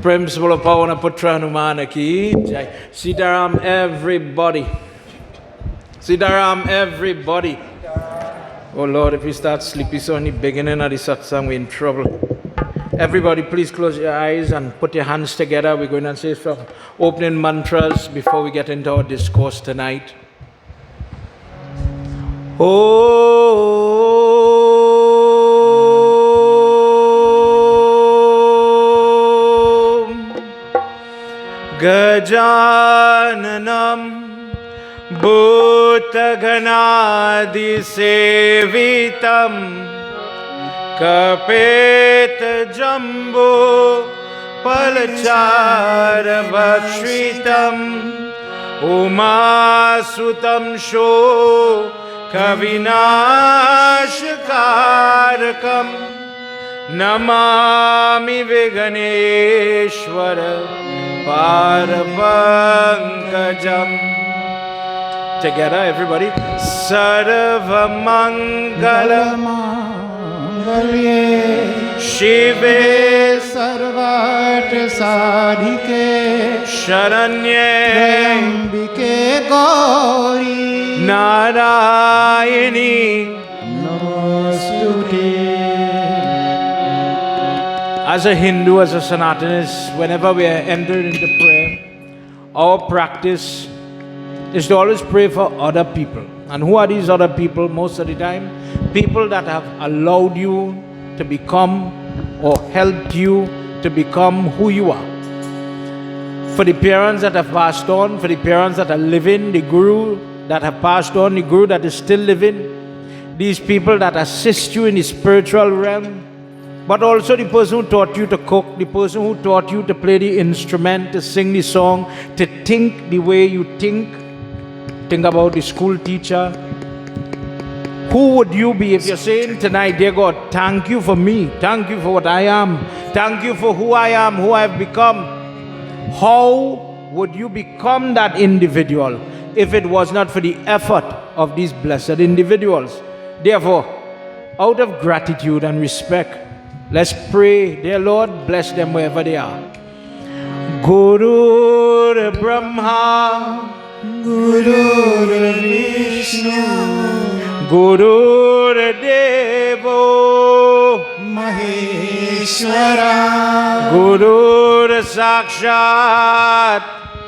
Prem Svala Pavana Putra Hanumana ki jai. Sitaram everybody. Sitaram everybody. Oh Lord, if we start sleepy so in the beginning of the satsang, we're in trouble. Everybody, please close your eyes and put your hands together. We're going to say some opening mantras before we get into our discourse tonight. Om Gajananam Bhutaganadi Sevitam Kapet Jambu Palachara Vakshritam Umasutam Sho Kavinashkarakam Namami Viganeshwara Parapankajam. Together, everybody. Sarvamangalam Shive Sarvat Sadhike Sharanye Ambike Gauri Narayani Namastuti. As a Hindu, as a Sanatanist, whenever we are entered into prayer, our practice is to always pray for other people. And who are these other people most of the time? People that have allowed you to become or helped you to become who you are. For the parents that have passed on, for the parents that are living, the guru that have passed on, the guru that is still living, these people that assist you in the spiritual realm, but also the person who taught you to cook, the person who taught you to play the instrument, to sing the song, to think the way you think. Think about the school teacher. Who would you be if you're saying tonight, dear God, thank you for me, thank you for what I am, thank you for who I am, who I have become. How would you become that individual if it was not for the effort of these blessed individuals? Therefore, out of gratitude and respect, let's pray, dear Lord, bless them wherever they are. Guru Brahma Guru Vishnu Guru Devo Maheshwara Guru Sakshat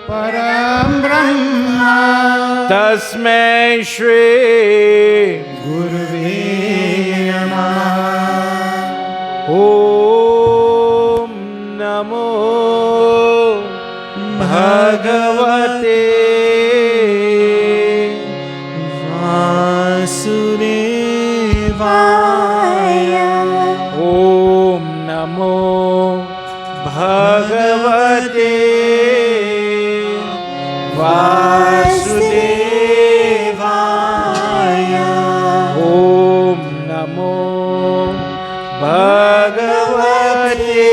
Param Brahma Tasmai Shri Guruve Namah. Om Namo Bhagavate Vasudevaya. Om Namo Bhagavate Vasudevaya. Om Namo Bhagavate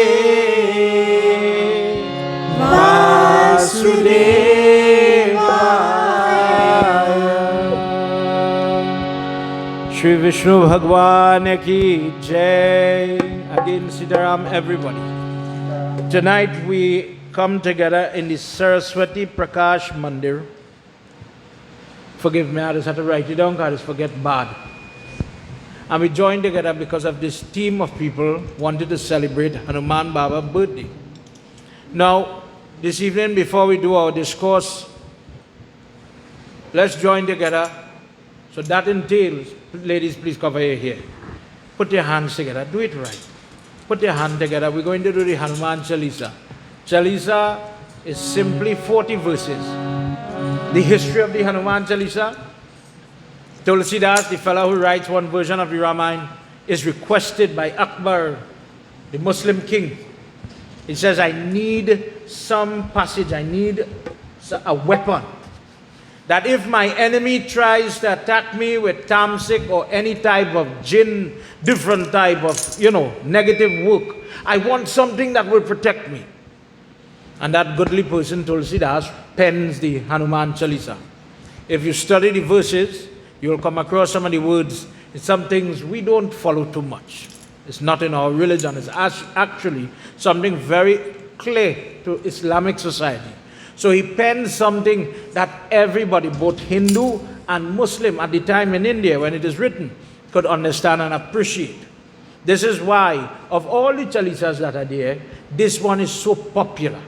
Vasudevaya. Shri Vishnu Bhagwan ki jai. Again, Sitaram, everybody. Tonight we come together in the Saraswatie Prakash Mandir. Forgive me, I just had to write it down because I just forget bad. And we joined together because of this team of people wanted to celebrate Hanuman Baba's birthday. Now, this evening before we do our discourse, let's join together. So that entails, ladies, please cover your hair. Put your hands together, do it right. Put your hand together. We're going to do the Hanuman Chalisa. Chalisa is simply 40 verses. The history of the Hanuman Chalisa, Tulsidas, the fellow who writes one version of the Ramayana, is requested by Akbar, the Muslim king. He says, I need some passage, I need a weapon. That if my enemy tries to attack me with tamsik or any type of jinn, different type of, negative work, I want something that will protect me. And that godly person, Tulsidas, pens the Hanuman Chalisa. If you study the verses, you'll come across some of the words. It's some things we don't follow too much. It's not in our religion. It's actually something very clay to Islamic society. So he penned something that everybody, both Hindu and Muslim at the time in India when it is written, could understand and appreciate. This is why, of all the chalisas that are there, this one is so popular.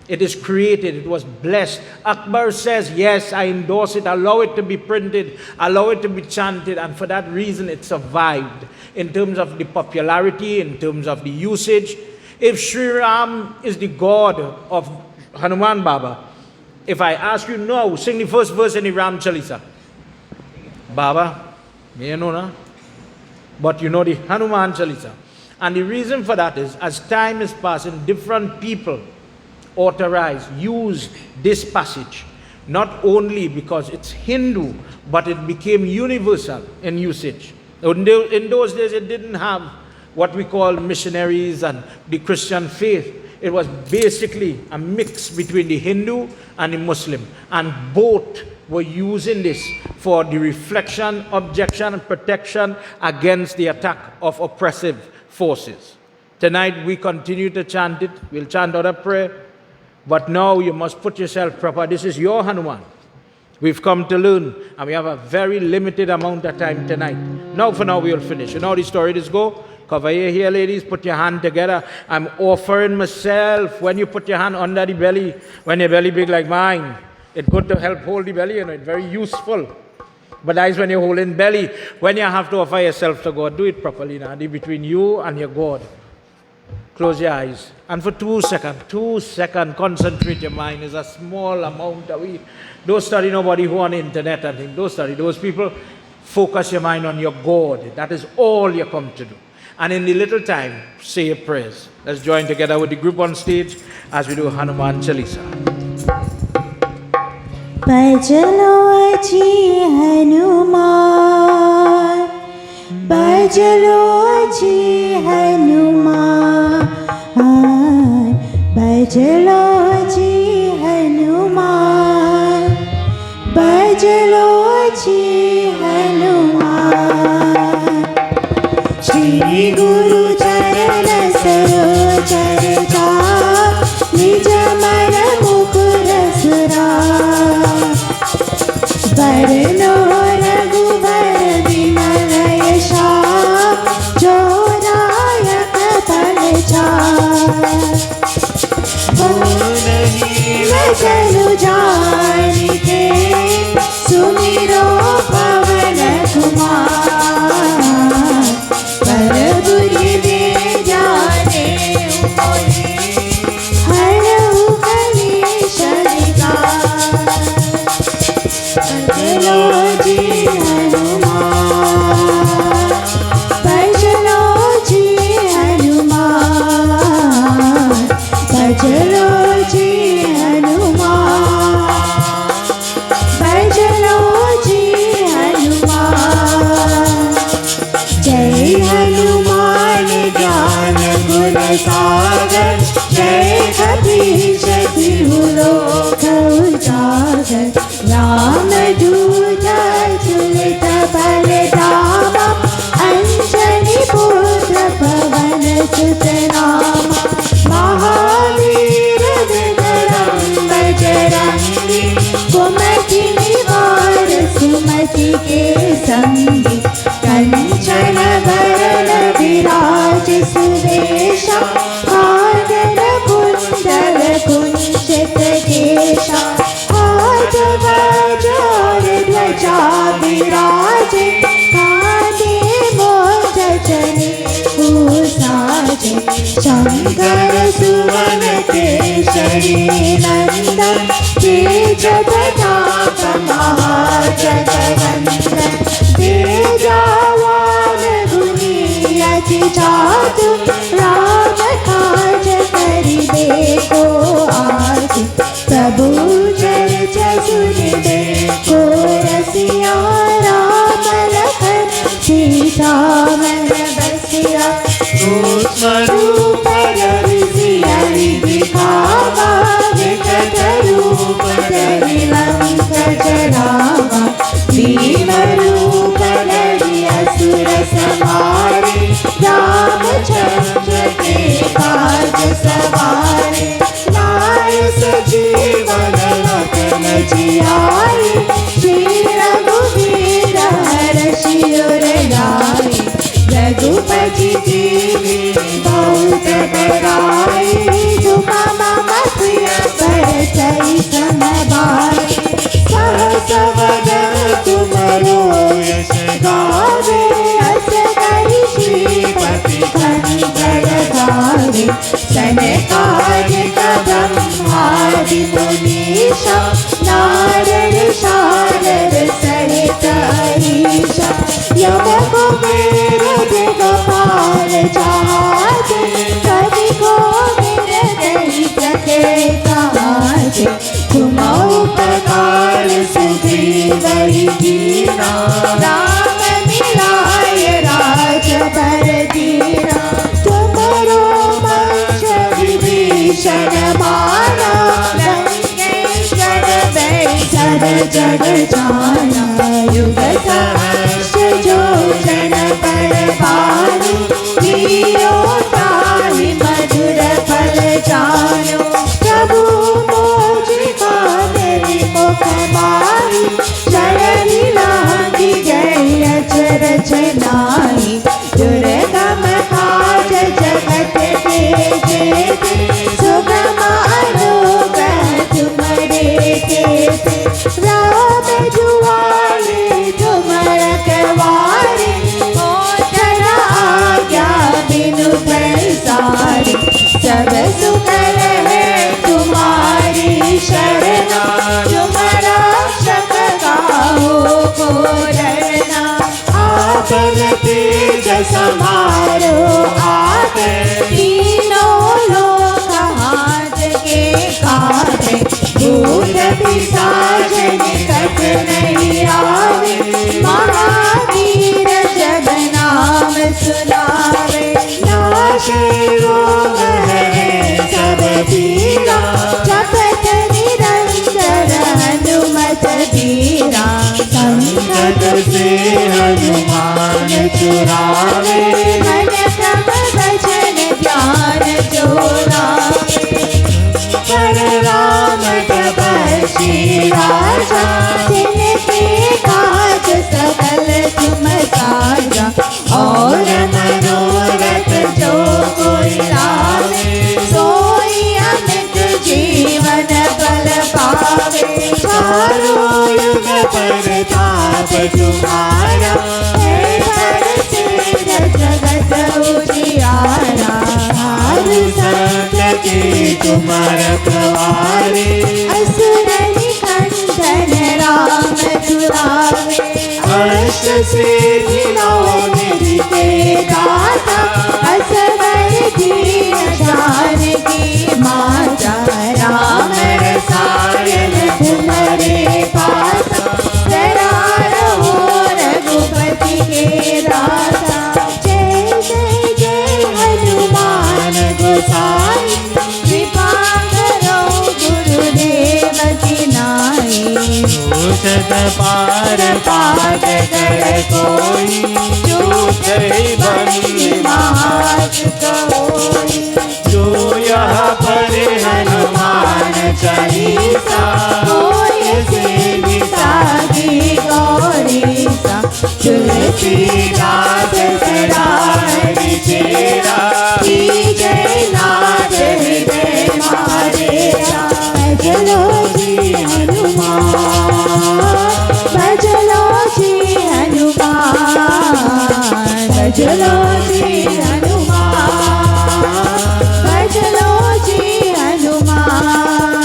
It is created, it was blessed. Akbar says, yes, I endorse it, allow it to be printed, allow it to be chanted, and for that reason it survived in terms of the popularity, in terms of the usage. If Sri Ram is the God of Hanuman Baba, if I ask you now, sing the first verse in the Ram Chalisa. Baba, may you know na? But you know the Hanuman Chalisa. And the reason for that is, as time is passing, different people authorized, used this passage, not only because it's Hindu, but it became universal in usage. In those days, it didn't have what we call missionaries and the Christian faith. It was basically a mix between the Hindu and the Muslim. And both were using this for the reflection, objection, and protection against the attack of oppressive forces. Tonight, we continue to chant it. We'll chant other prayer. But now you must put yourself proper. This is your Hanuman. We've come to learn, and we have a very limited amount of time tonight. Now, for now, we'll finish. You know how the story does go? Cover your hair, ladies. Put your hand together. I'm offering myself. When you put your hand under the belly, when your belly big like mine, it's good to help hold the belly. You know, it's very useful. But that is when you're holding belly. When you have to offer yourself to God, do it properly now. Between you and your God. Close your eyes. And for 2 seconds, concentrate your mind. It's a small amount that we don't study nobody who on the internet and things. Don't study those people. Focus your mind on your God. That is all you come to do. And in the little time, say your prayers. Let's join together with the group on stage as we do Hanuman Chalisa. Bajalo ji Hanuman, Bajalo ji Hanuman, Bajalo ji Hanuman, Bajalo ji Hanuman. Shri Guru Charana Saroja Rita, Nija Mana Mukura Sura. Varno Raghuvar Vimalayasha, Joraya Kapalacha. Vajanu Janite, Sumiro Pavana Kumar. Paraburi de Jane Umoli, Harahu Kali Sharika. Bajalo ji Hanuman, Bajalo ji Hanuman, Bajalo ji Hanuman, Bajalo ji Hanuman. Jai Hanuman Jnana Guna Sagar, Jai Kabir Shatihu Lokha Ujagar. Ram Duta Tulita Baladama, Anjani Putra Pavana Sutanama. Mahavira Vikaram Bajarangi, Kumati Nivar Sumati Ke Sangi. Kanchana Varana Viraj Sudesha, Adara Kundala Kunchita Kesha. Vajar Dvaja Viraje, Kade Moja Jane Usaje. Shankar Suvana Keshari Nandan, Tejapataka Mahajagavandan. Tejavan Guniyati Chatu, Rama Kaja Kari Deko Aji. Prabhu Charcha Suni Deko Rasiya, Rama Lakhan Sita Mana Basiya. Rupma Ravisiya Vidikava, Vikata Rupa Dari Lanka Jarava. Bhima Rupa Dari Asura Samari, Ramachandra Jagrai जुमा मम प्रिय परचई समबाई सहस वदन तुमरो यश गावे अस करि श्रीपति खंडर गावे सनकादिक ब्रह्मादि मुनीषा नारद शारद सहित ईशा यम कुबेर दिगपाल जहाजे कवि गोविंद दैत के काजे तुम उपकार सुग्रीव कीना राम मिलाय राज बर दीना तुमरो मंच विभीषण माना लंकेश्वर बैसर जग जाना युग सहस्र जो जन पर भानु लीलो ताहि मधुर फल जानो प्रभु मोजिका तेरी मुख माही चरणी लागी गई अचर चनाई दुर्गम काज जगत के जेते सुगम अनुग्रह तुम्हारे तेते राम जुआले तुम रखवारे मोचन आज्ञा बिनु पैसारे सब सुख रहे तुम्हारी शरणा तुम रक्षक गाहो को डरना आपन तेज समारो आगे तीनों लोक हाथ के काटे भूत पिशाच निकट नहीं आवे महावीर जब नाम सुनावे नाशे रोग हरे सब पीरा जपत निरंतर हनुमत बीरा संकट से हनुमान चुरावे मन क्रम भजन ध्यान जोरावे कर राम तपस्वी राजा जिनके काज सकल तुम साजा और मनोरथ जो कोई लावे सोई अमित जीवन फल पावे चारों युग परताप तुम्हारा है परसिद्ध जगत उजियारा हर संत के तुम रखवारे असुर निकंदन राम दुलारे अष्ट सिद्धि नौ निधि के दाता असवर दीन जानकी माता राम रसायन तुम्हारे पासा सदा रहो रघुपति के दाता जय जय जय हनुमान गोसाई कृपा करो गुरुदेव की नाई दूषण पार पाठ कर कोई चूक बंदी मात कोई जो यह पढ़े हनुमान चालीसा होय सिद्धि साधी गौरीसा तुलसीदास सदा हरि चेरा की जय नाथ हृदय मारेरा भजलो जी हनुमान भजलो जी हनुमान भजलो जी हनुमान भजलो जी हनुमान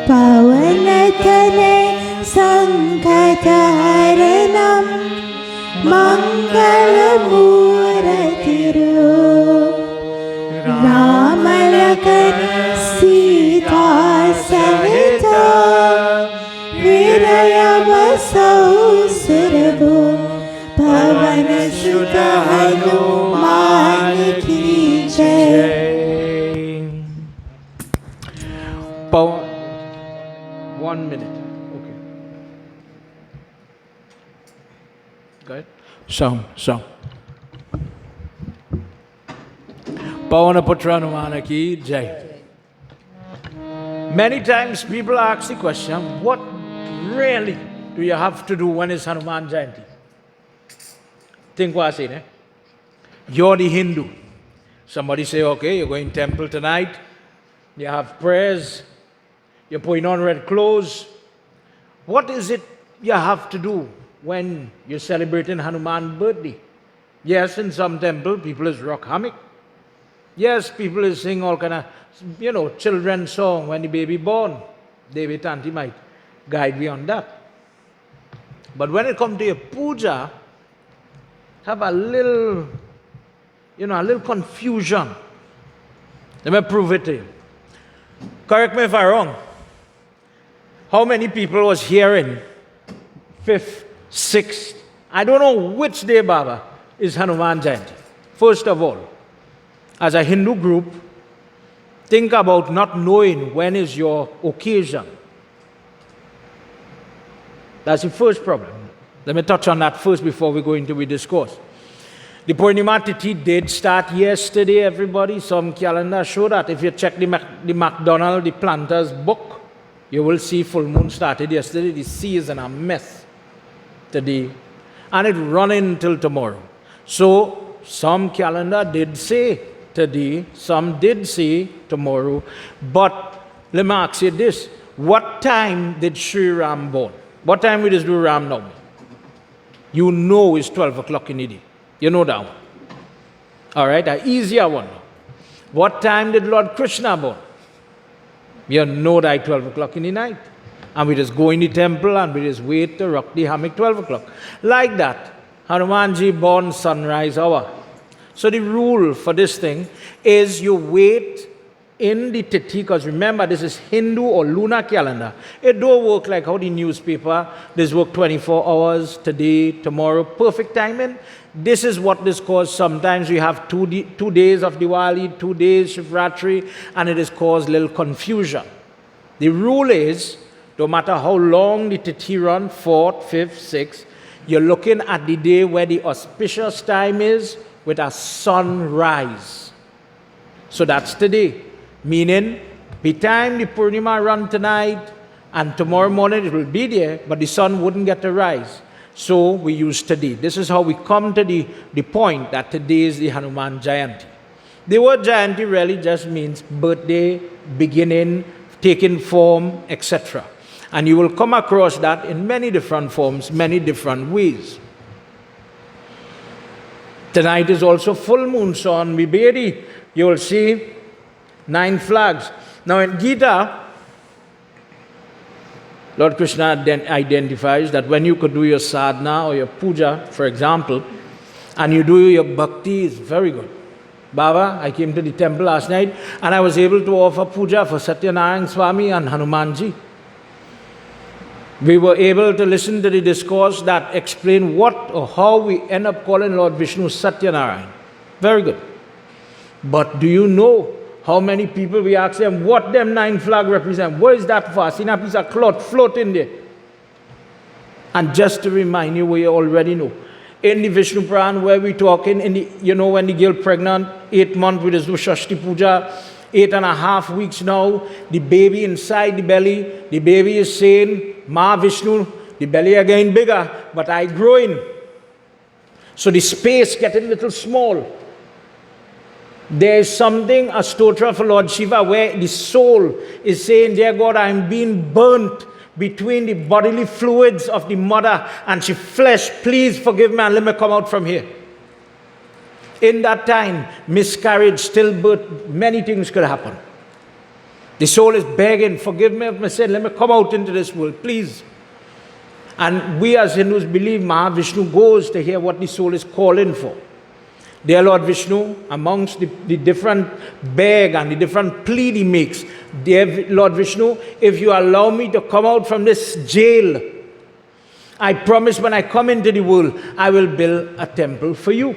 पवन तनय संकट हरणं मंगल मूर्ति राम लखन सीता सहित हृदय बसौ सुरभु पवन सुत हनुमान की जय। One minute. Okay. Go ahead. Sound. Pavana Putra Hanumana ki jai. Many times people ask the question, what really do you have to do when it's Hanuman Jayanti? Think what I say, eh? You're the Hindu. Somebody say, okay, you're going temple tonight, you have prayers, you're putting on red clothes. What is it you have to do when you're celebrating Hanuman's birthday? Yes, in some temple, people is rock hammock. Yes, people is sing all kind of, children's song when the baby born. David Tanti might guide me on that. But when it comes to your puja, have a little confusion. Let me prove it to you. Correct me if I'm wrong. How many people was here in 5th, 6th, I don't know which day, Baba, is Hanuman Jayanti. First of all, as a Hindu group, think about not knowing when is your occasion. That's the first problem. Let me touch on that first before we go into the discourse. The Purnima Tithi did start yesterday, everybody. Some calendar show that. If you check the McDonald, the Planter's book, you will see full moon started yesterday. The sea is in a mess today. And it running until tomorrow. So, some calendar did say today, some did say tomorrow. But let me ask you this. What time did Sri Ram born? What time we just do Ram Navami? You know it's 12 o'clock in the day. You know that one. All right, an easier one. What time did Lord Krsna born? You know that 12 o'clock in the night. And we just go in the temple and we just wait to rock the hammock 12 o'clock. Like that, Hanumanji born sunrise hour. So the rule for this thing is you wait in the Tithi, because remember this is Hindu or lunar calendar. It don't work like how the newspaper, this work 24 hours, today, tomorrow, perfect timing. This is what this causes. Sometimes we have 2 days of Diwali, 2 days Shivratri, and it has caused little confusion. The rule is, no matter how long the Tithi run, 4th, 5th, 6th, you're looking at the day where the auspicious time is with a sunrise. So that's today. Meaning, by the time the Purnima run tonight and tomorrow morning it will be there, but the sun wouldn't get to rise. So we use today. This is how we come to the point that today is the Hanuman Jayanti. The word Jayanti really just means birthday, beginning, taking form, etc. And you will come across that in many different forms, many different ways. Tonight is also full moon, so on Vibedi, you will see 9 flags. Now in Gita, Lord Krishna then identifies that when you could do your sadhana or your puja, for example, and you do your bhakti, is very good. Baba, I came to the temple last night and I was able to offer puja for Satyanarayan Swami and Hanumanji. We were able to listen to the discourse that explained what or how we end up calling Lord Vishnu Satyanarayan. Very good. But do you know how many people we ask them what them 9 flag represent? What is that for? I seen a piece of cloth floating there. And just to remind you, we already know. In the Vishnu Puran, where we talking, in the, when the girl pregnant, 8 months with the Shashti Puja, 8.5 weeks now, the baby inside the belly, the baby is saying, Ma Vishnu, the belly again bigger, but I growing. So the space getting a little small. There is something, a stotra for Lord Shiva, where the soul is saying, dear God, I am being burnt between the bodily fluids of the mother and she flesh. Please forgive me and let me come out from here. In that time, miscarriage, stillbirth, many things could happen. The soul is begging, forgive me of my sin, let me come out into this world, please. And we as Hindus believe Mahavishnu goes to hear what the soul is calling for. Dear Lord Vishnu, amongst the different beg and the different plea he makes, dear Lord Vishnu, if you allow me to come out from this jail, I promise when I come into the world, I will build a temple for you.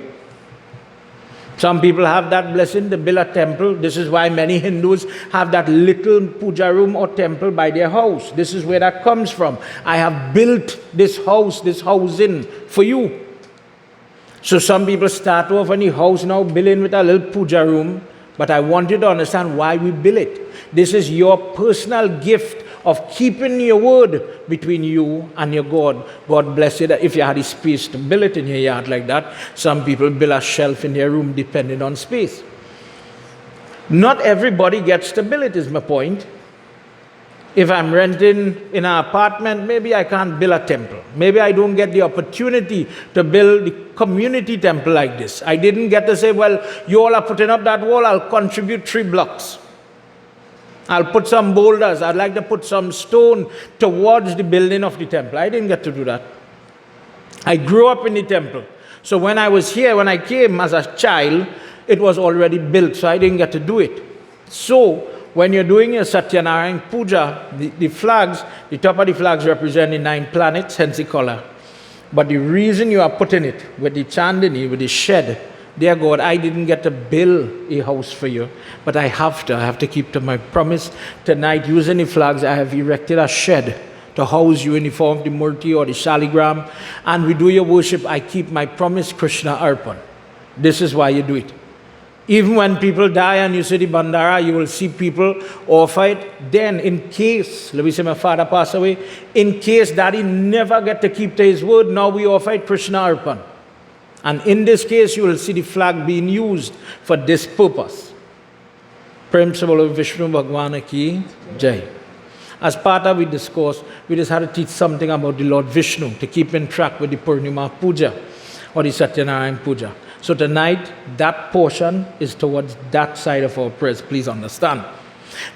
Some people have that blessing to build a temple. This is why many Hindus have that little puja room or temple by their house. This is where that comes from. I have built this housing for you. So some people start off on the house now building with a little puja room, but I want you to understand why we build it. This is your personal gift of keeping your word between you and your God. God bless you that if you had the space to build it in your yard like that. Some people build a shelf in their room depending on space. Not everybody gets stability, is my point. If I'm renting in an apartment, maybe I can't build a temple. Maybe I don't get the opportunity to build the community temple like this. I didn't get to say, well, you all are putting up that wall, I'll contribute 3 blocks. I'll put some boulders, I'd like to put some stone towards the building of the temple. I didn't get to do that. I grew up in the temple. So when I was here, when I came as a child, it was already built, so I didn't get to do it. So when you're doing your Satyanarayana Puja, the flags, the top of the flags represent the 9 planets, hence the color. But the reason you are putting it with the chandani, with the shed, dear God, I didn't get to build a house for you, but I have to keep to my promise. Tonight, using the flags, I have erected a shed to house you in the form of the murti or the shaligram, and we do your worship. I keep my promise, Krishna Arpan. This is why you do it. Even when people die and you see the bandara, you will see people offer it. Then in case, let me say my father passed away, in case daddy never get to keep to his word, now we offer it Krishna Arpan. And in this case, you will see the flag being used for this purpose. Prem se bolo Vishnu Bhagwan ki jai. As part of the discourse, we just had to teach something about the Lord Vishnu to keep in track with the Purnima Puja or the Satyanarayana Puja. So tonight, that portion is towards that side of our prayers. Please understand.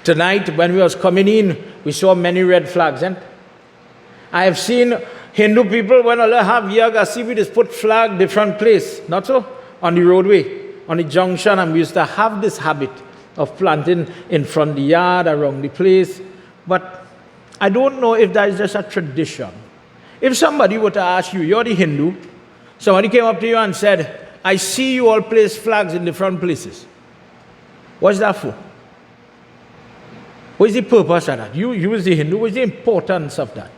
Tonight, when we was coming in, we saw many red flags. And I have seen Hindu people, when they have Yagnas, we just put flag different place. Not so? On the roadway, on the junction. And we used to have this habit of planting in front of the yard, around the place. But I don't know if that is just a tradition. If somebody were to ask you, you're the Hindu, somebody came up to you and said, I see you all place flags in different places. What's that for? What is the purpose of that? You as the Hindu, what is the importance of that?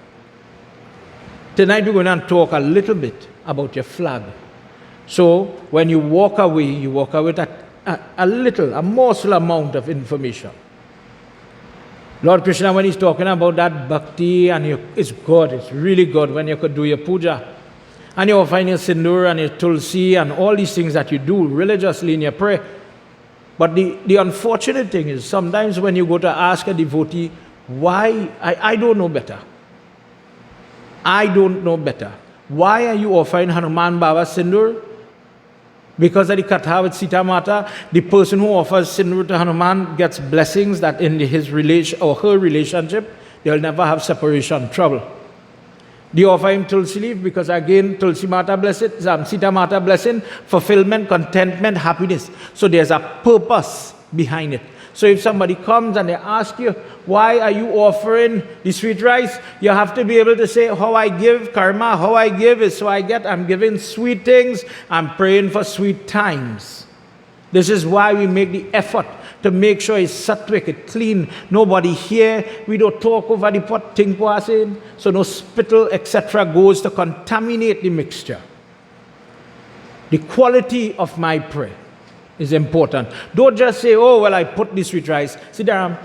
Tonight we're going to talk a little bit about your flag. So when you walk away with a morsel amount of information. Lord Krishna, when he's talking about that bhakti, and it's good, it's really good when you could do your puja. And you find your sindoor and your tulsi and all these things that you do religiously in your prayer. But the unfortunate thing is sometimes when you go to ask a devotee, why, I don't know better. I don't know better. Why are you offering Hanuman Baba sindoor? Because of the katha with Sita Mata, the person who offers sindoor to Hanuman gets blessings that in his relation or her relationship, they'll never have separation trouble. They offer him tulsi leaf because again, Tulsi Mata blessing, Sita Mata blessing, fulfillment, contentment, happiness. So there's a purpose behind it. So if somebody comes and they ask you, why are you offering the sweet rice? You have to be able to say, how I give, karma, how I give is so I'm giving sweet things, I'm praying for sweet times. This is why we make the effort to make sure it's sattvic, it's clean. Nobody here, we don't talk over the pot, thing passing, so no spittle, etc. goes to contaminate the mixture. The quality of my prayer is important. Don't just say, oh, well, I put this sweet rice. Sit down.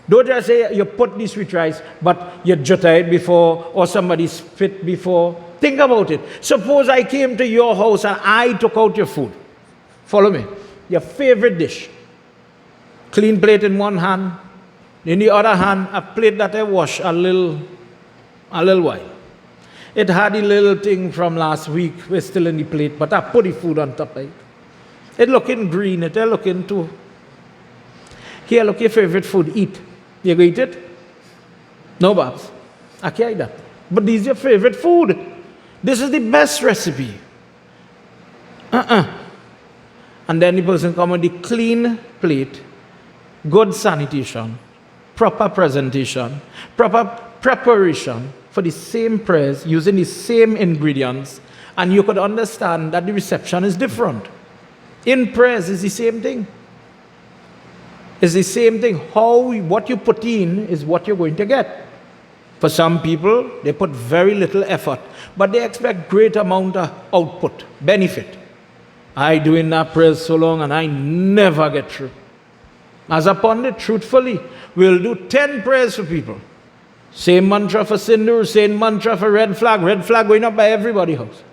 Don't just say you put this sweet rice, but you jutta it before, or somebody spit before. Think about it. Suppose I came to your house and I took out your food. Follow me. Your favorite dish. Clean plate in one hand. In the other hand, a plate that I washed a little while. It had a little thing from last week. We're still in the plate, but I put the food on top of it. It looking green. It looking too. Here, look your favorite food. Eat. You go eat it? No, Babs. I can't eat that. But this is your favorite food. This is the best recipe. And then the person come with the clean plate, good sanitation, proper presentation, proper preparation for the same prayers using the same ingredients, and you could understand that the reception is different. In prayers is the same thing. It's the same thing. What you put in is what you're going to get. For some people, they put very little effort, but they expect great amount of output, benefit. I doing that prayer so long and I never get through. As a pundit, truthfully, we'll do 10 prayers for people. Same mantra for sindoor, same mantra for red flag going up by everybody's house.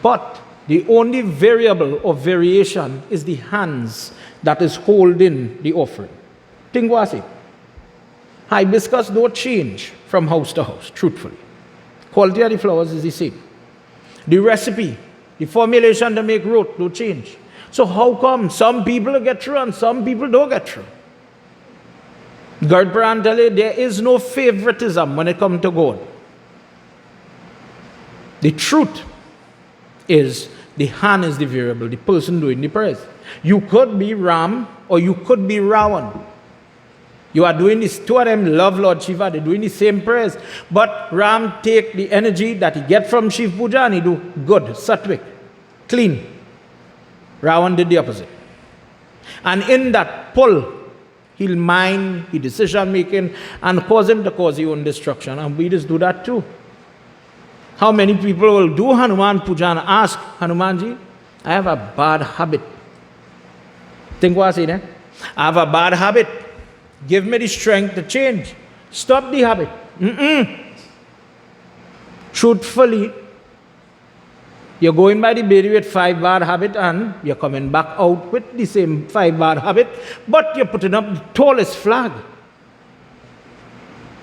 But The only variable or variation is the hands that is holding the offering. Think what I say. Hibiscus don't change from house to house, truthfully. Quality of the flowers is the same. The recipe, the formulation to make root don't change. So how come some people get through and some people don't get through? God Puran tell you there is no favoritism when it comes to God. The truth is the hand is the variable, the person doing the prayers. You could be Ram or you could be Ravan. You are doing this, two of them love Lord Shiva, they're doing the same prayers. But Ram take the energy that he get from Shiv Puja and he do good, sattvic, clean. Ravan did the opposite. And in that pull, he'll mind, his decision making, and cause him to cause his own destruction. And we just do that too. How many people will do Hanuman Puja and ask, Hanumanji, I have a bad habit. Think what I say there? I have a bad habit. Give me the strength to change. Stop the habit. Truthfully, you're going by the baby with 5 bad habits and you're coming back out with the same 5 bad habits, but you're putting up the tallest flag.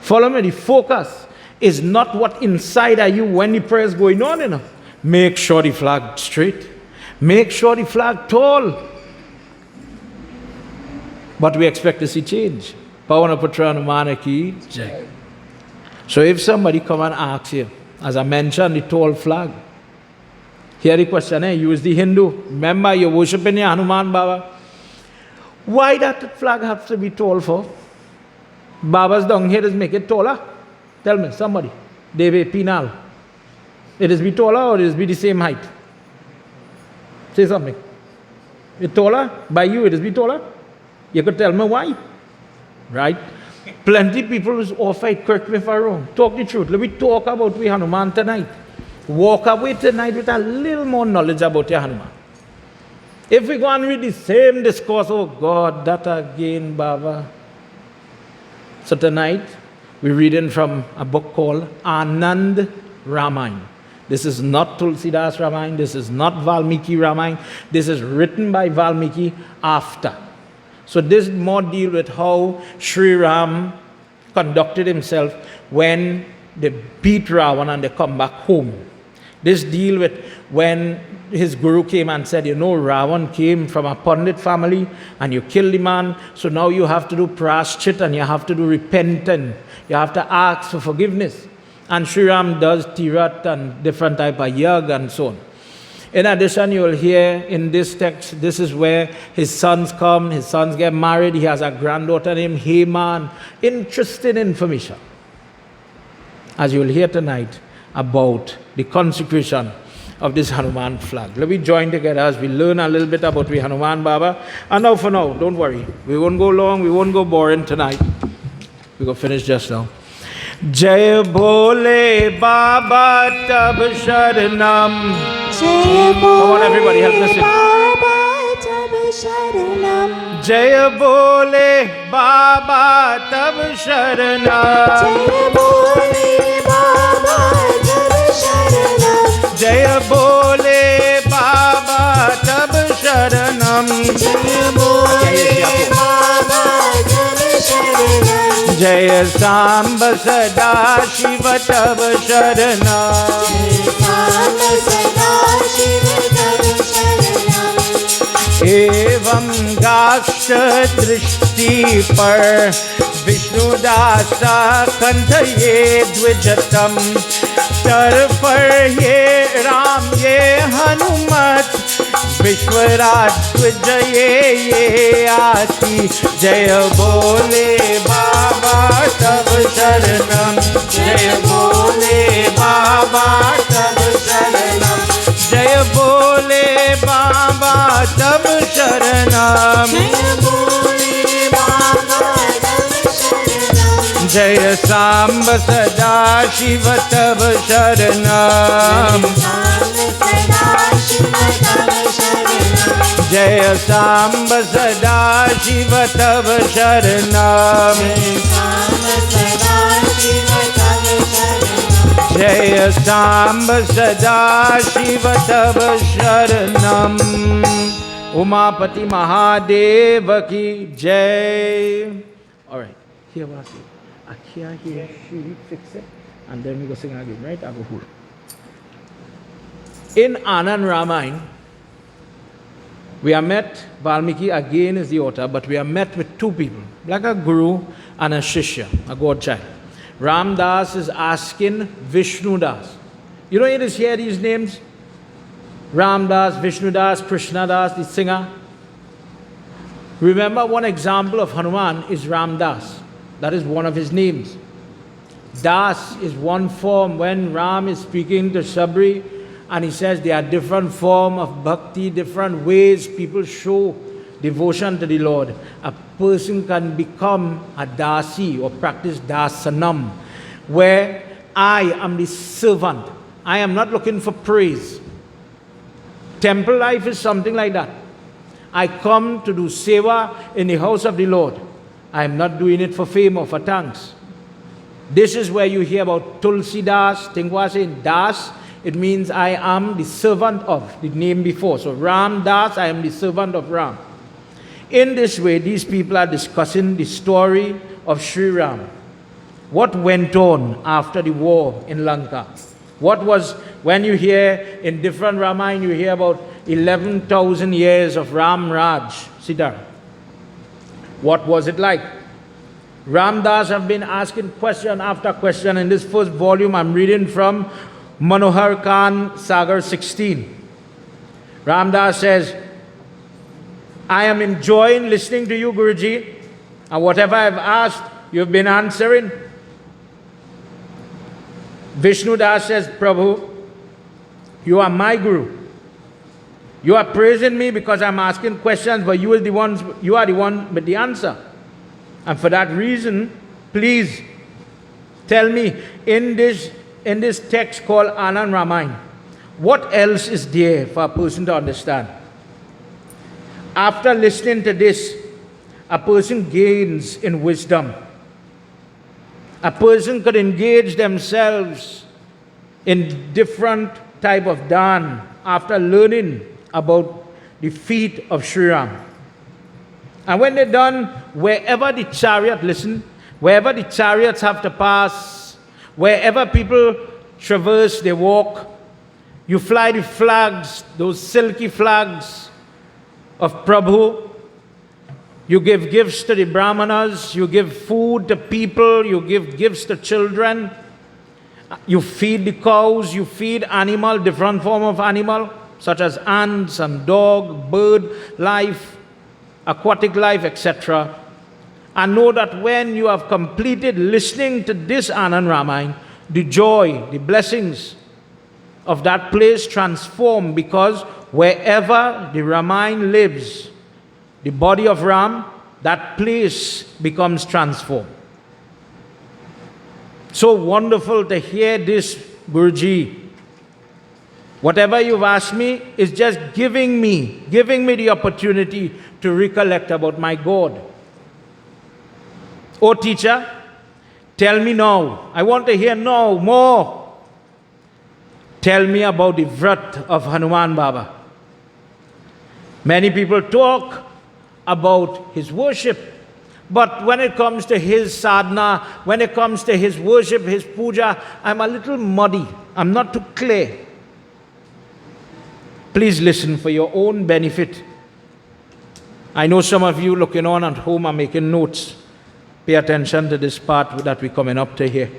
Follow me, the focus is not what inside of you when the prayer is going on. You know. Make sure the flag straight. Make sure the flag tall. But we expect to see change. Pavana Putra Hanumana ki jai. So if somebody come and asks you, as I mentioned, the tall flag, here the question, you is the Hindu. Remember, you're worshipping your Hanuman Baba. Why that flag has to be tall for? Baba's down here does make it taller. Tell me, somebody. Deve Pinal. It is be taller or it is be the same height? Say something. It's taller? By you, it is be taller? You could tell me why. Right? Plenty people who offer it, correct me if I'm wrong. Talk the truth. Let me talk about we Hanuman tonight. Walk away tonight with a little more knowledge about your Hanuman. If we go and read the same discourse, oh God, that again, Baba. So tonight, we're reading from a book called Anand Ramayana. This is not Tulsidas Ramayana. This is not Valmiki Ramayana. This is written by Valmiki after. So this more deal with how Sri Ram conducted himself when they beat Ravan and they come back home. This deal with when his guru came and said, you know, Ravan came from a Pandit family and you killed the man, so now you have to do praschit and you have to do repentance. You have to ask for forgiveness. And Sri Ram does tirat and different type of yag and so on. In addition, you will hear in this text, this is where his sons come, his sons get married, he has a granddaughter named Hema. Interesting information, as you will hear tonight, about the consecration of this Hanuman flag. Let me join together as we learn a little bit about the Hanuman Baba. And now for now, don't worry, we won't go long, we won't go boring tonight. We're going to finish just now. Jai Bole Baba Tab Sharanam. Jai Come on, everybody, help me sing. Baba Tab Sharanam. Jai Bole Baba Tab Sharanam. Jai Bole Baba Tab Sharanam. Jai Bole Baba Tab Sharanam. Jai Bole Baba Tab Sharanam. Jai Samba Sada Shiva Tab Sharanam. Samba Sada Shiva Tab Sharanam. Evam Gaksha Drishti Par Vishnu Dasa Kanthaye Dvijatam Tar Par Ye Ram Ye Hanumat Vishwaraj Dvijaye Ye Aati Jaya Bole Baba Tab Sharanam. Jaya Bole Baba Tab Sharanam. Jaya Bole Baba Tab Sharanam. Jai Bole Baba Tab Sharanam. Jaya Samba Sada Shiva Tab Sharanam. Samba Sada Shiva Tab Sharanam. Jaya Samba Sada Shiva Tab Sharanam. Samba Sada Shiva Tab Sharanam. Jaya Samba Sada Shiva Tava Sharanam. Umapati Mahadeva ki Jai. All right, here was it. Here, she fix it, and then we go sing again, right? I go hold. In Anand Ramayana, we are met, Valmiki again is the author, but we are met with two people, like a guru and a shishya, a godchild. Ram Das is asking Vishnu Das. You know, you just hear these names? Ram Das, Vishnu Das, Krishna Das, the singer. Remember, one example of Hanuman is Ram Das. That is one of his names. Das is one form when Ram is speaking to Sabri, and he says there are different forms of bhakti, different ways people show devotion to the Lord. A person can become a dasi or practice dasanam, where I am the servant. I am not looking for praise. Temple life is something like that. I come to do seva in the house of the Lord. I am not doing it for fame or for thanks. This is where you hear about Tulsi Das, Tingwa saying Das. It means I am the servant of, the name before. So Ram Das, I am the servant of Ram. In this way, these people are discussing the story of Sri Ram. What went on after the war in Lanka? What was, when you hear in different Ramayana, you hear about 11,000 years of Ram Raj, Siddhartha. What was it like? Ram Das have been asking question after question. In this first volume, I'm reading from Manohar Khan Sagar 16. Ram Das says, I am enjoying listening to you, Guruji, and whatever I've asked, you've been answering. Vishnu Das says, Prabhu, you are my Guru. You are praising me because I'm asking questions, but you are the one with the answer. And for that reason, please tell me, in this text called Anand Ramayana, what else is there for a person to understand? After listening to this, a person gains in wisdom. A person could engage themselves in different type of dhan after learning about the feet of Sri Ram. And when they're done, wherever the chariot, listen, wherever the chariots have to pass, wherever people traverse, they walk, you fly the flags, those silky flags of Prabhu. You give gifts to the Brahmanas, you give food to people, you give gifts to children, you feed the cows, you feed animal, different form of animal, such as ants and dog, bird life, aquatic life, etc. And know that when you have completed listening to this Anand Ramayana, the joy, the blessings of that place transform, because wherever the Ramayana lives, the body of Ram, that place becomes transformed. So wonderful to hear this, Guruji. Whatever you've asked me is just giving me the opportunity to recollect about my God. Oh teacher, tell me now. I want to hear now more. Tell me about the Vrat of Hanuman Baba. Many people talk about his worship, but when it comes to his sadhana, when it comes to his worship, his puja, I'm a little muddy. I'm not too clear. Please listen for your own benefit. I know some of you looking on at home are making notes. Pay attention to this part that we're coming up to here.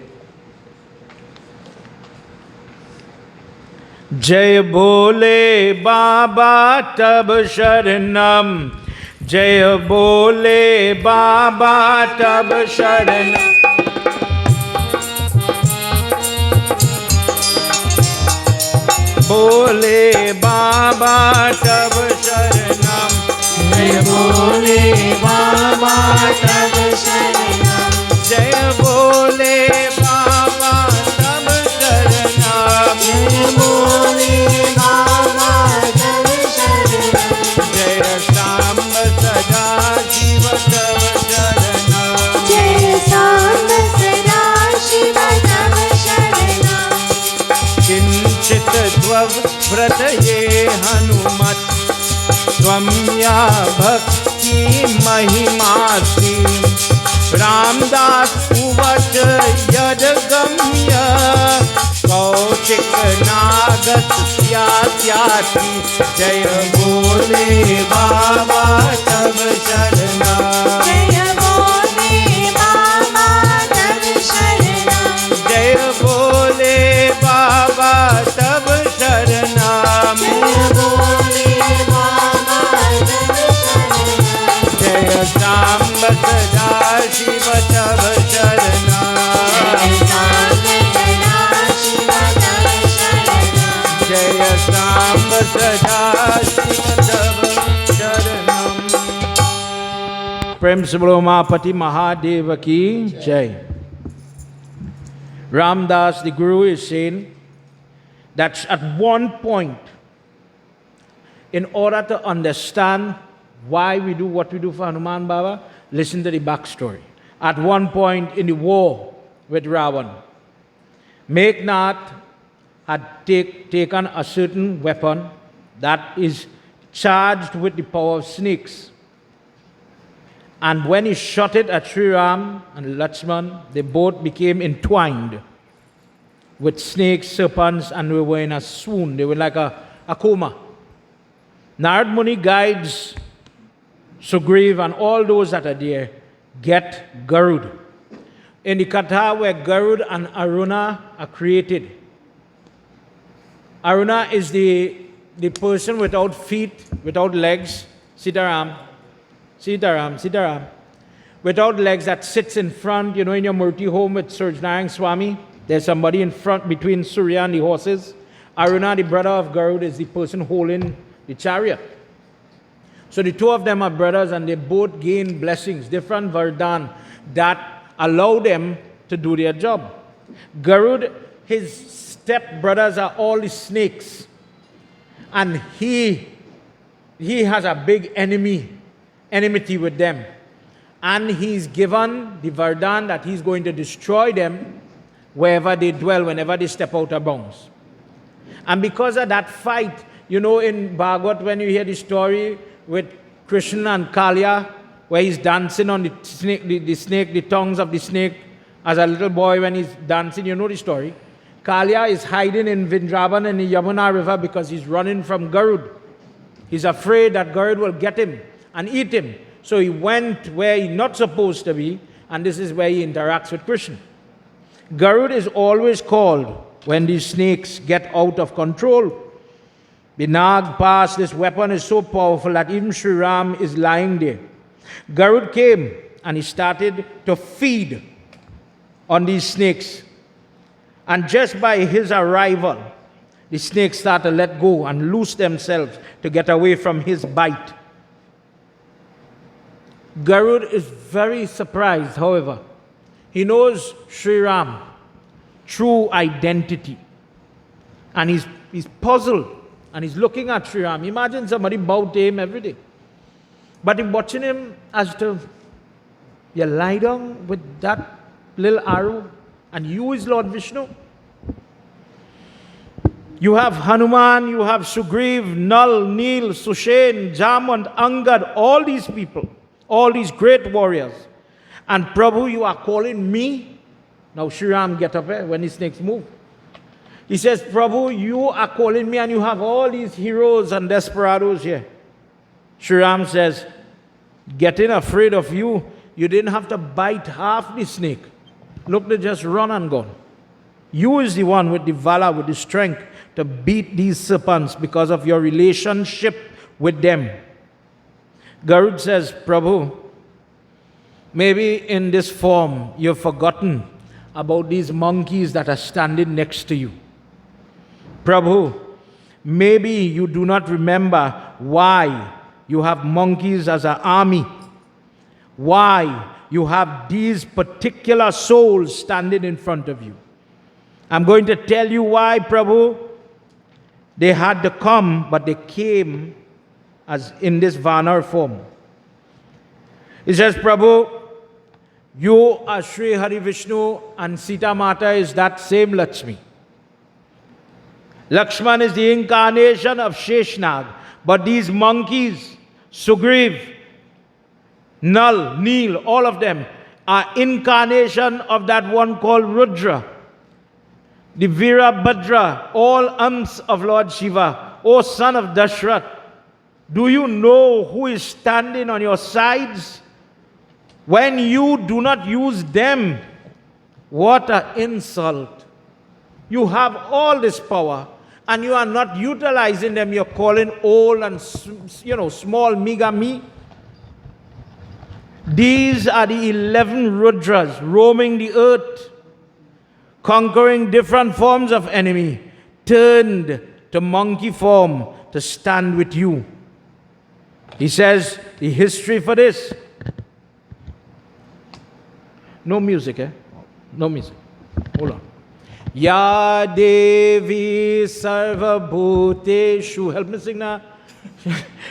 Jai Bole Baba Tab Sharanam. Jai Bole Baba Tab Sharanam. Bole Baba Tab Sharanam. Jai Bole Baba Tab Sharanam. Jai Bole Baba Tab Sharanam. Jai Bole Baba Tab Sharanam. Jai Samba Sada Shiva Tab Sharanam. Jai Samba Sada Shiva Tab Sharanam. व्रतये Hanumat त्वमया भक्ति महिमासि रामदास उवच यदगम्य कौशिक नागस्यास्याति जय भोले बाबा तब शरणा जय भोले बाबा तब शरणा जय भोले बाबा तब शरणा जय भोले बाबा तब शरणा जय सांब सदा शिव तब शरणा जय सांब सदा शिव तब शरणा जय सांब सदा शिव तब शरणम। प्रेम से बोलो उमापति महादेव की जय। Ramdas, the Guru, is saying that at one point, in order to understand why we do what we do for Hanuman Baba, listen to the backstory. At one point in the war with Ravan, Meghnad had taken a certain weapon that is charged with the power of snakes. And when he shot it at Sri Ram and Lakshman, they both became entwined with snakes, serpents, and they were in a swoon. They were like a coma. Narad Muni guides Sugriv and all those that are there get Garud. In the Katha where Garud and Arjuna are created, Arjuna is the person without feet, without legs, Sitaram, without legs that sits in front, in your Murti home with Surjnarayana Swami, there's somebody in front between Surya and the horses. Arjuna, the brother of Garud, is the person holding the chariot. So the two of them are brothers and they both gain blessings, different Vardhan that allow them to do their job. Garud, his step brothers are all the snakes. And he has a big enmity with them. And he's given the Vardhan that he's going to destroy them wherever they dwell, whenever they step out of bounds. And because of that fight, in Bhagavad, when you hear the story with Krsna and Kalya, where he's dancing on the snake, the tongues of the snake, as a little boy when he's dancing, you know the story. Kalya is hiding in Vrindavan in the Yamuna river because he's running from Garud. He's afraid that Garud will get him and eat him. So he went where he's not supposed to be, and this is where he interacts with Krishna. Garud is always called when these snakes get out of control. The Nag pass, this weapon is so powerful that even Sri Ram is lying there. Garud came and he started to feed on these snakes. And just by his arrival, the snakes start to let go and loose themselves to get away from his bite. Garud is very surprised, however. He knows Sri Ram, true identity. And he's puzzled. And he's looking at Sri Ram. Imagine somebody bowed to him every day. But he's watching him as to, you lie down with that little arrow, and you is Lord Vishnu. You have Hanuman, you have Sugriv, Nal, Neel, Sushen, Jamant, Angad, all these people, all these great warriors. And Prabhu, you are calling me? Now Sri Ram get up when his snakes move. He says, Prabhu, you are calling me and you have all these heroes and desperados here. Sri Ram says, getting afraid of you, you didn't have to bite half the snake. Look, they just run and gone. You is the one with the valor, with the strength to beat these serpents because of your relationship with them. Garud says, Prabhu, maybe in this form you've forgotten about these monkeys that are standing next to you. Prabhu, maybe you do not remember why you have monkeys as an army, why you have these particular souls standing in front of you. I'm going to tell you why, Prabhu. They had to come, but they came as in this Vanar form. He says, Prabhu, you are Sri Hari Vishnu and Sita Mata is that same Lakshmi. Lakshman is the incarnation of Sheshnag. But these monkeys, Sugriv, Nal, Neel, all of them are incarnation of that one called Rudra. The Virabhadra, all arms of Lord Shiva. O son of Dashrath, do you know who is standing on your sides? When you do not use them, what an insult. You have all this power and you are not utilizing them. You're calling old and small meager me. These are the 11 Rudras roaming the earth, conquering different forms of enemy, turned to monkey form to stand with you. He says the history for this. No music, eh? No music. Hold on. Ya Devi Sarva Bhuteshu. Help me sing now.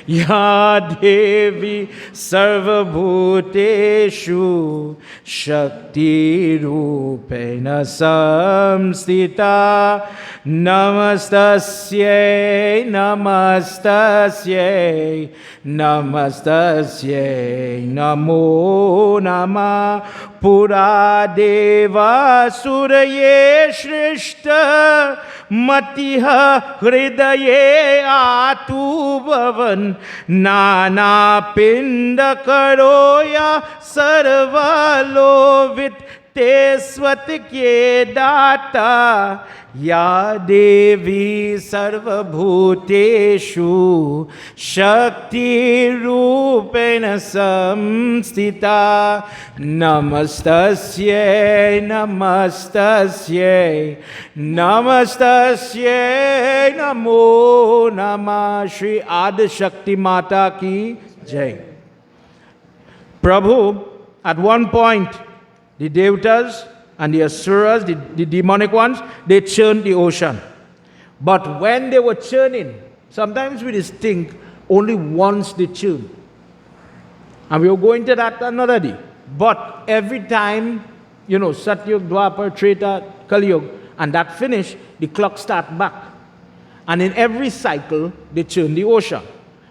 Ya Devi Sarva Bhuteshu Shakti Rupena Samstita Namastasyai Namastasyai Namastasyai Namo Nama Pura Deva Suraye Shrishta Matiha Hridaye Atu Bhavan Nana Pinda Karoya Sarvalovit Teswat Ke Data Ya Devi Sarva Bhuteshu Shakti Rupena Samstita Namastasyai Namastasyai Namastasyai Namo Namah Shri Adi Shakti Mata Ki Jai. Prabhu, at one point, the Devatas and the Asuras, the demonic ones, they churned the ocean. But when they were churning, sometimes we just think only once they churn. And we will go into that another day. But every time, Satyug, Dwapar, Treta, Kali Yuga, and that finish, the clock start back. And in every cycle, they churn the ocean.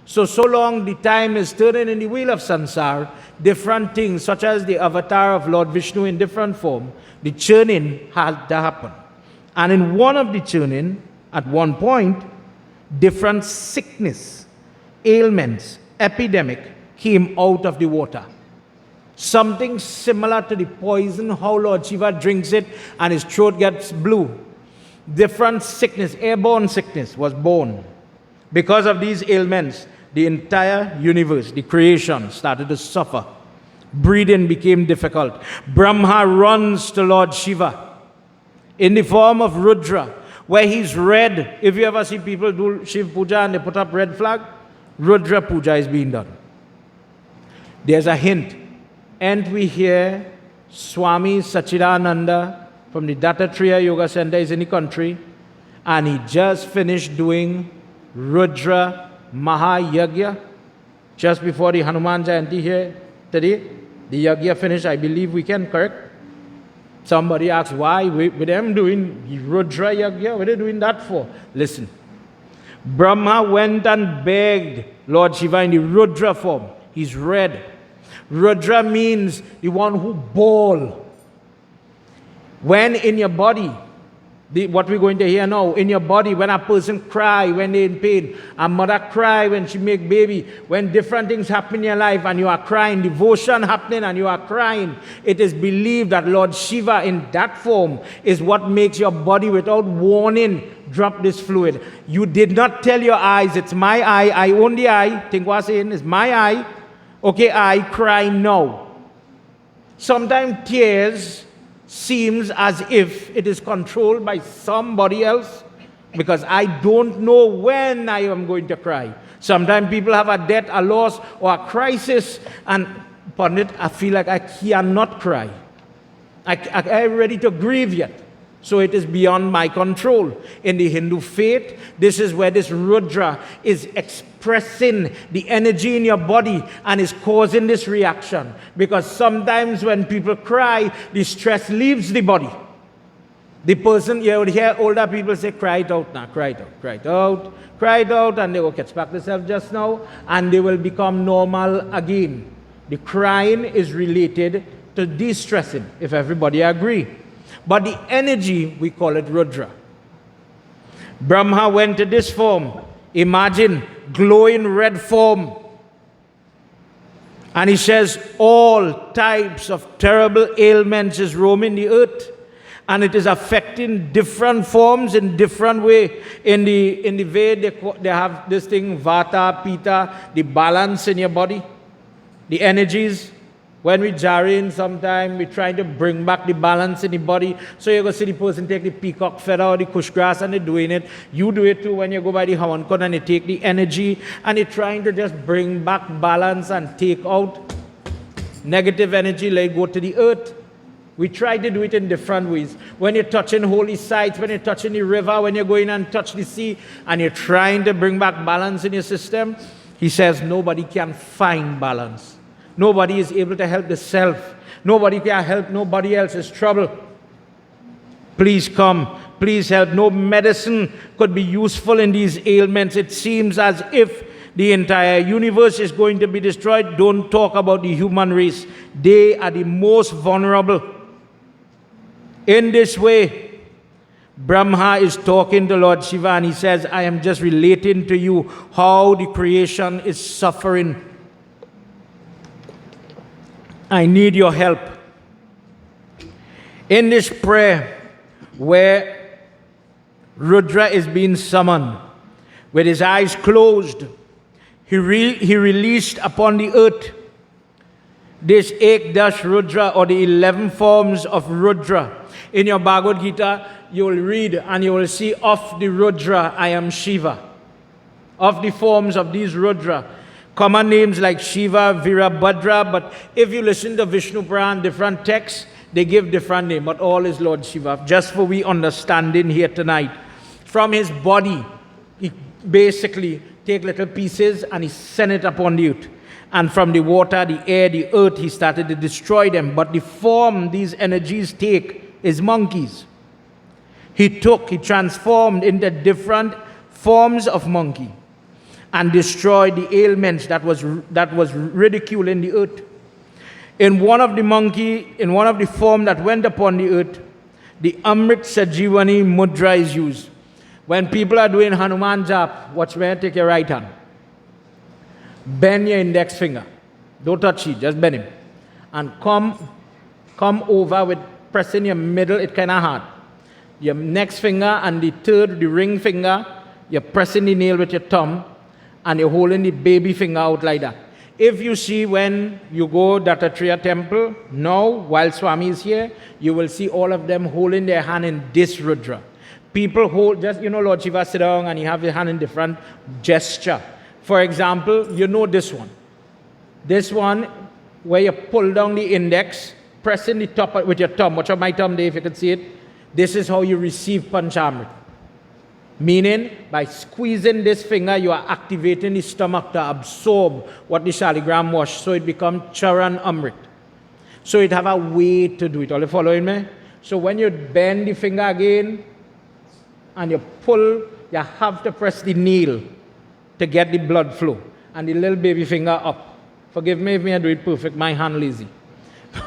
So long the time is turning in the wheel of Sansar, different things, such as the avatar of Lord Vishnu in different form, the churning had to happen. And in one of the churning, at one point, different sickness, ailments, epidemic came out of the water. Something similar to the poison, how Lord Shiva drinks it and his throat gets blue. Different sickness, airborne sickness was born. Because of these ailments, the entire universe, the creation, started to suffer. Breathing became difficult. Brahma runs to Lord Shiva in the form of Rudra, where he's red. If you ever see people do Shiv Puja and they put up red flag, Rudra Puja is being done. There's a hint. And we hear Swami Sachidananda from the Dattatreya Yoga Center is in the country, and he just finished doing Rudra Mahayagya just before the Hanuman Jayanti here today. The Yagya finished, I believe we can, correct? Somebody asks, why with them doing Rudra Yagya? What are they doing that for? Listen. Brahma went and begged Lord Shiva in the Rudra form. He's red. Rudra means the one who bawl. When in your body, what we're going to hear now, in your body, when a person cry, when they're in pain, a mother cry when she make baby, when different things happen in your life and you are crying, devotion happening and you are crying, it is believed that Lord Shiva in that form is what makes your body without warning drop this fluid. You did not tell your eyes, it's my eye, I own the eye, think what's in, it's my eye, okay, I cry now. Sometimes tears seems as if it is controlled by somebody else because I don't know when I am going to cry. Sometimes people have a death, a loss, or a crisis, and upon it, I feel like I cannot cry. I'm ready to grieve yet. So it is beyond my control. In the Hindu faith, this is where this Rudra is expressing the energy in your body and is causing this reaction. Because sometimes when people cry, the stress leaves the body. The person, you would hear older people say, cry it out now, cry it out, cry it out, cry it out, and they will catch back themselves just now, and they will become normal again. The crying is related to de-stressing, if everybody agree. But the energy, we call it Rudra. Brahma went to this form. Imagine, glowing red form. And he says, all types of terrible ailments is roaming the earth. And it is affecting different forms in different way. In the way they have this thing, Vata, Pitta, the balance in your body, the energies. When we jarring, sometimes we trying to bring back the balance in the body. So you go see the person take the peacock feather or the kush grass and they're doing it. You do it too when you go by the Hawan and they take the energy and they're trying to just bring back balance and take out negative energy, let it go to the earth. We try to do it in different ways. When you're touching holy sites, when you're touching the river, when you're going and touch the sea, and you're trying to bring back balance in your system, he says nobody can find balance. Nobody is able to help the self. Nobody can help nobody else's trouble. Please come. Please help. No medicine could be useful in these ailments. It seems as if the entire universe is going to be destroyed. Don't talk about the human race. They are the most vulnerable. In this way, Brahma is talking to Lord Shiva and he says, I am just relating to you how the creation is suffering. I need your help. In this prayer, where Rudra is being summoned, with his eyes closed, he released upon the earth this Ekdash Rudra, or the 11 forms of Rudra. In your Bhagavad Gita, you will read and you will see, of the Rudra, I am Shiva. Of the forms of these Rudra, common names like Shiva, Virabhadra, but if you listen to Vishnu Puran, different texts, they give different names, but all is Lord Shiva. Just for we understanding here tonight. From his body, he basically take little pieces and he sent it upon the earth. And from the water, the air, the earth, he started to destroy them. But the form these energies take is monkeys. He transformed into different forms of monkey and destroyed the ailments that was ridiculing the earth. In one of the form that went upon the earth, the Amrit Sajivani Mudra is used. When people are doing Hanuman Jap, watch me, take your right hand. Bend your index finger. Don't touch it, just bend him. And come over with pressing your middle, it's kind of hard. Your next finger and the third, the ring finger, you're pressing the nail with your thumb and you're holding the baby finger out like that. If you see when you go Dattatreya temple, now while Swami is here, you will see all of them holding their hand in this Rudra. People hold, just, Lord Shiva sit down and you have your hand in different gesture. For example, you know this one. This one, where you pull down the index, pressing the top with your thumb. Watch out my thumb there if you can see it. This is how you receive Panchamrit. Meaning, by squeezing this finger, you are activating the stomach to absorb what the shaligram was, so it becomes Charan Amrit. So it have a way to do it. Are you following me? So when you bend the finger again, and you pull, you have to press the nail to get the blood flow. And the little baby finger up. Forgive me if I do it perfect, my hand lazy.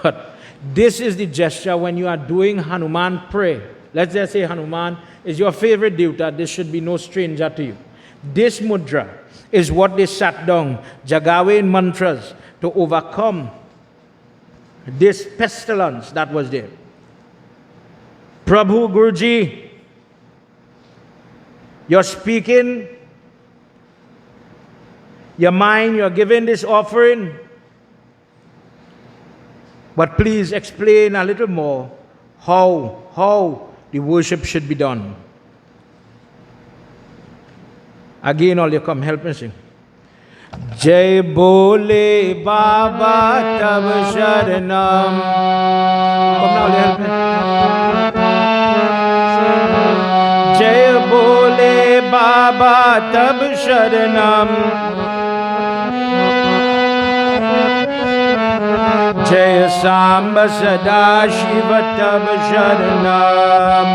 But this is the gesture when you are doing Hanuman prayer. Let's just say Hanuman is your favorite devta. This should be no stranger to you. This mudra is what they sat down, Jagawe in mantras, to overcome this pestilence that was there. Prabhu Guruji, you're speaking your mind, you're giving this offering, but please explain a little more how the worship should be done. Again, all you come, help me sing. Jai Bole Baba Tab Sharanam. Come now, help me. Jai Bole Baba Tab Sharanam. Jai Samba Sada Shiva Tab Sharanam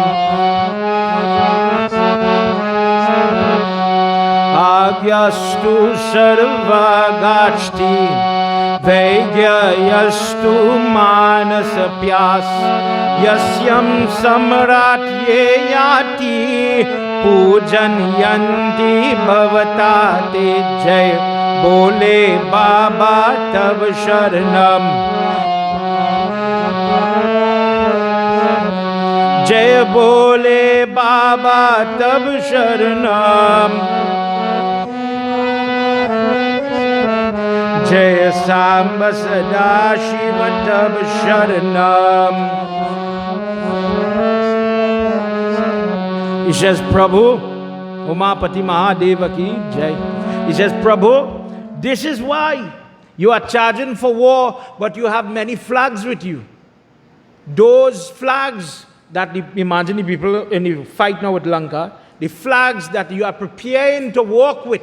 Agyastu Sarva Gachti Vegyayastu Manasa Pyas Yasyam Samratye Yati Pujan Yanti Bhavatate Jai Bole Baba Tab Sharanam Jai Bole Baba Tab Sharanam Jai Samba Sada Shiva Tab Sharanam. He says, Prabhu, Umapati Mahadeva ki Jai. He says, Prabhu, this is why you are charging for war, but you have many flags with you. Those flags that, imagine the people in the fight now with Lanka, the flags that you are preparing to walk with,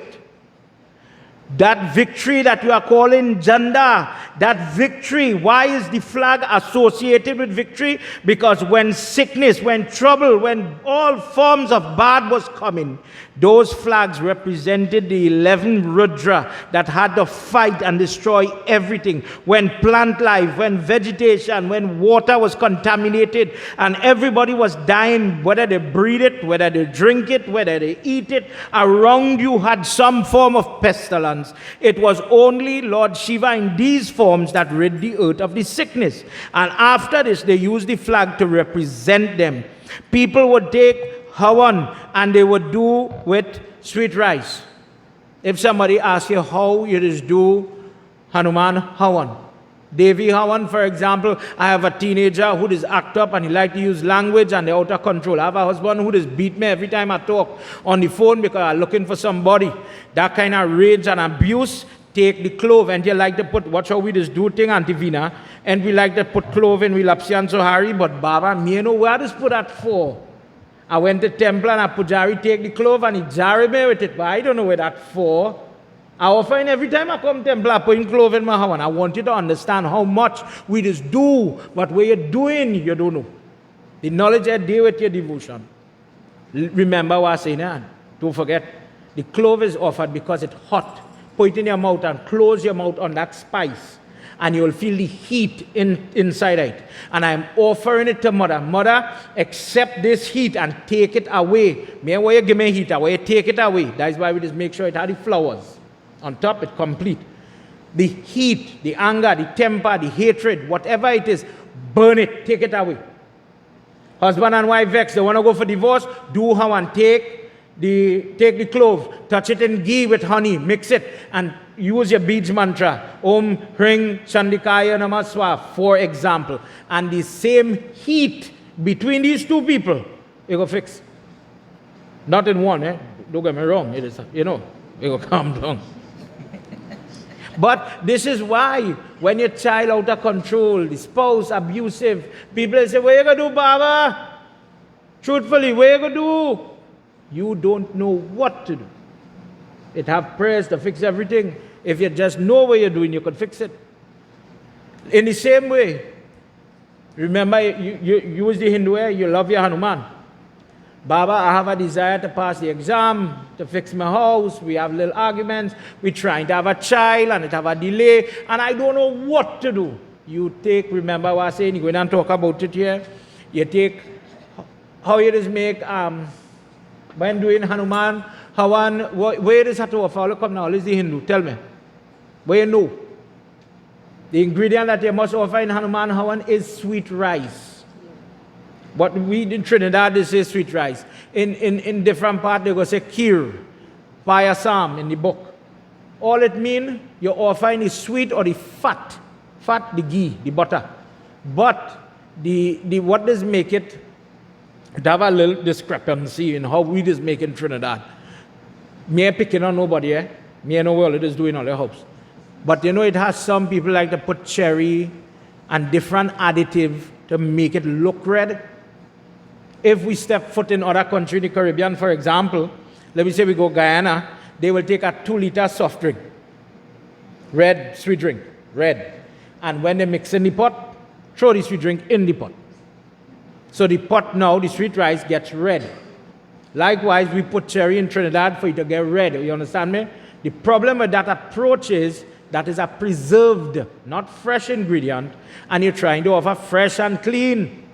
that victory that you are calling Janda, that victory, why is the flag associated with victory? Because when sickness, when trouble, when all forms of bad was coming, those flags represented the 11 Rudra that had to fight and destroy everything. When plant life, when vegetation, when water was contaminated and everybody was dying, whether they breathe it, whether they drink it, whether they eat it, around you had some form of pestilence. It was only Lord Shiva in these forms that rid the earth of the sickness. And after this, they used the flag to represent them. People would take Hawan and they would do with sweet rice. If somebody asks you how you just do Hanuman Hawan, Devi Hawan, for example, I have a teenager who just act up and he like to use language and they're out of control. I have a husband who just beat me every time I talk on the phone because I'm looking for somebody. That kind of rage and abuse, take the clove and you like to put, watch how we just do thing, Auntie Vina, and we like to put clove in, we lapsi and sohari, but Baba, me know where just put that for. I went to temple and a pujari take the clove and he jarred me with it, but I don't know where that for. I often every time I come to temple, I put in clove in my house. I want you to understand how much we just do, but what you're doing, you don't know. The knowledge I deal with your devotion. Remember what I say now. Don't forget, the clove is offered because it's hot. Put it in your mouth and close your mouth on that spice. And you'll feel the heat inside it. And I'm offering it to Mother. Mother, accept this heat and take it away. Me why you give me heat, why you take it away. That's why we just make sure it has the flowers. On top, it's complete. The heat, the anger, the temper, the hatred, whatever it is, burn it, take it away. Husband and wife vex, they want to go for divorce, do how and take the clove, touch it in ghee with honey, mix it, and use your beads mantra, Om Hring Chandikaya Namaswa, for example. And the same heat between these two people, it will fix. Not in one, don't get me wrong, it is, it will calm down. But this is why when your child out of control, the spouse abusive, people say, what you going to do, Baba? Truthfully, what you going to do? You don't know what to do. It have prayers to fix everything. If you just know what you're doing, you can fix it. In the same way, remember, you use the Hindu way, you love your Hanuman. Baba, I have a desire to pass the exam, to fix my house. We have little arguments. We're trying to have a child and it have a delay. And I don't know what to do. You take, remember what I saying, you go in and talk about it here. You take, how you just make, when doing Hanuman, Hawan, where is that to follow? Come now, let's the Hindu. Tell me. Where you know? The ingredient that you must offer in Hanuman Hawan is sweet rice. What we in Trinidad, they say sweet rice. In different parts, they go say kheer, payasam in the book. All it means, you're offering is sweet or the fat. Fat, the ghee, the butter. But the what does make it, they have a little discrepancy in how we just make in Trinidad. Me ain't picking on nobody, Me ain't know what it is doing all the house. But it has some people like to put cherry and different additive to make it look red. If we step foot in other country in the Caribbean, for example, let me say we go Guyana, they will take a 2-liter soft drink. Red, sweet drink, red. And when they mix in the pot, throw the sweet drink in the pot. So the pot now, the sweet rice gets red. Likewise, we put cherry in Trinidad for it to get red. You understand me? The problem with that approach is that is a preserved, not fresh ingredient, and you're trying to offer fresh and clean.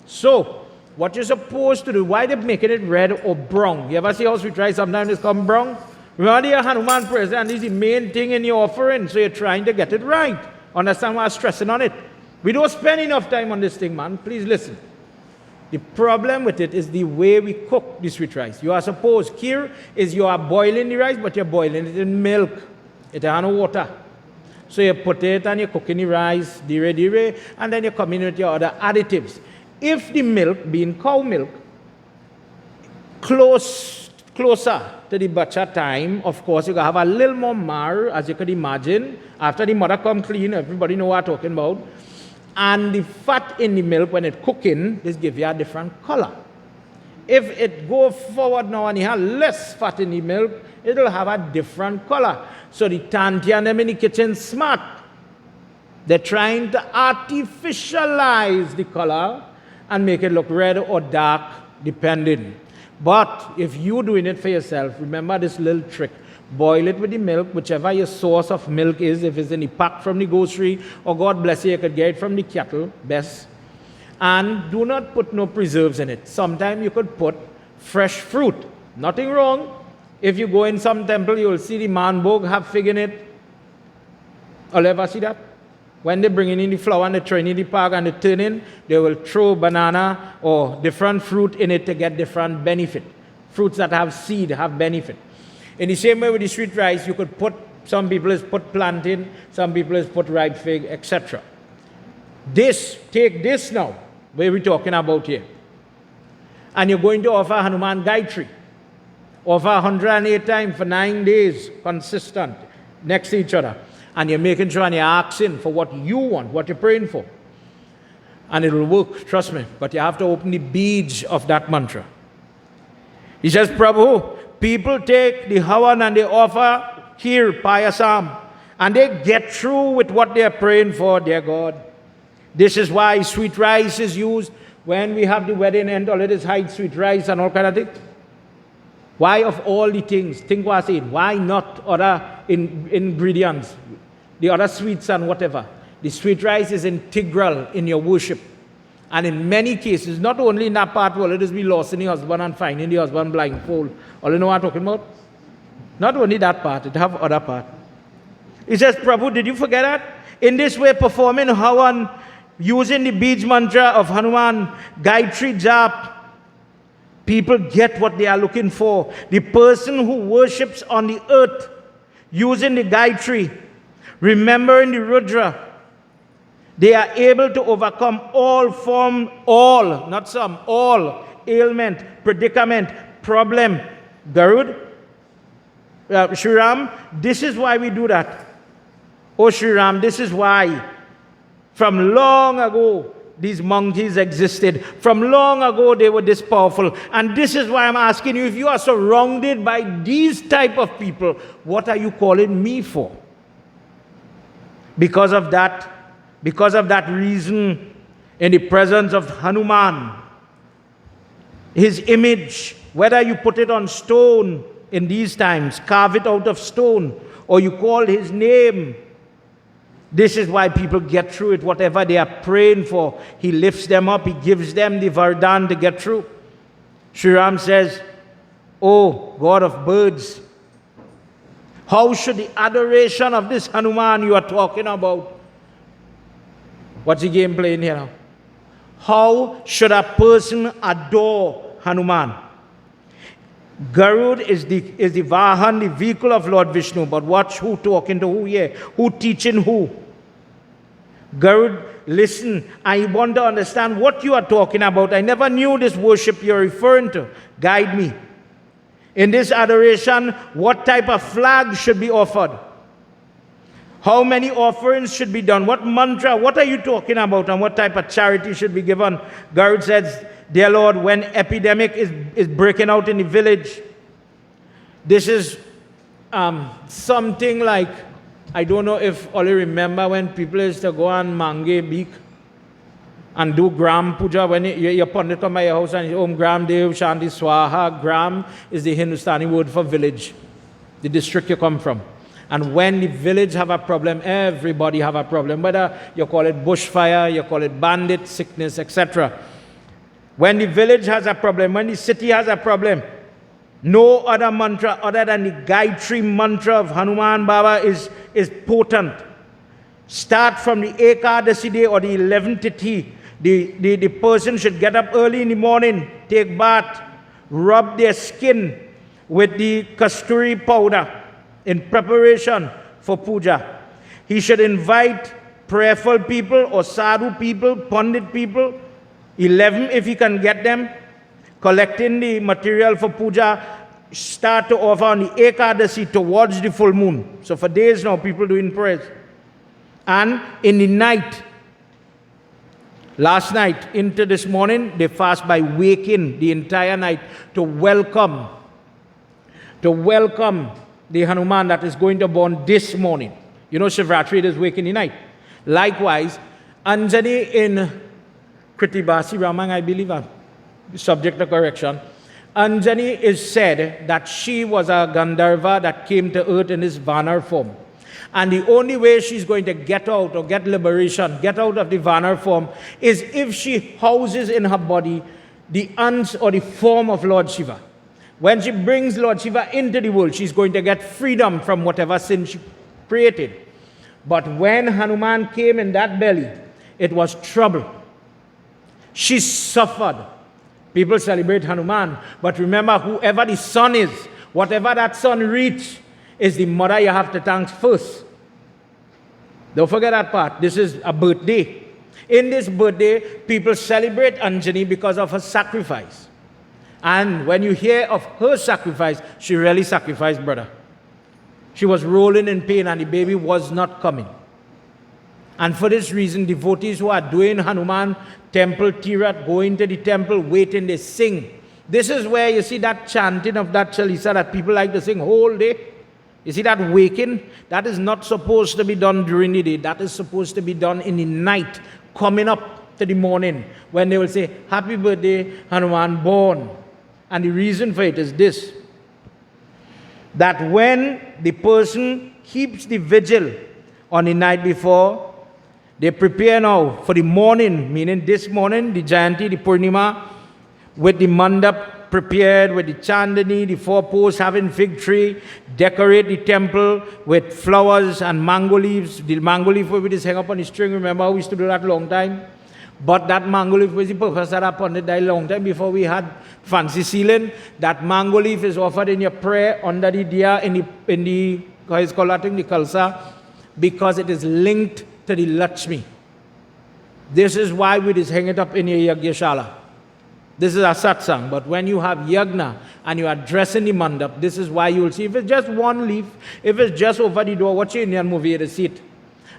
So, what you're supposed to do, why they making it red or brown? You ever see how sweet rice sometimes it's come brown? Remember the Hanuman prayer, and this is the main thing in your offering, so you're trying to get it right. Understand why I'm stressing on it? We don't spend enough time on this thing, man. Please listen. The problem with it is the way we cook the sweet rice. You are supposed, here is you are boiling the rice, but you're boiling it in milk. It has no water. So you put it and you're cooking the rice, dire, and then you come in with your other additives. If the milk, being cow milk, closer to the butcher time, of course, you can have a little more mar, as you could imagine. After the mother come clean, everybody know what I'm talking about. And the fat in the milk, when it cooking, this gives you a different color. If it go forward now and you have less fat in the milk, it'll have a different color. So the tanti and them in the kitchen smart. They're trying to artificialize the color and make it look red or dark, depending. But if you're doing it for yourself, remember this little trick. Boil it with the milk, whichever your source of milk is, if it's in the pack from the grocery, or God bless you could get it from the kettle, best. And do not put no preserves in it. Sometimes you could put fresh fruit. Nothing wrong. If you go in some temple, you will see the manbog have fig in it. I'll ever see that? When they bring in the flour and they throw in the pack and they turn in, they will throw banana or different fruit in it to get different benefit. Fruits that have seed have benefit. In the same way with the sweet rice, you could put, some people has put plantain, some people has put ripe fig, etc. Take this now, where we're talking about here. And you're going to offer Hanuman Gayatri. Offer 108 times for 9 days, consistent, next to each other. And you're making sure and you're asking for what you want, what you're praying for. And it will work, trust me. But you have to open the beads of that mantra. He says, Prabhu, people take the Havan and they offer here, Payasam, and they get through with what they're praying for, dear God. This is why sweet rice is used when we have the wedding and all it is hide sweet rice and all kind of things. Why of all the things, think what I said, why not other ingredients, the other sweets and whatever? The sweet rice is integral in your worship. And in many cases, not only in that part where it is be lost in the husband and finding the husband blindfold. All you know what I'm talking about? Not only that part, it have other part. He says, Prabhu, did you forget that? In this way, performing Havan, using the beads mantra of Hanuman, Gayatri Jap, people get what they are looking for. The person who worships on the earth, using the Gayatri, remembering the Rudra, they are able to overcome all ailment, predicament, problem. Garud, Shri Ram, this is why we do that. Oh Shri Ram, this is why. From long ago, these monkeys existed. From long ago, they were this powerful. And this is why I'm asking you, if you are surrounded by these type of people, what are you calling me for? Because of that reason, in the presence of Hanuman, his image, whether you put it on stone in these times, carve it out of stone, or you call his name, this is why people get through it, whatever they are praying for. He lifts them up, he gives them the vardhan to get through. Shri Ram says, Oh, God of birds, how should the adoration of this Hanuman you are talking about? What's the game playing here now? How should a person adore Hanuman? Garud is the Vahan, the vehicle of Lord Vishnu. But watch who talking to who here. Who teaching who. Garud, listen, I want to understand what you are talking about. I never knew this worship you're referring to. Guide me. In this adoration, what type of flag should be offered? How many offerings should be done? What mantra? What are you talking about? And what type of charity should be given? Garud says, Dear Lord, when epidemic is breaking out in the village, this is something like, I don't know if all you remember when people used to go on Mange Beak. and do Gram Puja. When your Pandit come by your house and you Om Gram Dev Shanti Swaha. Gram is the Hindustani word for village, the district you come from. And when the village have a problem, everybody have a problem. Whether you call it bushfire, you call it bandit, sickness, etc. When the village has a problem, when the city has a problem, no other mantra other than the Gayatri mantra of Hanuman Baba is potent. Start from the Ekadasi day or the 11th Tithi. The person should get up early in the morning, take bath, rub their skin with the kasturi powder in preparation for puja. He should invite prayerful people or sadhu people, pandit people, 11 if he can get them, collecting the material for puja, start to offer on the Ekadasi towards the full moon. So for days now, people doing prayers. And in the night, last night into this morning, they fast by waking the entire night to welcome the Hanuman that is going to born this morning. You know, Shivratri is waking the night. Likewise, Anjani in Kritibasi Ramang, I believe, subject to correction. Anjani is said that she was a Gandharva that came to earth in this Vanar form. And the only way she's going to get out or get liberation, get out of the Vanar form, is if she houses in her body the ans or the form of Lord Shiva. When she brings Lord Shiva into the world, she's going to get freedom from whatever sin she created. But when Hanuman came in that belly, it was trouble. She suffered. People celebrate Hanuman, but remember, whoever the son is, whatever that son reaches, is the mother you have to thank first. Don't forget that part. This is a birthday. In this birthday, people celebrate Anjani because of her sacrifice. And when you hear of her sacrifice, she really sacrificed, brother. She was rolling in pain and the baby was not coming. And for this reason, devotees who are doing Hanuman temple tirat, going to the temple, waiting, they sing. This is where you see that chanting of that Chalisa that people like to sing whole day. You see that waking? That is not supposed to be done during the day. That is supposed to be done in the night, coming up to the morning, when they will say, Happy birthday, Hanuman born. And the reason for it is this, that when the person keeps the vigil on the night before, they prepare now for the morning, meaning this morning, the Jayanti, the Purnima, with the mandap prepared, with the chandani, the four posts having fig tree, decorate the temple with flowers and mango leaves. The mango leaf will be just hang up on the string. Remember, we used to do that a long time. But that mango leaf was the purpose of that Pandit died long time before we had fancy ceiling. That mango leaf is offered in your prayer under the diya in the how is called that thing, the kalsa, because it is linked to the Lakshmi. This is why we just hang it up in your Yagyashala. This is a satsang. But when you have yagna and you are dressing the mandap, this is why you will see, if it's just one leaf, if it's just over the door, watch your Indian movie, you see it.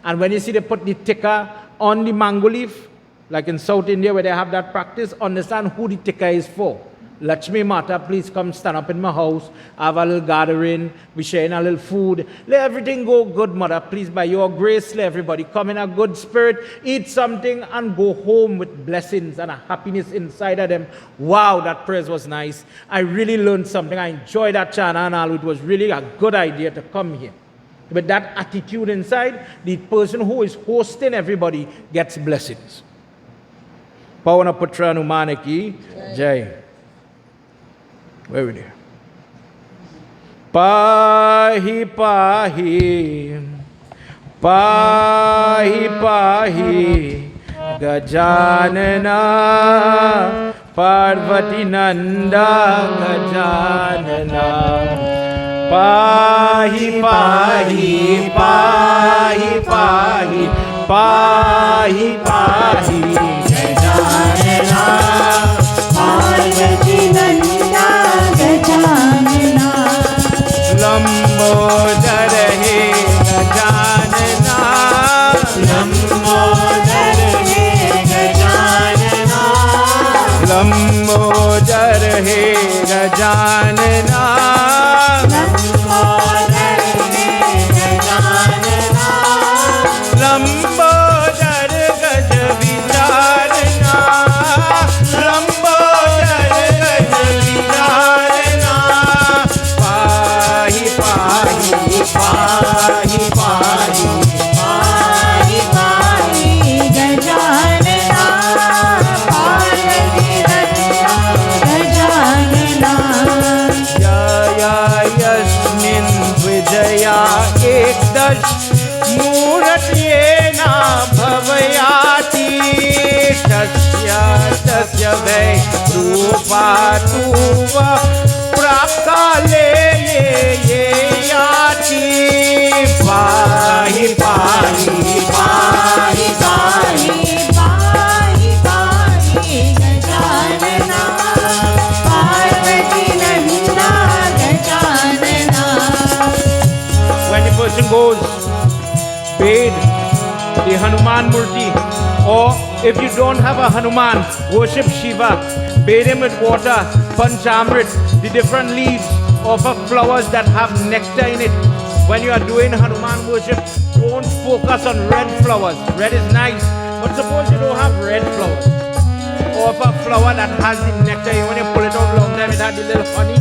And when you see they put the tikka on the mango leaf, like in South India where they have that practice, understand who the tikka is for. Lakshmi Mata, please come stand up in my house, have a little gathering, we sharing a little food. Let everything go good, mother. Please, by your grace, let everybody come in a good spirit, eat something, and go home with blessings and a happiness inside of them. Wow, that prayer was nice. I really learned something. I enjoyed that chant and all. It was really a good idea to come here. With that attitude inside, the person who is hosting everybody gets blessings. Pavana Putra Hanumana ki Jai. Where are we there? Pahi pahi, pahi pahi, Gajanana, Parvati Nanda Gajanana. Pahi pahi, pahi pahi, pahi pahi, Gajanana, Parvati Nanda Gajanana. Lambodar he Gajanana, Lambodar he Gajanana. Lambodar he Gajanana. Lambodar he Gajanana. Lambodar gaj vichar patuva prakale ye yati pahi pahi पाहि पाहि पाहि पाहि Gajanana Parvati Nanda Gajanana. When the person goes, bathe the Hanuman Murti, or if you don't have a Hanuman, worship Shiva, bathe him with water, Panchamrit, the different leaves of flowers that have nectar in it. When you are doing Hanuman worship, don't focus on red flowers. Red is nice, but suppose you don't have red flowers, or a flower that has the nectar, when you pull it out long time, it has the little honey.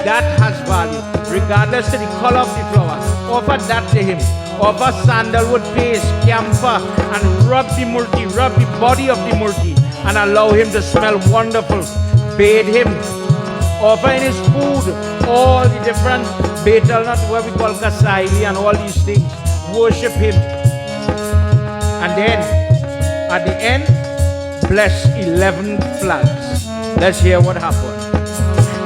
That has value, regardless of the color of the flower. Offer that to him. Offer sandalwood paste, camphor, and rub the murti, rub the body of the murti, and allow him to smell wonderful. Bathe him. Offer in his food all the different betel nut, what we call kasaili, and all these things. Worship him. And then, at the end, bless 11 flags. Let's hear what happened.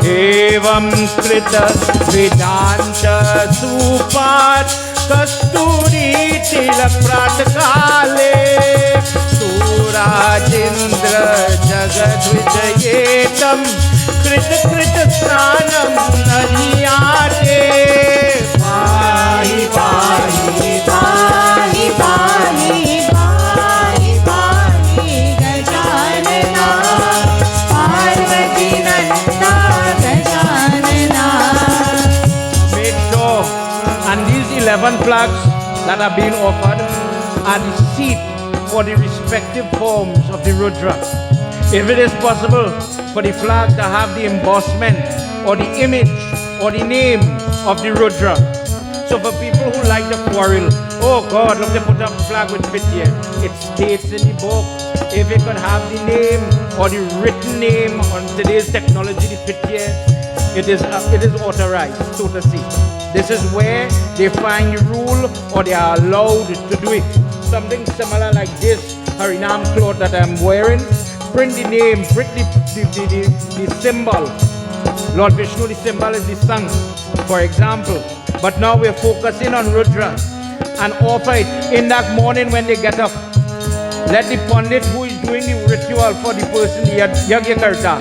Evam krita vedanta supat kasturi tilak pratakale surajindra jagat vijayetam krita krita snanam nariyate pahi pahi पाहि पाहि पाहि पाहि Gajanana Parvati Nanda Gajanana. Make sure, and these 11 flags that are being offered are the seat for the respective forms of the Rudra. If it is possible for the flag to have the embossment or the image or the name of the Rudra. So for people who like to quarrel, oh God, look, they put up a flag with Pitya. It states in the book, if it could have the name or the written name on today's technology, the Pitya, it is authorized, so to say. This is where they find the rule or they are allowed to do it. Something similar like this Harinam cloth that I'm wearing, print the name, print the symbol. Lord Vishnu, the symbol is the sun, for example. But now we're focusing on Rudra and offer it in that morning when they get up. Let the Pandit who is doing the ritual for the person, the Yagyakarta,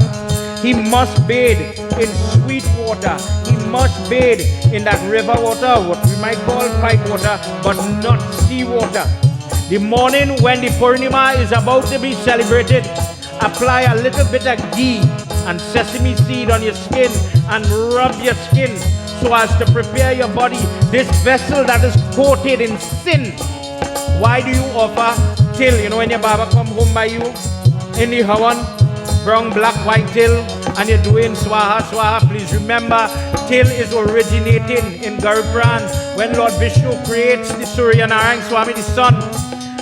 he must bathe in sweet water. He must bathe in that river water, what we might call pipe water, but not sea water. The morning when the Purnima is about to be celebrated, apply a little bit of ghee and sesame seed on your skin and rub your skin so as to prepare your body. This vessel that is coated in sin. Why do you offer till? You know, when your Baba come home by you in the Havan, brown, black, white till, and you're doing swaha, swaha, please remember, till is originating in Garupran when Lord Vishnu creates the Surya Narayana Swami, the sun.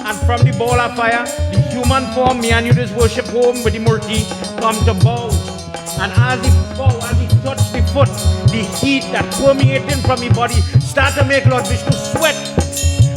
And from the ball of fire, the human form, me and you just worship home with the murti, come to bow. And as he bow, as he touch the foot, the heat that permeating from the body start to make Lord Vishnu sweat.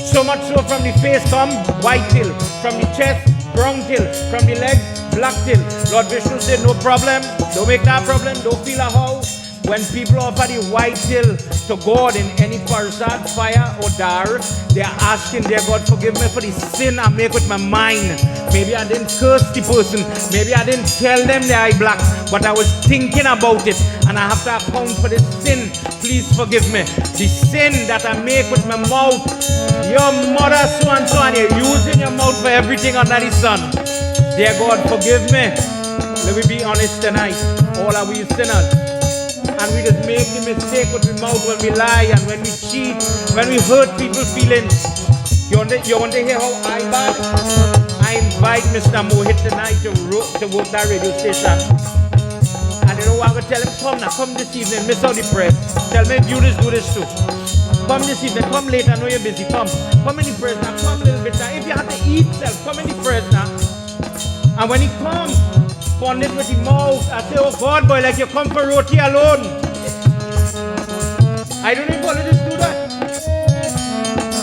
So much so from the face come white till, from the chest brown till, from the legs black till. Lord Vishnu said no problem, don't make that problem, don't feel a how. When people offer the white till to God in any prasad, fire or dar, they are asking their God, forgive me for the sin I make with my mind. Maybe I didn't curse the person, maybe I didn't tell them they are black, but I was thinking about it and I have to account for this sin. Please forgive me. The sin that I make with my mouth, your mother so and so, and you're using your mouth for everything under the sun. Dear God, forgive me. Let me be honest tonight. All are we sinners. And we just make the mistake with the mouth when we lie and when we cheat, when we hurt people's feelings. You want to hear how I bad? I invite Mr. Mohit tonight to work that radio station. And you know what I would tell him? Come now, come this evening, miss out the press. Tell me viewers do this too. Come this evening, come later, I know you're busy, come. Come in the press now, come a little bit now. If you have to eat self, come in the press now. And when he comes, Pandit with the mouth, I say, oh God, boy, like you come for roti alone. I don't think politicians do that.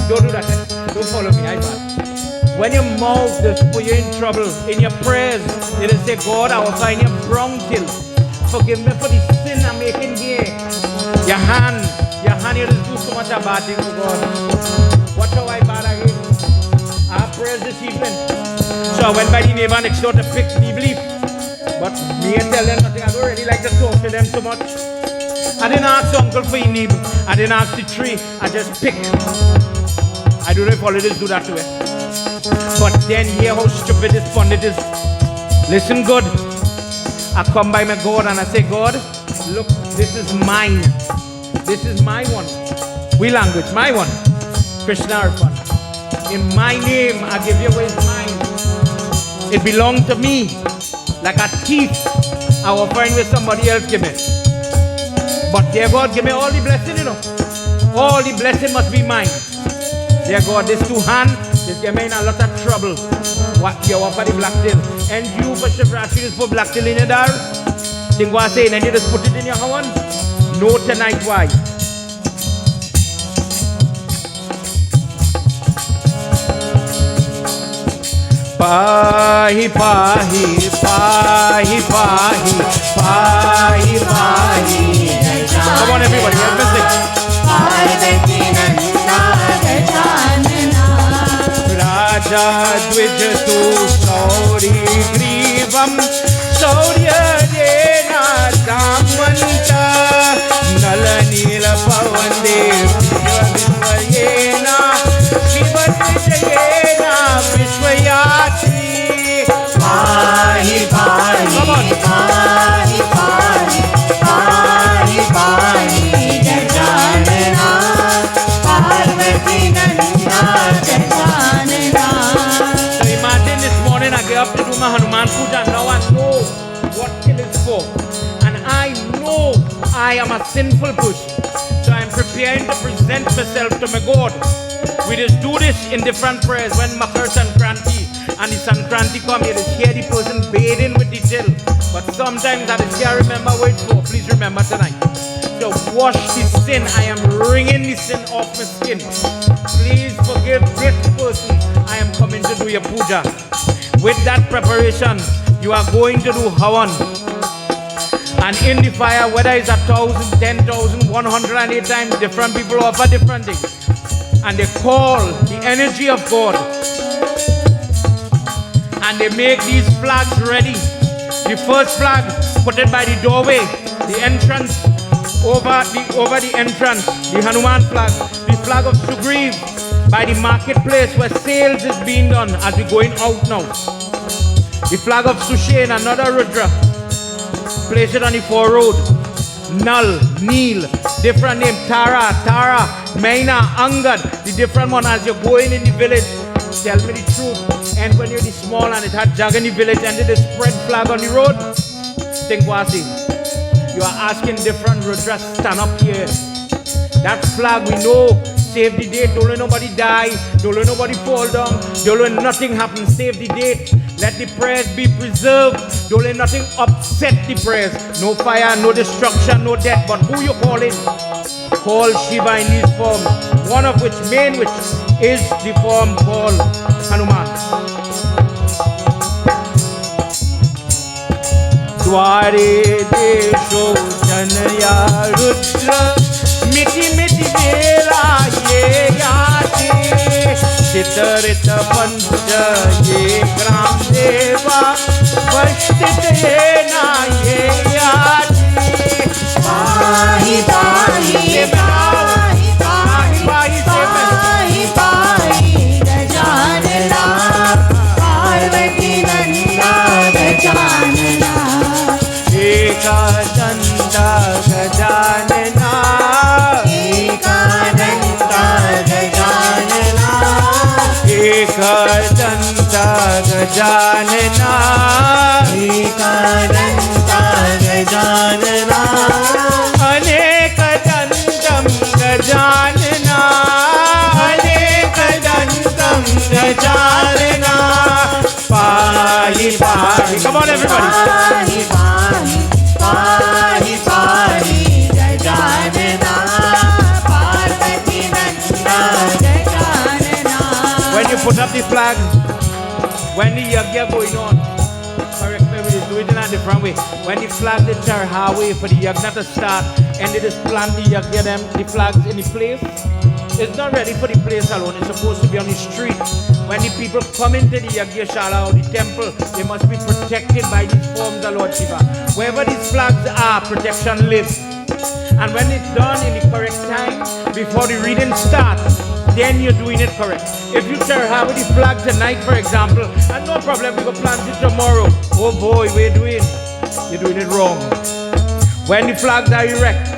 Don't do that. Don't follow me, I bad. When your mouth is put you in trouble, in your prayers, you just say, God, I will find your brown till. Forgive me for the sin I'm making here. Your hand, you just do so much bad thing to God. Watch how I bad again. Our prayers this evening. So I went by the neighbor next door to pick the leaf. But me and tell them nothing. I don't really like to talk to them so much. I didn't ask the uncle for your neighbor. I didn't ask the tree. I just picked. I don't know if holidays do that to it. But then hear how stupid this pundit is. Listen good. I come by my God and I say, God, look, this is mine. This is my one. We language, my one. Krsna Arpan. In my name, I give you away mine. It belongs to me. Like a thief, I will find where somebody else give me. But dear God, give me all the blessing, you know. All the blessing must be mine. Dear God, this two hand, this give me in a lot of trouble. What you want for the black tail? And you for Shivratri just put black tail in your dar. Think what I say, and you just put it in your hand. No tonight, why? Pahi, pahi, pahi, pahi, pahi, pahi. Come on, everybody, help me sing. Raja Dvij tu Sauri Grivam Saurya Dena Damanta Nalanila Pavande Vishwayena Shivanjayena Vishwayatri Pahi Pahi Pahi Pahi Pahi Pahi Gajanana Parvati Nanda Gajanana. So imagine this morning I get up to do my Hanuman Puja. Now I know what till is for. And I know I am a sinful person. So I am preparing to present myself to my God. We just do this in different prayers. When Makar Sankranti and the Sankranti come, you just hear the person bathing with the till. But sometimes I just can't remember what it's for. Please remember tonight. To wash the sin. I am wringing the sin off my skin. Please forgive this person. I am coming to do your puja. With that preparation, you are going to do Havan. And in the fire, whether it's 1,000, 10,000, 108 times, different people offer different things. And they call the energy of God. And they make these flags ready. The first flag, put it by the doorway, the entrance, over the entrance, the Hanuman flag, the flag of Sugriv, by the marketplace where sales is being done as we're going out now. The flag of Sushen, another Rudra, place it on the foreroad. Nal, Neel, different name, Tara, Maina, Angad, the different one as you're going in the village. Tell me the truth. And when you're the small and it had jag in the village and they spread flag on the road, think what I see. You are asking different Rudras stand up here. That flag we know, save the date, don't let nobody die, don't let nobody fall down, don't let nothing happen, save the date. Let the prayers be preserved, don't let nothing upset the prayers. No fire, no destruction, no death, but who you calling? Call Shiva in these forms, one of which, main which, is the form called Hanuman. Dware desho janaya rudra miti miti vela ye yaate sitarita pancha ye gram deva vashtit ye na ye yaate pahi pahi pahi pahi pahi pahi gajanana parvati nanda gajanana Ekadanta Gajanana Ekadanta Gajanana Ekadanta Gajanana Ekadanta Gajanana Anekadantam Gajanana Anekadantam Gajanana Pahi Pahi. Come on everybody. Pahi Pahi Pahi Pahi Gajanana Parvati Nanda Gajanana. When you put up the flag when the yagya going on. Correct me, we do it in a different way. When the flag they carry highway for the yagna to start, and they just plant the yagya them, the flags in the place. It's not ready for the place alone. It's supposed to be on the street. When the people come into the yagya shala or the temple, they must be protected by these forms of Lord Shiva. Wherever these flags are, protection lives. And when it's done in the correct time, before the reading starts, then you're doing it correct. If you have the flag tonight, for example, and no problem, we go plant it tomorrow. Oh boy, what are you doing? You're doing it wrong. When the flags are erect,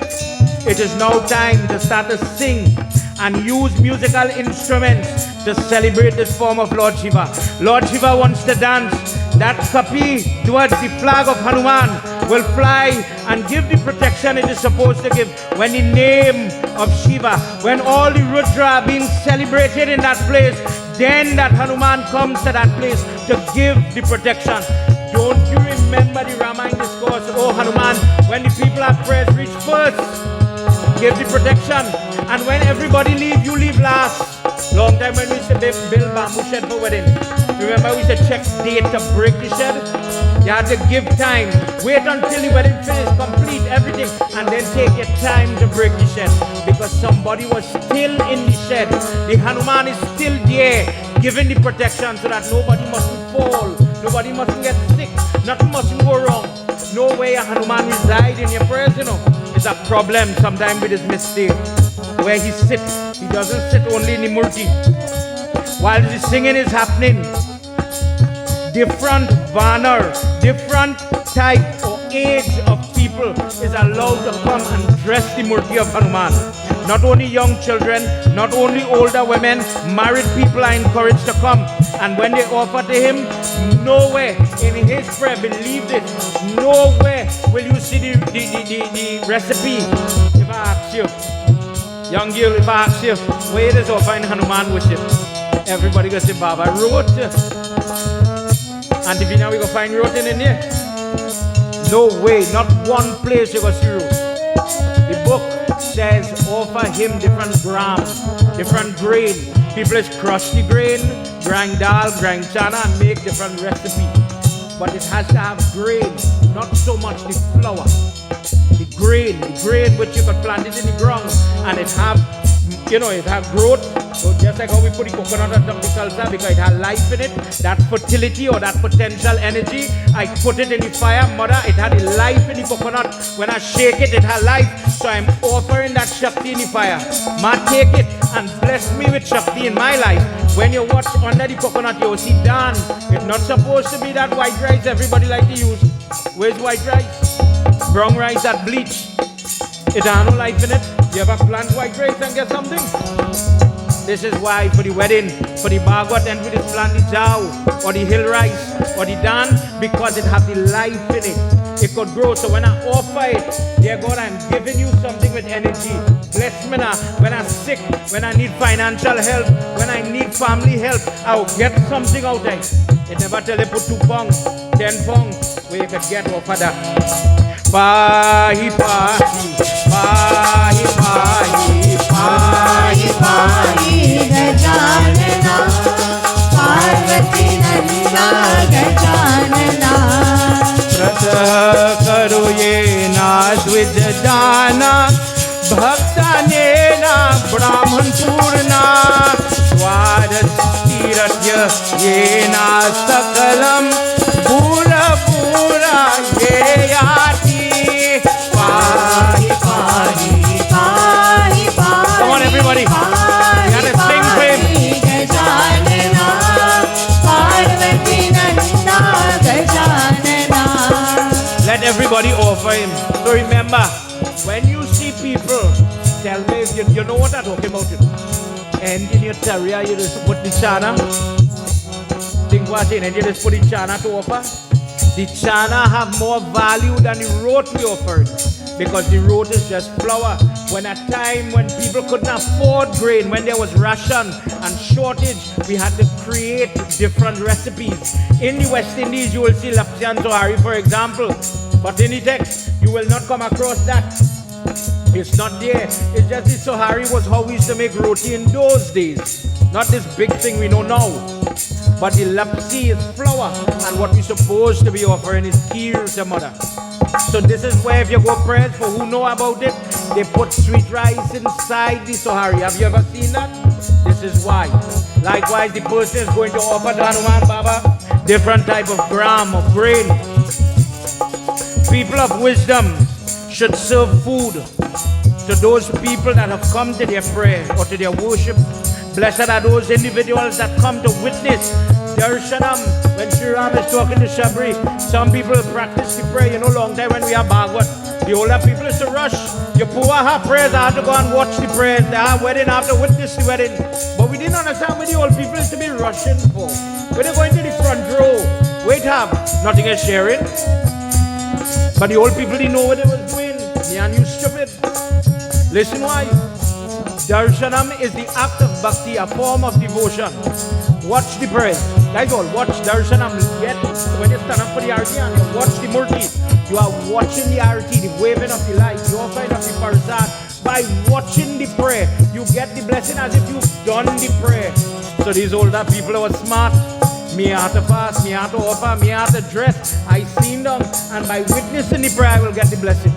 it is now time to start to sing and use musical instruments to celebrate this form of Lord Shiva. Lord Shiva wants to dance. That kapi towards the flag of Hanuman will fly and give the protection it is supposed to give. When the name of Shiva, when all the Rudra are being celebrated in that place, then that Hanuman comes to that place to give the protection. Don't you remember the Ramayana discourse? Oh Hanuman, when the people at prayers reach first, give the protection. And when everybody leave, you leave last. Long time when we used to build bamboo shed for wedding. Remember we used to check date to break the shed? You had to give time. Wait until the wedding finished, complete everything, and then take your time to break the shed. Because somebody was still in the shed. The Hanuman is still there, giving the protection so that nobody mustn't fall, nobody mustn't get sick, nothing mustn't go wrong. No way a Hanuman reside in your prayers, you know. It's a problem sometimes with his mistake. Where he sits, he doesn't sit only in the murti. While the singing is happening, different varna, different type or age of people is allowed to come and dress the murti of Hanuman. Not only young children, not only older women, married people are encouraged to come. And when they offer to him, nowhere in his prayer, believe this, nowhere will you see the recipe. If I ask you, young girl, if I ask you, where is offer in Hanuman worship? Everybody goes to Baba, wrote. And if you know we go find rotten in here, no way, not one place you go see root. The book says offer him different grams, different grain. People just crush the grain, grind dal, grind chana, and make different recipes. But it has to have grain, not so much the flour. The grain which you could plant it in the ground, and it have, you know, it have growth. So just like how we put the coconut on the culture because it has life in it, that fertility or that potential energy, I put it in the fire, mother, it had the life in the coconut. When I shake it, it had life. So I'm offering that Shakti in the fire. Ma, take it and bless me with Shakti in my life. When you watch under the coconut, you will see Dan. It's not supposed to be that white rice everybody like to use. Where's white rice? Brown rice that bleach. It has no life in it. You ever plant white rice and get something? This is why for the wedding, for the Bhagwat, and we just plant the jaw, or the hill rice, or the dan, because it has the life in it. It could grow. So when I offer it, dear God, I'm giving you something with energy. Bless me now. When I'm sick, when I need financial help, when I need family help, I'll get something out of it. It never tell you put 2 pounds, 10 pounds, where you could get off of that. Pahi, pahi, pahi, pahi, pahi, pahi, gajanana, Parvati nanda gajanana. Pratah karo ye na dvijjana, bhaktanena brahman purna, swarat tiratya ye na sakalam, pura pura ye yati. Pahi, pahi, pahi, pahi. Come on, everybody. We gotta sing for him. Gajanana, Parvati nanda gajanana. Let everybody offer him. So remember, when you see people, tell me if you know what I'm talking about. And in your tarriya, you just put the chana. Think what in, and you just put the chana to offer. The chana have more value than the rot we offered, because the rot is just flour. When a time when people couldn't afford grain, when there was ration and shortage, we had to create different recipes. In the West Indies, you will see Lakshan Zohari, for example, but in the text, you will not come across that. It's not there. It's just the sohari was how we used to make roti in those days. Not this big thing we know now. But the lapsi is flour. And what we're supposed to be offering is kheer to mother. So this is where if you go prayers, for who know about it, they put sweet rice inside the sohari. Have you ever seen that? This is why. Likewise, the person is going to offer to Hanuman Baba different type of gram of grain. People of wisdom should serve food to those people that have come to their prayer or to their worship. Blessed are those individuals that come to witness Darshanam. When Sri Ram is talking to Shabri, some people practice the prayer. You know, long time when we are Bhagavad, the older people is to rush. Your poor have prayers, I have to go and watch the prayers. They have wedding, I have to witness the wedding. But we didn't understand where the old people is to be rushing for. When they're going to the front row, wait have, nothing is sharing. But the old people didn't know what they were doing. Me and you stupid. Listen why. Darshanam is the act of bhakti, a form of devotion. Watch the prayers. Guys all, watch Darshanam. Yet, when you stand up for the arati and you watch the murti, you are watching the arati, the waving of the light, the offering of the prasad. By watching the prayer, you get the blessing as if you've done the prayer. So these older people were smart. Me have to fast, me have to offer, me have to dress. I seen them, and by witnessing the prayer, I will get the blessing.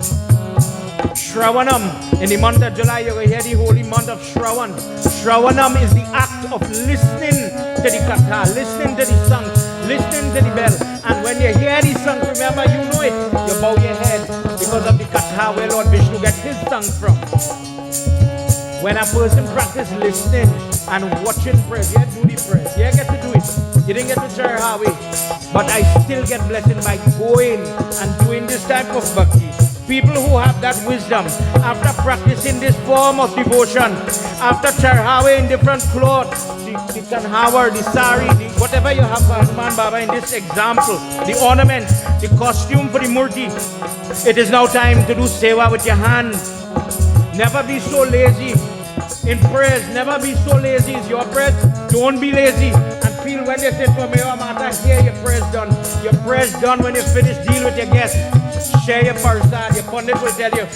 Shravanam, in the month of July, you will hear the holy month of Shravan. Shravanam is the act of listening to the katha, listening to the song, listening to the bell. And when you hear the song, remember, you know it, you bow your head because of the katha where Lord Vishnu gets his song from. When a person practices listening and watching prayers, you do the prayers, you get to do it. You didn't get to share Harvey, but I still get blessing by going and doing this type of bhakti. People who have that wisdom, after practicing this form of devotion, after charhawe in different clothes, the kanhavar, the sari, whatever you have for Hanuman Baba in this example, the ornament, the costume for the murti, it is now time to do seva with your hands. Never be so lazy. In prayers, never be so lazy. It's your prayers, don't be lazy. And feel when they say for me, oh, Mata, here your prayers done. Your prayers done when you finish, deal with your guests. Share your prasad. Your pundit will tell you.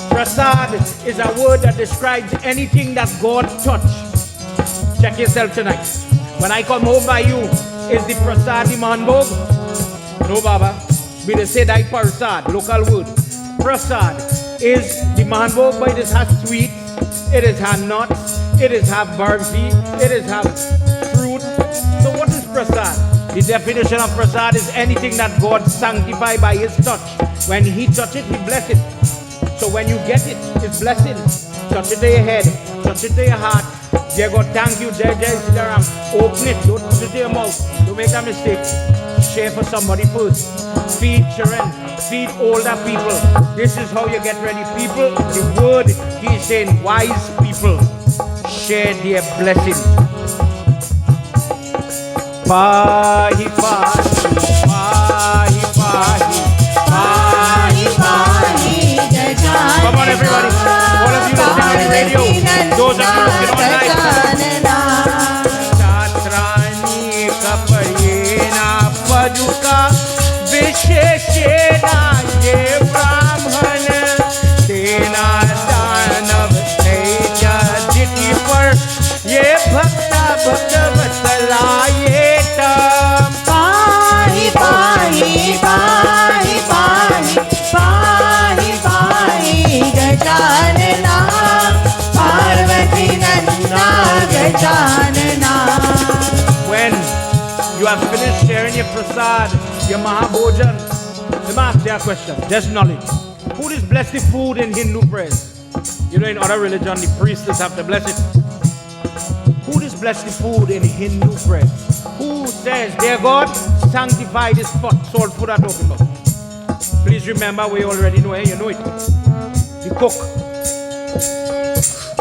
Prasad is a word that describes anything that God touched. Check yourself tonight. When I come home by you, is the prasad the manbog? No, Baba. We just say that prasad, local word. Prasad is the manbog, but it has sweet. It is have nuts, it is have barfi, it is have fruit. So what is prasad? The definition of prasad is anything that God sanctified by his touch. When he touch it, he bless it. So when you get it, it's blessing. Touch it to your head, touch it to your heart. Dear God, thank you, Jai Jai Siddharam. Open it, don't put it to your mouth. Don't make a mistake. Share for somebody first. Feed children, feed older people. This is how you get ready. People, the word he's saying, wise people, share their blessing. Pahi, pahi, pahi, pahi, pahi, pahi. Come on, everybody. All of you listening on the radio, those of you listening online. Chatrani kapayena paduka visheshena ye brahman tena danav teja jiti par ye bhakta bhakta vasalayeta. Pahi, pahi, pahi, pahi, pahi, pahi, gajanana, Parvati nanda gajanana. When you have finished sharing your prasad, your mahabhojan, let me ask you a question, just knowledge. Who does bless the food in Hindu prayers? You know, in other religion, the priests have to bless it. Who does bless the food in Hindu prayers? Who says, dear God, sanctify this pot, salt food I'm talking about? Please remember, we already know, you know it. The cook.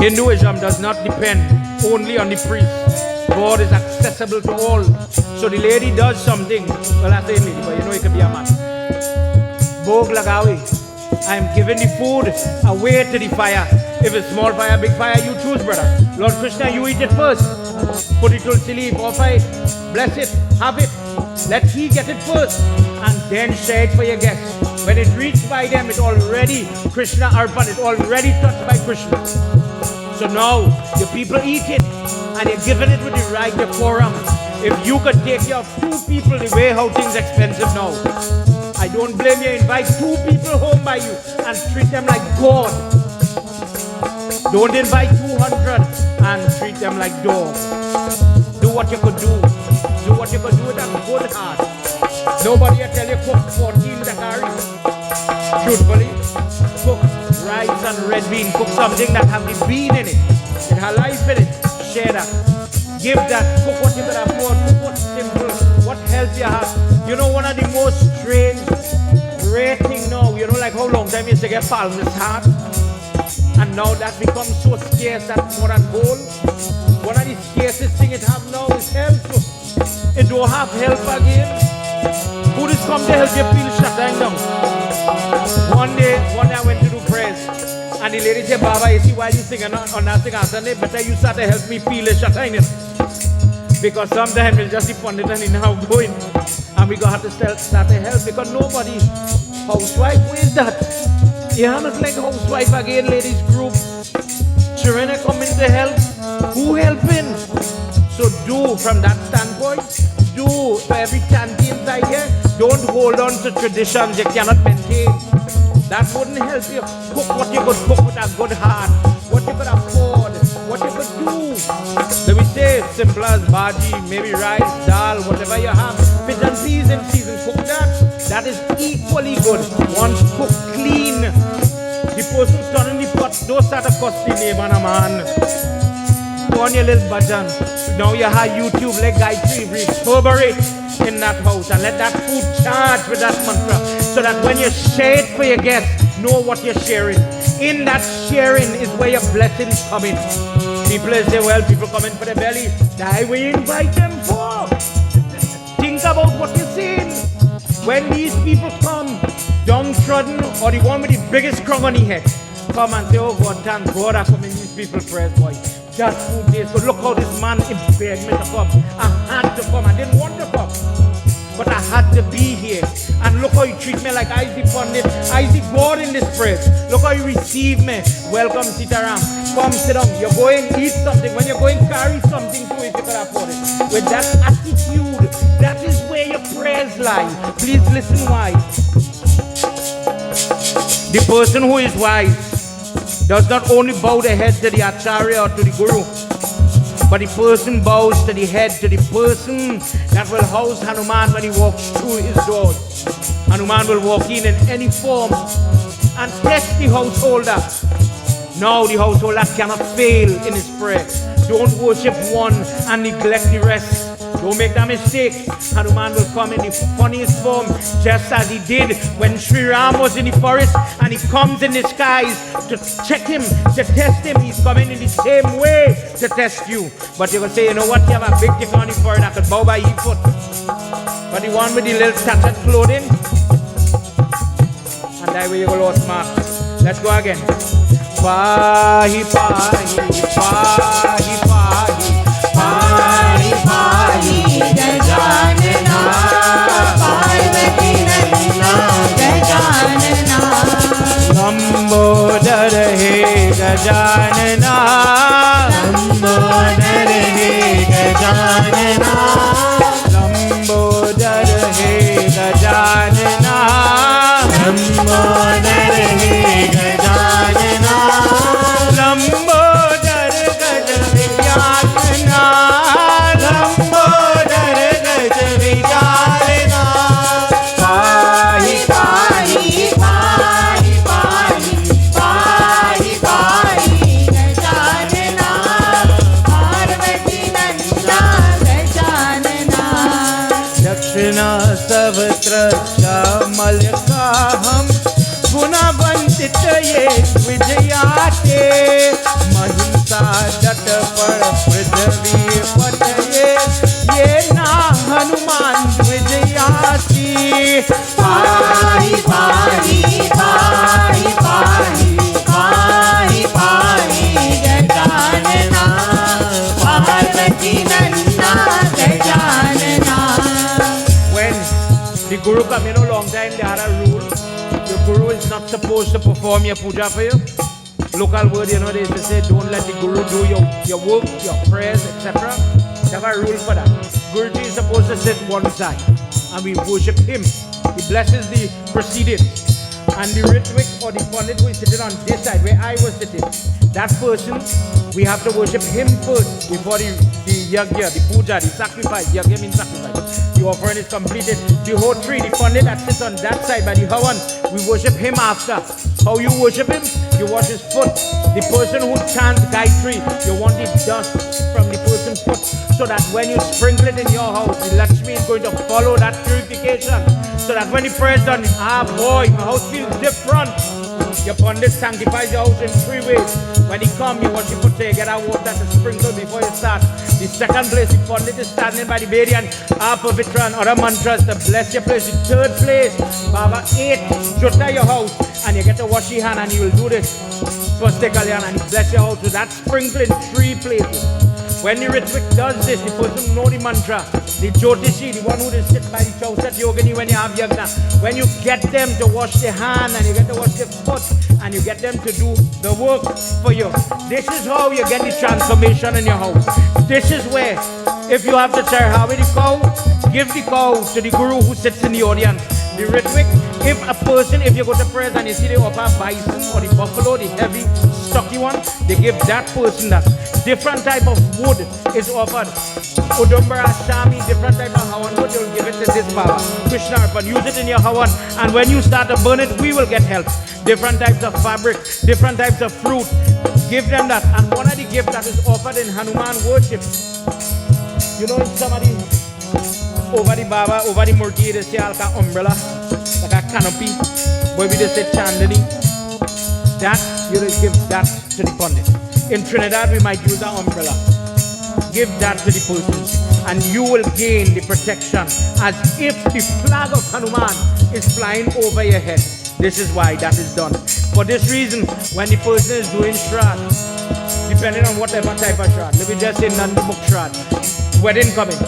Hinduism does not depend only on the priest. God is accessible to all. So the lady does something. Well, I say lady, but you know it can be a man. Bhog lagawi. I am giving the food away to the fire. If it's small fire, big fire, you choose, brother. Lord Krishna, you eat it first. Put it to sleep, offer it, bless it, have it. Let he get it first, and then share it for your guests. When it reached by them, it already, Krishna Arpan, it already touched by Krishna. So now, the people eat it, and they're given it with the right decorum. If you could take care of 2 people the way how things expensive now, I don't blame you. Invite 2 people home by you and treat them like God. Don't invite 200 and treat them like dogs. Do what you could do. Do what you could do with a good heart. Nobody will tell you cook 14 dakaris. Truthfully, cook rice and red bean. Cook something that have the bean in it. It has life in it. Share that. Give that. Cook what you could afford. Cook what's simple. What help you have. You know, one of the most strange, rare thing now, you know, like how long time you used to get palm this heart? And now that becomes so scarce that more than gold. One of the scarcest things it have now is help. It don't have help again. Who just come to help you feel shut down? One day I went to do prayers. And the lady said, Baba, you see why you sing on that thing on Sunday? Better you start to help me feel it shut down. Because sometimes we'll just depend on it now going. And we gonna have to start to help because nobody, housewife, where is that? You are not like housewife again, ladies group. Children coming to help. Who helping? So do from that standpoint, do for every chanty inside here, don't hold on to traditions you cannot maintain. That wouldn't help you. Cook what you could cook with a good heart. What you could afford. What you could do. Let me say, simple as bhaji, maybe rice, dal, whatever you have. Fish and peas in season, cook that. That is equally good. Once cooked clean. The person turning the pot, don't start to cost the name on a man. Go on your little bhajan. Now you have YouTube, let Gayatri reverberate in that house and let that food charge with that mantra so that when you share it for your guests, know what you're sharing. In that sharing is where your blessings come in. People say, well, people come in for the belly. That we invite them for. Think about what you're saying. When these people come, downtrodden or the one with the biggest crown on the head, come and say, oh God, thank God I come in these people prayers, boy. Just 2 days. So look how this man begged me to come. I had to come. I didn't want to come. But I had to be here. And look how you treat me like I is the pundit. I is the God in this praise. Look how you receive me. Welcome, Sitaram. Come sit down. You're going to eat something. When you're going to carry something to it, you can afford it. With that attitude, that is where your prayers lie. Please listen wise. The person who is wise does not only bow the head to the Acharya or to the Guru, but the person bows to the head to the person that will house Hanuman when he walks through his doors. Hanuman will walk in any form and test the householder. Now the householder cannot fail in his prayer. Don't worship one and neglect the rest. Don't make that mistake. Hanuman will come in the funniest form, just as he did when Sri Ram was in the forest, and he comes in disguise to check him, to test him. He's coming in the same way to test you. But you will say, you know what, you have a big thing on the forehead, I could bow by your foot. But the one with the little tattered clothing, and that way you will lost mark. Let's go again. Pahi, pahi, pahi, pahi. Pahi pahi Gajanana, Parvati Nandana Gajanana. Lambodar he Gajanana, Lambodar he Gajanana, Lambodar he Gajanana, Lambodar he Gajanana, Lambodar Gajanana, Lambodar Gajanana. Pahi pahi pahi pahi pahi pahi Gajanana, Parvati Nandana Gajanana. दक्षिणा सवत्र श्यामल हम गुणवंतित ये विजयाते महिंसा जट पर पृथ्वी पट ये ना Hanuman विजयासी Pahi pahi pahi pahi pahi pahi Gajanana, Parvati Nandana Gajanana. When the the Guru come, you know, long time they had a rule. Your Guru is not supposed to perform your puja for you. Local word, you know, they used to say, don't let the Guru do your work, your prayers, etc. They have a rule for that. Guruji is supposed to sit one side and we worship him. He blesses the proceedings. And the Ritvik or the Pandit who is sitting on this side where I was sitting, that person, we have to worship him first before the yagya, the puja, the sacrifice. Yagya means sacrifice. The offering is completed. The whole tree, the Pandit that sits on that side by the Havan, we worship him after. How you worship him? You wash his foot. The person who chants Gayatri, you want the dust from the person's foot so that when you sprinkle it in your house, the Lakshmi is going to follow that purification. So that when the prayer is done, boy, my house feels different. Your Pandit sanctifies your house in 3 ways. When he come, you wash your foot, you get out water to sprinkle before you start. The second place, the Pandit is standing by the Vedi and Pavitra and other mantras to bless your place. The third place, Baba 8, Jota your house, and you get to wash your hand and you will do this. Swaste Kalyan and you bless your house. So that's sprinkled in 3 places. When the Ritvik does this, the person who knows the mantra, the Jyotishi, the one who is sit by the Chauset Yogini when you have Yagnas, when you get them to wash their hand and you get to wash their foot and you get them to do the work for you, this is how you get the transformation in your house. This is where, if you have to Charhavi the cow, give the cow to the Guru who sits in the audience. The Ritvik, if you go to prayers and you see they offer bison or the buffalo, the heavy, stocky one, they give that person that. Different type of wood is offered. Udumbara, Shami, different type of Hawan wood, you'll give it to this Baba. Krishna Arpan, use it in your Hawan. And when you start to burn it, we will get help. Different types of fabric, different types of fruit. Give them that. And one of the gifts that is offered in Hanuman worship, you know, somebody over the Baba, over the Murti, they say like an umbrella, like a canopy, where we just say Chandani. That, you will give that to the Pandit. In Trinidad, we might use an umbrella. Give that to the person, and you will gain the protection as if the flag of Hanuman is flying over your head. This is why that is done. For this reason, when the person is doing Shraddh, depending on whatever type of Shraddh, let me just say Nandi Mukh Shraddh, wedding coming,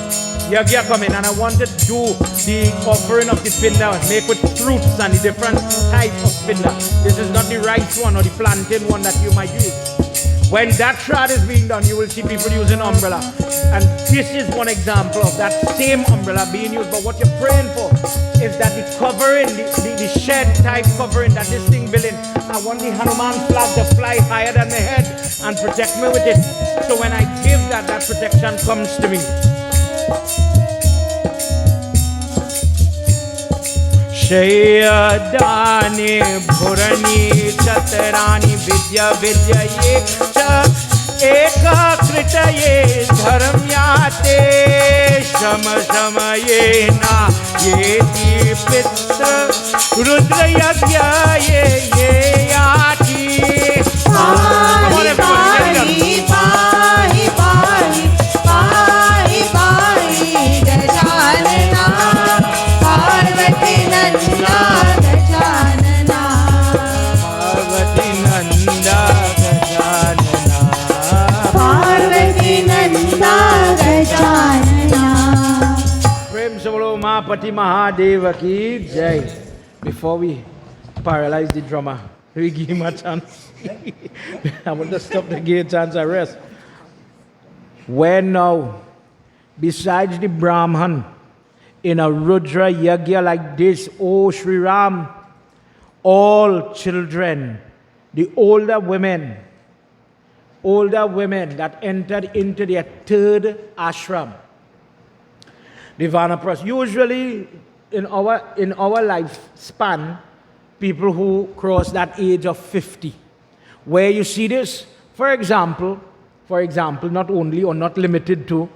Yagya coming, and I want to do the offering of the pinda, make with fruits and the different types of pinda. This is not the rice one or the plantain one that you might use. When that shroud is being done, you will see people using umbrella. And this is one example of that same umbrella being used. But what you're praying for is that the covering, the shed type covering that this thing building, I want the Hanuman flag to fly higher than my head and protect me with it. So when I give that, that protection comes to me. Shayadani Bhurani Chatarani Vidya Vidyaye Cha Eka Kritaye Dharmyate Shama Shamaye Na Yeti Pitra Rudra Yagya Ye Yati. Pahi Pahi Pahi Pahi Pahi Pahi Gajanana Parvati Nanda Gajanana Parvati Nanda Gajanana Parvati Nanda Gajanana. Prem Savalo Mahapati Mahadeva ki Jai. Before we paralyze the drummer, we give him a chance. I want to stop the give a chance and rest. Where now, besides the Brahman, in a Rudra Yagya like this, O Sri Ram, all children, the older women that entered into their third ashram, the Vanaprastha, usually in our lifespan, people who cross that age of 50, where you see this, for example, not only or not limited to,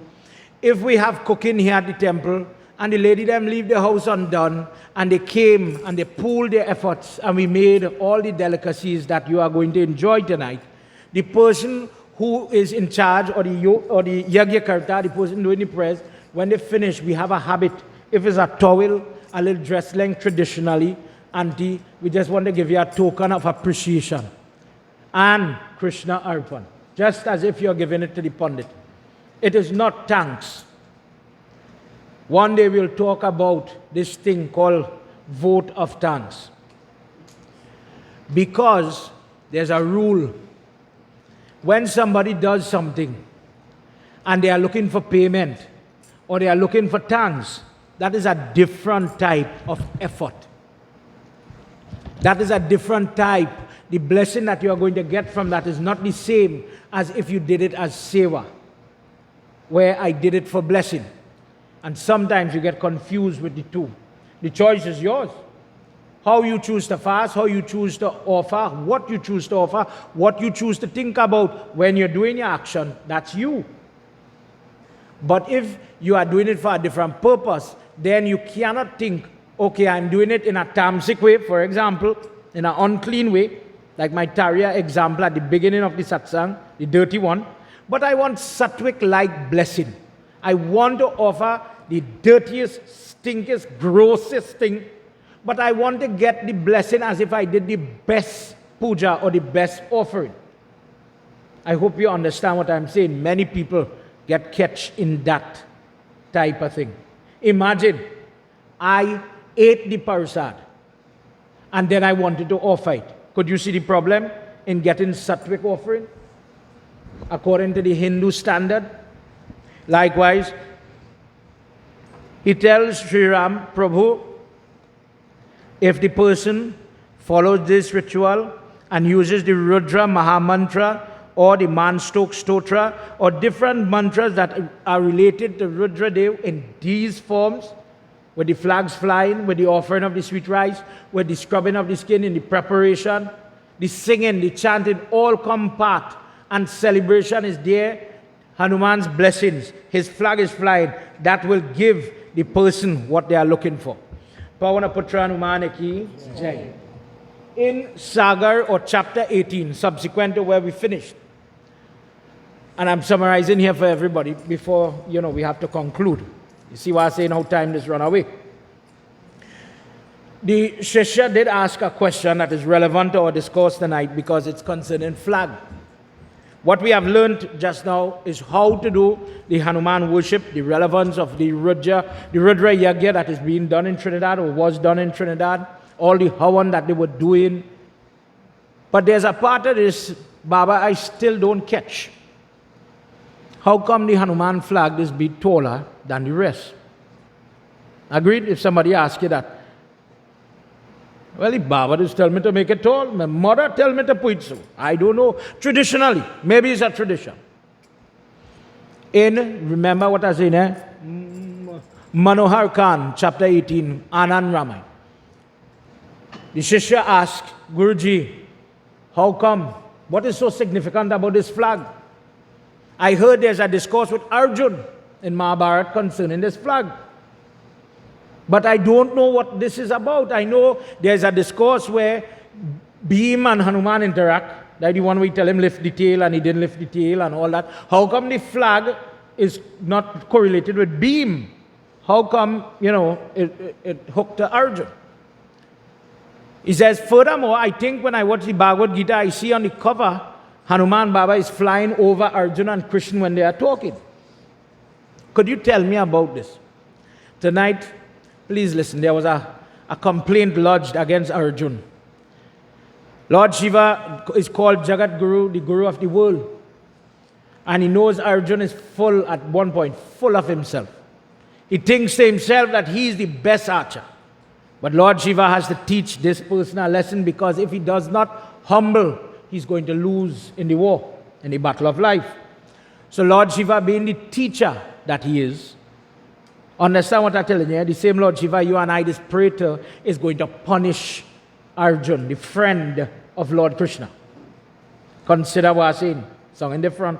if we have cooking here at the temple, and the lady them leave the house undone, and they came and they pooled their efforts, and we made all the delicacies that you are going to enjoy tonight. The person who is in charge, or the Yagyakarta, the person doing the prayers, when they finish, we have a habit. If it's a towel, a little dress length traditionally, auntie, we just want to give you a token of appreciation. And Krishna Arpan, just as if you're giving it to the Pandit. It is not thanks. One day we'll talk about this thing called vote of thanks. Because there's a rule. When somebody does something and they are looking for payment or they are looking for thanks, that is a different type of effort. That is a different type. The blessing that you are going to get from that is not the same as if you did it as Seva, where I did it for blessing. And sometimes you get confused with the two. The choice is yours. How you choose to fast, how you choose to offer, what you choose to offer, what you choose to think about when you're doing your action, that's you. But if you are doing it for a different purpose, then you cannot think, okay, I'm doing it in a tamasic way, for example, in an unclean way, like my Tarya example at the beginning of the satsang, the dirty one. But I want sattvic-like blessing. I want to offer the dirtiest, stinkiest, grossest thing, but I want to get the blessing as if I did the best puja or the best offering. I hope you understand what I'm saying. Many people get catch in that type of thing. Imagine I ate the parasad and then I wanted to offer it. Could you see the problem in getting sattvic offering according to the Hindu standard? Likewise, he tells Sri Ram, Prabhu, if the person follows this ritual and uses the Rudra Mahamantra or the Manstok Stotra or different mantras that are related to Rudra Dev in these forms, with the flags flying, with the offering of the sweet rice, with the scrubbing of the skin in the preparation, the singing, the chanting, all come part, and celebration is there. Hanuman's blessings, his flag is flying, that will give the person what they are looking for. Pavana Putra Hanuman ki Jai. In Sagar or chapter 18, subsequent to where we finished, and I'm summarizing here for everybody before, we have to conclude. You see why I say how time just run away. The Shishya did ask a question that is relevant to our discourse tonight because it's concerning flag. What we have learned just now is how to do the Hanuman worship, the relevance of the Rudra Yagya that is being done in Trinidad or was done in Trinidad, all the Havan that they were doing. But there's a part of this, Baba, I still don't catch. How come the Hanuman flag is be taller than the rest? Agreed? If somebody asks you that. Well, if Baba just tell me to make it tall, my mother tell me to put it so. I don't know. Traditionally, maybe it's a tradition. Remember what I say, Manohar Khan, chapter 18, Anand Ramayana. The Shishya asked, Guruji, how come? What is so significant about this flag? I heard there's a discourse with Arjuna in Mahabharata concerning this flag. But I don't know what this is about. I know there's a discourse where Bhim and Hanuman interact. That the one we tell him lift the tail and he didn't lift the tail and all that. How come the flag is not correlated with Bhim? How come, it hooked to Arjuna? He says, furthermore, I think when I watch the Bhagavad Gita, I see on the cover, Hanuman Baba is flying over Arjuna and Krishna when they are talking. Could you tell me about this? Tonight, please listen, there was a complaint lodged against Arjuna. Lord Shiva is called Jagat Guru, the Guru of the world. And he knows Arjuna is full at one point, full of himself. He thinks to himself that he is the best archer. But Lord Shiva has to teach this person a lesson because if he does not humble, he's going to lose in the war, in the battle of life. So Lord Shiva, being the teacher that he is, understand what I'm telling you? The same Lord Shiva you and I just pray to is going to punish Arjuna, the friend of Lord Krishna. Consider what I'm saying. Song in the front.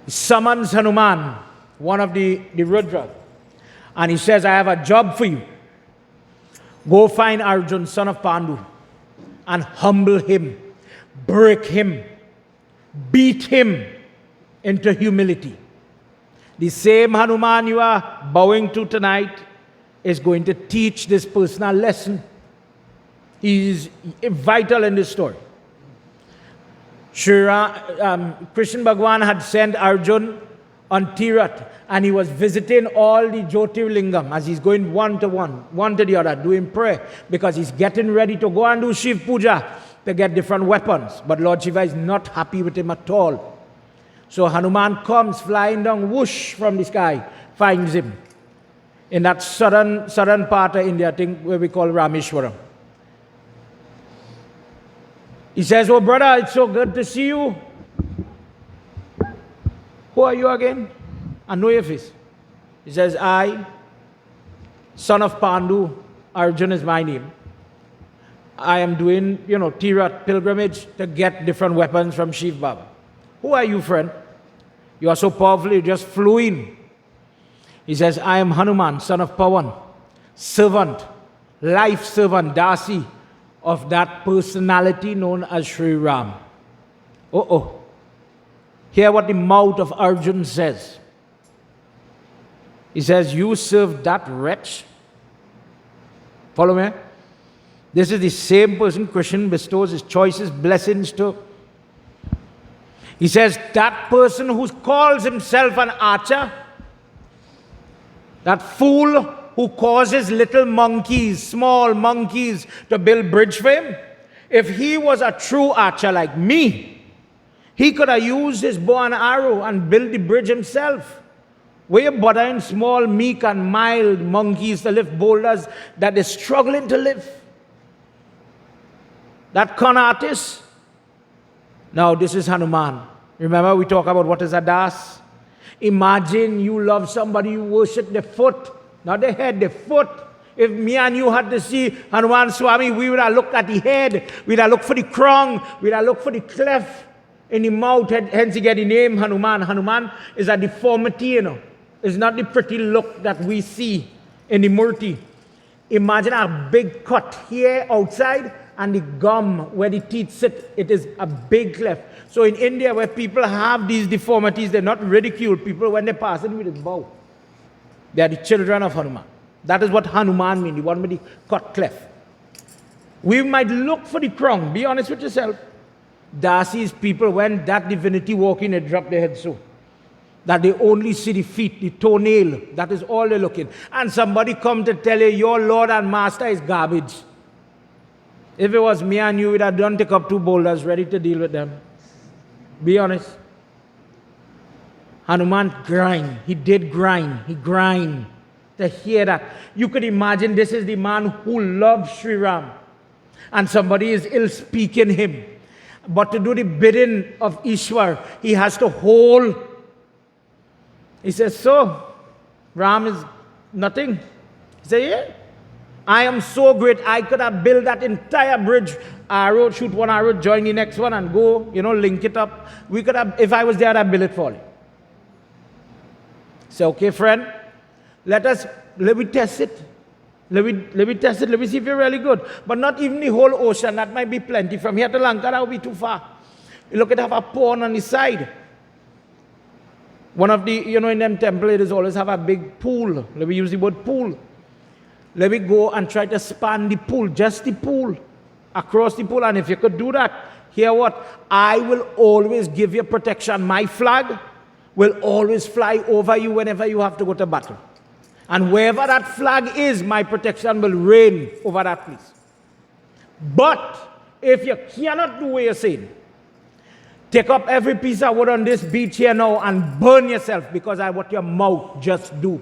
He summons Hanuman, one of the Rudras, and he says, I have a job for you. Go find Arjuna, son of Pandu, and humble him, break him, beat him into humility. The same Hanuman you are bowing to tonight is going to teach this person a lesson. He is vital in this story. Krishna Bhagwan had sent Arjuna on Tirat, and he was visiting all the Jyotirlingam as he's going one to one, one to the other, doing prayer, because he's getting ready to go and do Shiv Puja to get different weapons. But Lord Shiva is not happy with him at all. So Hanuman comes flying down, whoosh, from the sky, finds him in that southern part of India, I think, where we call Rameshwaram. He says, "Oh brother, it's so good to see you. Who are you again? I know your face." He says, "I, son of Pandu, Arjuna is my name. I am doing, Tirat pilgrimage to get different weapons from Shiv Baba." "Who are you, friend? You are so powerful, you just flew in." He says, "I am Hanuman, son of Pawan, servant, life servant, Dasi, of that personality known as Sri Ram." Hear what the mouth of Arjuna says. He says, "You serve that wretch?" Follow me? This is the same person Krishna bestows his choicest blessings to. He says, that person who calls himself an archer, that fool who causes little monkeys, small monkeys, to build bridge for him, if he was a true archer like me, he could have used his bow and arrow and built the bridge himself. We're bothering small, meek and mild monkeys to lift boulders that they're struggling to lift. That con artist. Now this is Hanuman. Remember we talk about what is a das? Imagine you love somebody, you worship the foot, not the head, the foot. If me and you had to see Hanuman Swami, we would have looked at the head, we'd have looked for the crown, we'd have looked for the cleft in the mouth, hence you get the name Hanuman. Hanuman is a deformity, It's not the pretty look that we see in the Murti. Imagine a big cut here outside, and the gum where the teeth sit, it is a big cleft. So in India, where people have these deformities, they're not ridiculed. People, when they pass it, with bow. They are the children of Hanuman. That is what Hanuman means, the one with the cut cleft. We might look for the crown. Be honest with yourself. Dasi's people, when that divinity walk in, they drop their head so. That they only see the feet, the toenail. That is all they're looking. And somebody come to tell you, your Lord and Master is garbage. If it was me and you, we'd have done take up 2 boulders, ready to deal with them. Be honest. Hanuman grind. He did grind. He grind. To hear that. You could imagine this is the man who loves Sri Ram. And somebody is ill-speaking him. But to do the bidding of Ishwar, he has to hold. He says, "So, Ram is nothing." He said, "Yeah. I am so great, I could have built that entire bridge. Arrow, shoot one arrow, join the next one and go, link it up. We could have, if I was there, I'd build it for you." Say, "Okay, friend, let me test it. Let me test it. Let me see if you're really good. But not even the whole ocean. That might be plenty. From here to Lanka, that would be too far. You look at have a pond on the side. One of the, in them temple, it is always have a big pool. Let me use the word pool. Let me go and try to span the pool, just the pool, across the pool. And if you could do that, hear what? I will always give you protection. My flag will always fly over you whenever you have to go to battle. And wherever that flag is, my protection will reign over that place. But if you cannot do what you're saying, take up every piece of wood on this beach here now and burn yourself because of what your mouth just do.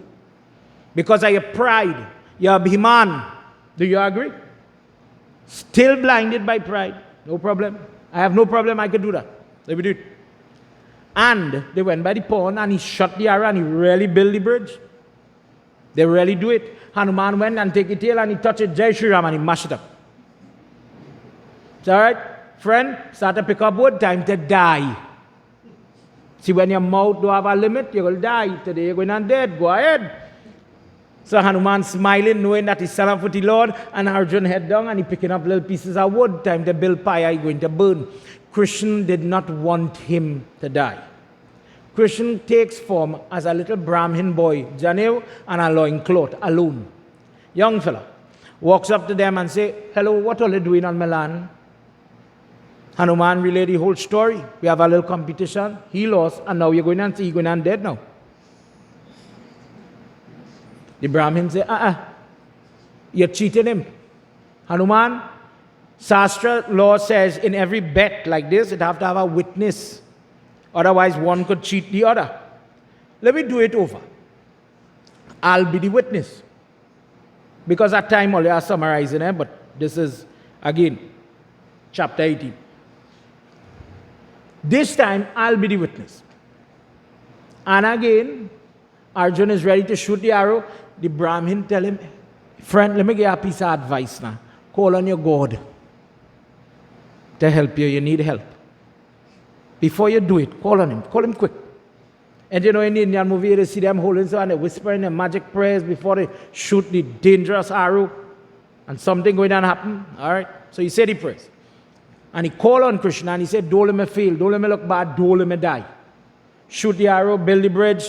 Because of your pride, your Bhiman. Do you agree? Still blinded by pride. No problem. I have no problem. I could do that. Let me do it. And they went by the pond and he shot the arrow and he really built the bridge. They really do it. Hanuman went and take the tail and he touched it, Jai Shri Ram, and he mashed it up. It's all right, friend, start to pick up wood, time to die. See, when your mouth don't have a limit, you will die. Today you're going on dead, go ahead. So Hanuman smiling, knowing that he's son of the Lord, and Arjuna head down and he picking up little pieces of wood, time to build fire, he's going to burn. Krishna did not want him to die. Krishna takes form as a little Brahmin boy, Janev and a loincloth, alone. Young fella. Walks up to them and say, "Hello, what are you doing on my land?" Hanuman relayed the whole story. We have a little competition. He lost, and now you're going and see, he's going and dead now. The Brahmin said, you're cheating him. Hanuman, Shastra law says in every bet like this, it have to have a witness. Otherwise, one could cheat the other. Let me do it over. I'll be the witness. Because at time only I'm summarizing it, but this is, again, chapter 18. This time, I'll be the witness. And again, Arjuna is ready to shoot the arrow. The Brahmin tell him, friend, let me give you a piece of advice now. Call on your God to help you. You need help. Before you do it, call on him. Call him quick. And you know, in the Indian movie, you see them holding so and they whispering their magic prayers before they shoot the dangerous arrow. And something going to happen. All right? So he said he prays. And he called on Krishna and he said, don't let me fail. Don't let me look bad. Don't let me die. Shoot the arrow, build the bridge.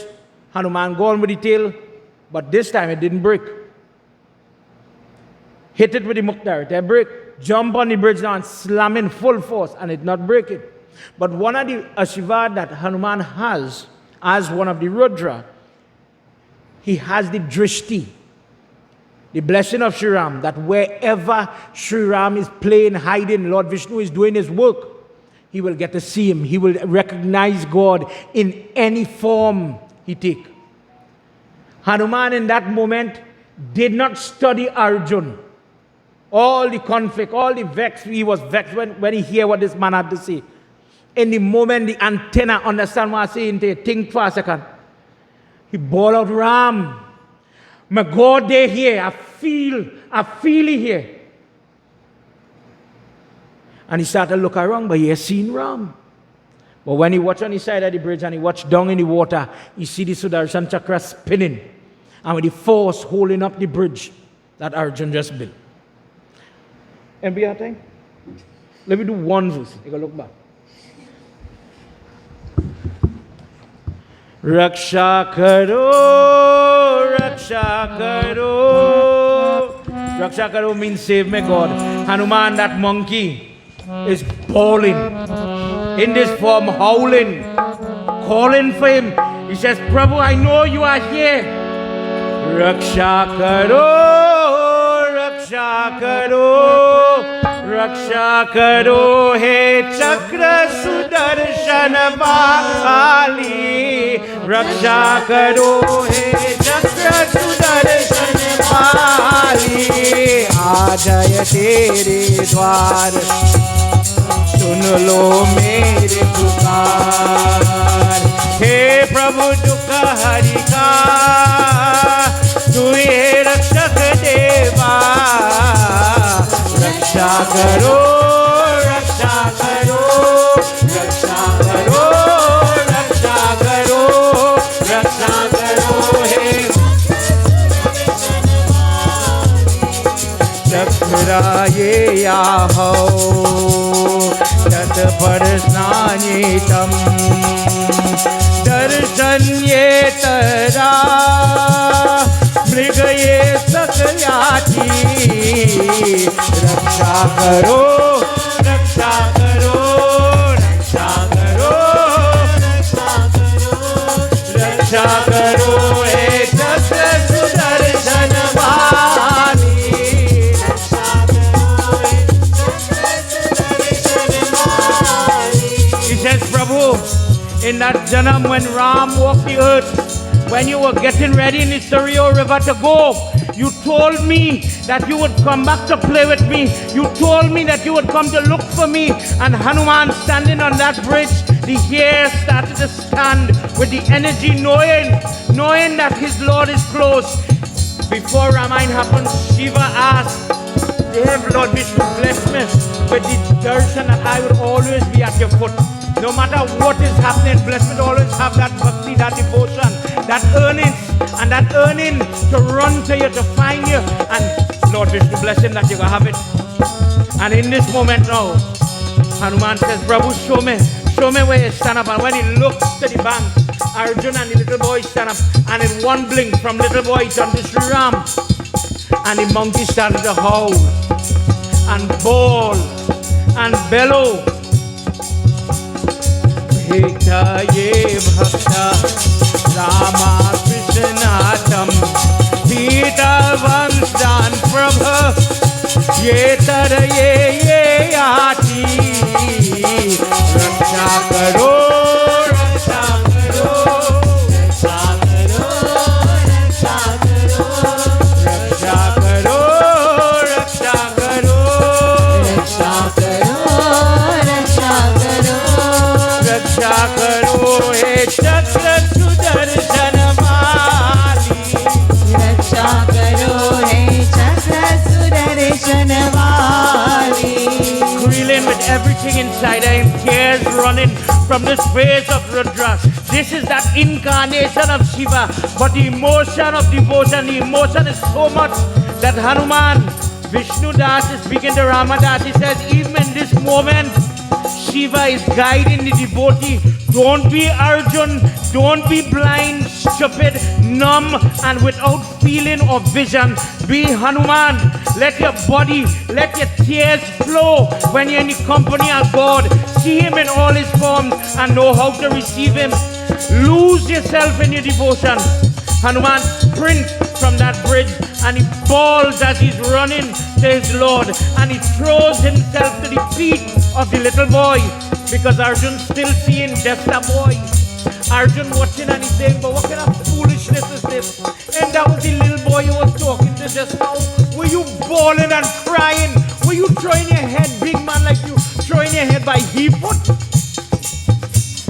Hanuman go on with the tail. But this time it didn't break. Hit it with the Mukhtar. It break. Jump on the bridge now and slam in full force. And it not break it. But one of the Ashirvad that Hanuman has, as one of the Rudra, he has the Drishti, the blessing of Sri Ram, that wherever Sri Ram is playing, hiding, Lord Vishnu is doing his work, he will get to see him. He will recognize God in any form he take. Hanuman in that moment did not study Arjuna. All the conflict, all the vex, he was vexed when he hear what this man had to say. In the moment the antenna understand what I'm saying, they think for a second. He bawled out, Ram, my God, they here. I feel it here. And he started to look around, but he has seen Ram. But when he watched on the side of the bridge and he watched down in the water, he see the Sudarshan Chakra spinning. And with the force holding up the bridge that Arjuna just built. And be our time. Let me do one verse. Take a look back. Raksha karo, raksha karo. Raksha karo means save me God. Hanuman, that monkey, is bawling. In this form, howling, calling for him. He says, Prabhu, I know you are here. Raksha karo, raksha karo. Raksha karo he chakra sudarshan bali. Raksha karo he chakra sudarshan bali. Aajay tere dwar, sun lo mere pukar. He Prabhu dukha hari ka, tu he rakshak deva. Raksha karo, raksha karo, raksha karo, raksha karo, raksha karo he. Chakra ye aho, tat par snani tam, darshan ye tara, mrig ye sakyati. Raksha karo, raksha karo, raksha karo, raksha karo, raksha karo, he chakra sudarshan bali. Raksha karo, he chakra sudarshan bali. He says, Prabhu, in that janam when Ram walked the earth, when you were getting ready in the Saraswati river to go, you told me that you would come back to play with me. You told me that you would come to look for me. And Hanuman standing on that bridge, the hair started to stand with the energy, knowing that his Lord is close. Before Ramayana happened, Shiva asked, dear Lord Vishnu, bless me with the darshan that I will always be at your foot. No matter what is happening, bless me to always have that bhakti, that devotion, that earning to run to you, to find you. And Lord Vishnu, bless him that you will have it. And in this moment now, Hanuman says, Prabhu, show me where you stand up. And when he looks to the bank, Arjuna and the little boy stand up. And in one blink, from little boy turned to Sri Ram. And the monkey started to howl and bawl and bellow. Bhekta ye bhakta Rama Krishna tam Sita वंशदान प्रभ ये तर ये आती रक्षा करो रक्षा करो रक्षा करो रक्षा करो रक्षा करो रक्षा करो रक्षा करो रक्षा करो रक्षा करो हे चक्र सुदर्शन माली रक्षा करो हे चक्र सुदर्शन माली. Reeling with everything inside him, tears running from this face of Rudra. This is that incarnation of Shiva, but the emotion of devotion, the emotion is so much that Hanuman, Vishnu Das is speaking to Ramadas. He says, even in this moment, Shiva is guiding the devotee. Don't be Arjun, don't be blind, stupid, numb, and without feeling or vision. Be Hanuman. Let your body, let your tears flow when you're in the company of God. See Him in all His forms and know how to receive Him. Lose yourself in your devotion. Hanuman sprints from that bridge and he falls as he's running to his Lord, and he throws himself to the feet of the little boy, because Arjun still seeing just a boy. Arjun watching and he's saying, but what kind of foolishness is this? And that was the little boy you was talking to just now. Were you bawling and crying? Were you throwing your head, big man like you, throwing your head by he foot?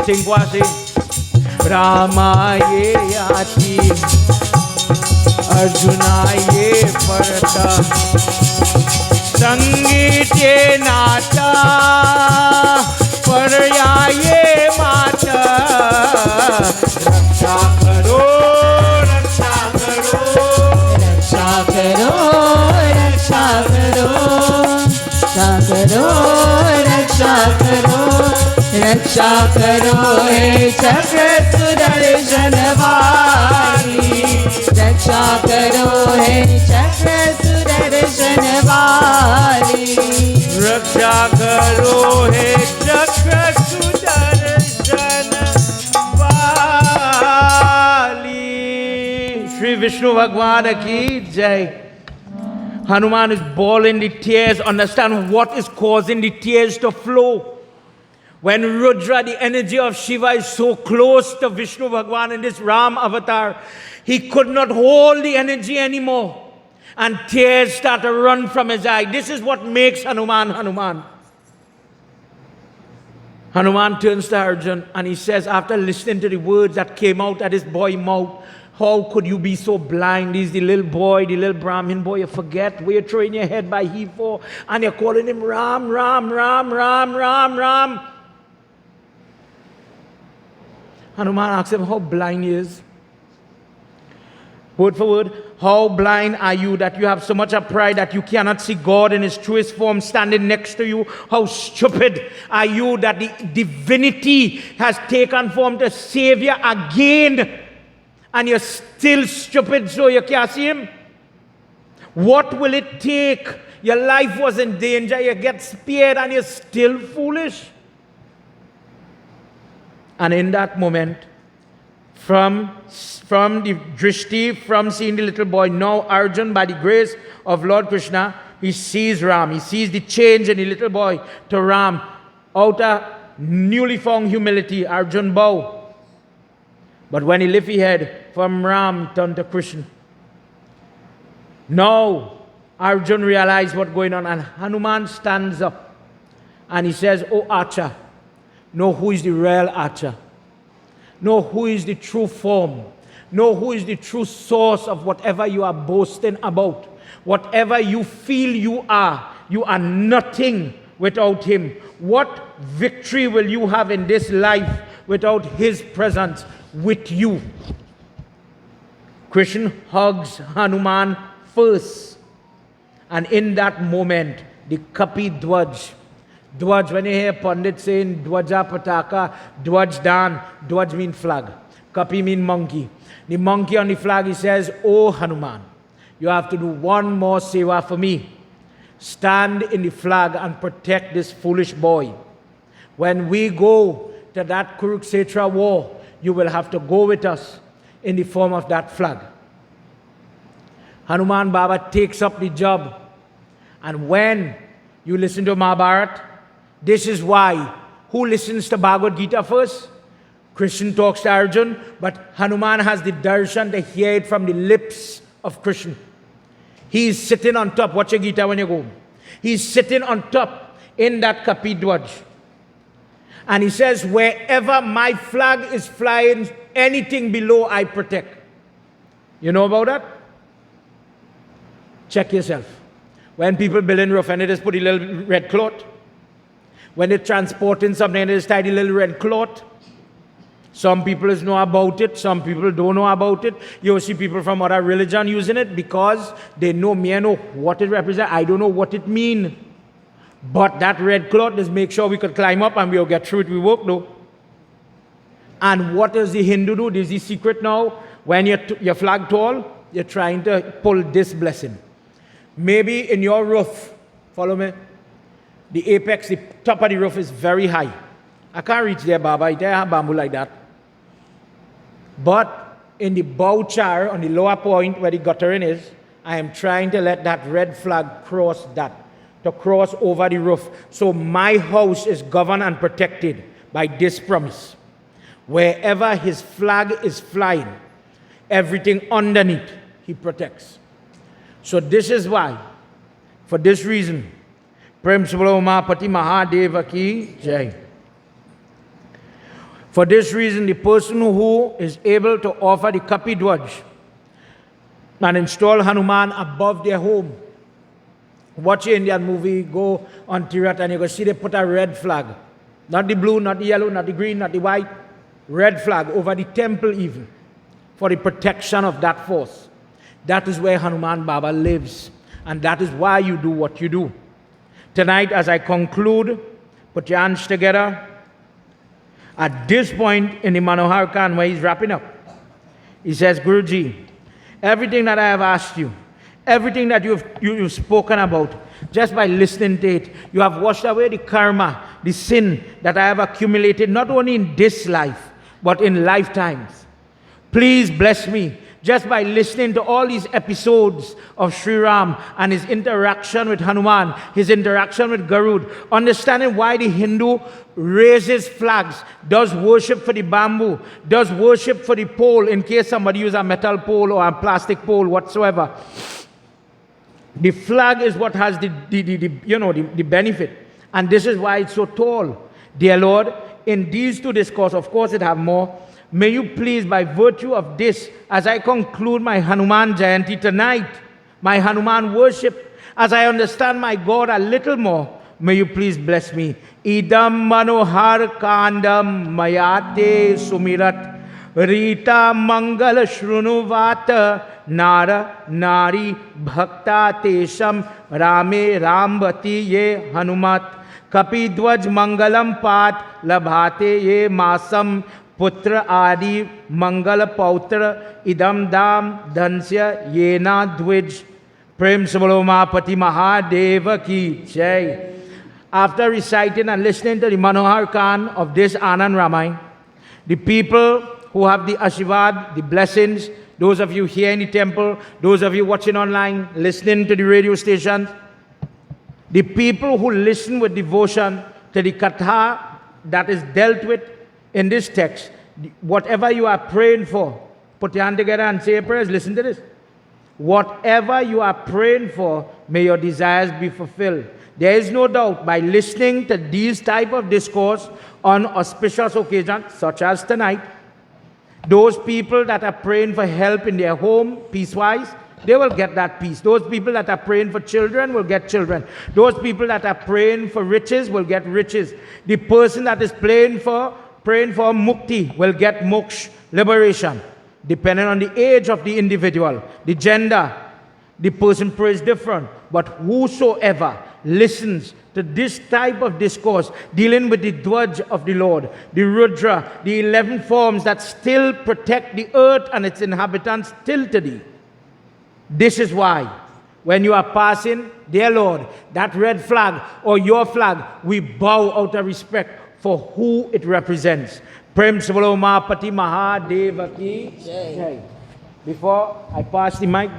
Think what I say. Rama ye aati Arjuna ye parta Sangeet ye naata Parya ye mata Raksha karo Raksha karo Raksha karo Raksha karo Raksha karo Raksha karo He chakra sudarshan vani Raksha karo He chakra sudarshan vani Raksha karo He chakra sudarshan vani. Shri Vishnu Bhagwan ki jai. Hanuman is bawling the tears. Understand what is causing the tears to flow. When Rudra, the energy of Shiva, is so close to Vishnu Bhagwan in this Ram avatar, he could not hold the energy anymore. And tears start to run from his eye. This is what makes Hanuman Hanuman. Hanuman turns to Arjun and he says, after listening to the words that came out at his boy's mouth, how could you be so blind? He's the little boy, the little Brahmin boy. You forget where you're throwing your head by he for, and you're calling him Ram, Ram, Ram, Ram, Ram, Ram. Hanuman asks him how blind he is. Word for word, how blind are you that you have so much of pride that you cannot see God in His truest form standing next to you? How stupid are you that the divinity has taken form to save you again, and you're still stupid so you can't see Him? What will it take? Your life was in danger, you get spared, and you're still foolish. And in that moment, from the drishti, from seeing the little boy, now Arjun, by the grace of Lord Krishna, he sees Ram. He sees the change in the little boy to Ram. Out of newly found humility, Arjun bow. But when he lift his head, from Ram turned to Krishna. Now Arjun realized what's going on, and Hanuman stands up and he says, "Oh Archer, know who is the real Archer. Know who is the true form. Know who is the true source of whatever you are boasting about. Whatever you feel you are nothing without Him. What victory will you have in this life without His presence with you?" Krishna hugs Hanuman first. And in that moment, the Kapi Dwaj, Dwaj, when you hear Pandit saying Dwaja Pataka, Dwaj Dan, Dwaj mean flag. Kapi mean monkey. The monkey on the flag, he says, "Oh Hanuman, you have to do one more seva for me. Stand in the flag and protect this foolish boy. When we go to that Kurukshetra war, you will have to go with us in the form of that flag." Hanuman Baba takes up the job. And when you listen to Mahabharata, this is why. Who listens to Bhagavad Gita first? Krishna talks to Arjuna, but Hanuman has the darshan to hear it from the lips of Krishna. He is sitting on top. Watch your Gita when you go. He's sitting on top in that Kapidwaj. And he says, wherever my flag is flying, anything below I protect. You know about that? Check yourself. When people building roof and they just put a little red cloth. When they're transporting something, they just tie the little red cloth. Some people know about it, some people don't know about it. You see people from other religion using it because they know, me I know what it represents. I don't know what it means. But that red cloth just make sure we could climb up and we'll get through it. We work though. And what does the Hindu do? This is the secret now. When your flag tall, you're trying to pull this blessing. Maybe in your roof, follow me, the apex, the top of the roof is very high. I can't reach there, Baba. I have bamboo like that. But in the bow char, on the lower point where the guttering is, I am trying to let that red flag cross that, to cross over the roof. So my house is governed and protected by this promise. Wherever his flag is flying, everything underneath, he protects. So this is why, for this reason, Prem Subhalo Mahapati Mahadeva Ki Jai. For this reason, the person who is able to offer the Kapidwaj and install Hanuman above their home. Watch an Indian movie, go on Tirat and you go see they put a red flag. Not the blue, not the yellow, not the green, not the white. Red flag over the temple even. For the protection of that force. That is where Hanuman Baba lives. And that is why you do what you do. Tonight, as I conclude, put your hands together. At this point in the Manohar Khan, where he's wrapping up, he says, Guruji, everything that I have asked you, everything that you've spoken about, just by listening to it, you have washed away the karma, the sin that I have accumulated, not only in this life, but in lifetimes. Please bless me. Just by listening to all these episodes of Sri Ram and his interaction with Hanuman, his interaction with Garud, understanding why the Hindu raises flags, does worship for the bamboo, does worship for the pole in case somebody uses a metal pole or a plastic pole whatsoever. The flag is what has the benefit. And this is why it's so tall. Dear Lord, in these two discourses, of course it have more, may you please, by virtue of this, as I conclude my Hanuman Jayanti tonight, my Hanuman worship, as I understand my God a little more, may you please bless me. Idam manohar kandam mayate sumirat rita mangala shrunuvata nara nari bhakta tesham rame rambati ye hanumat kapidwaj mangalam pat labhate ye masam Putra adi mangala pautra idam dam dhansya yena dvij Prem Subhalo Mahapati Mahadeva Ki Jai. After reciting and listening to the Manohar Khan of this Anand Ramayana, the people who have the Ashirvad, the blessings, those of you here in the temple, those of you watching online, listening to the radio stations, the people who listen with devotion to the Katha that is dealt with in this text, whatever you are praying for, put your hand together and say your prayers. Listen to this. Whatever you are praying for, may your desires be fulfilled. There is no doubt by listening to these type of discourse on auspicious occasions, such as tonight, those people that are praying for help in their home, peace-wise, they will get that peace. Those people that are praying for children will get children. Those people that are praying for riches will get riches. The person that is praying for mukti will get moksha, liberation, depending on the age of the individual, the gender. The person prays different. But whosoever listens to this type of discourse, dealing with the Dwaj of the Lord, the Rudra, the 11 forms that still protect the earth and its inhabitants till today. This is why, when you are passing, dear Lord, that red flag or your flag, we bow out of respect for who it represents. Prem Subhalo Mahapati Mahadeva Ki Jai. Before I pass the mic,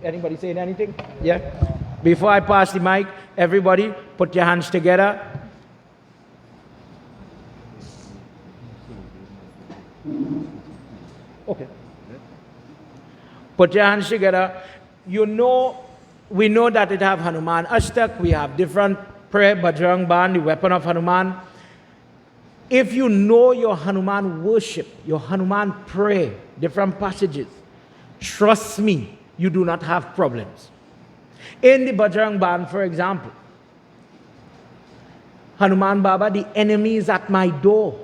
Anybody saying anything? Yeah? Before I pass the mic, everybody put your hands together. Okay. Put your hands together. You know, we know that it have Hanuman Ashtak. We have different prayer, Bajrang Ban, the weapon of Hanuman. If you know your Hanuman worship, your Hanuman prayer, different passages, trust me, you do not have problems. In the Bajrang Ban, for example, Hanuman Baba, the enemy is at my door.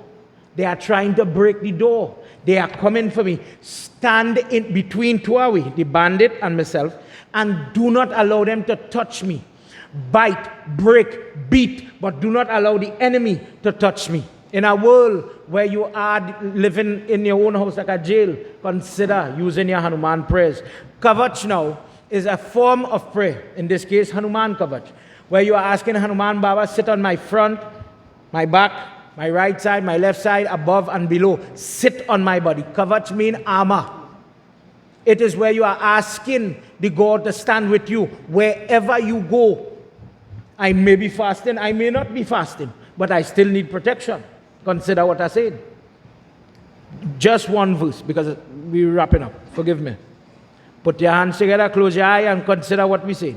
They are trying to break the door. They are coming for me. Stand in between two of we, the bandit and myself, and do not allow them to touch me. Bite, break, beat, but do not allow the enemy to touch me. In a world where you are living in your own house like a jail, consider using your Hanuman prayers. Kavach now is a form of prayer. In this case, Hanuman Kavach, where you are asking Hanuman Baba, sit on my front, my back, my right side, my left side, above and below. Sit on my body. Kavach means armor. It is where you are asking the God to stand with you wherever you go. I may be fasting, I may not be fasting, but I still need protection. Consider what I said. Just one verse, because we're wrapping up. Forgive me. Put your hands together, close your eye, and consider what we said.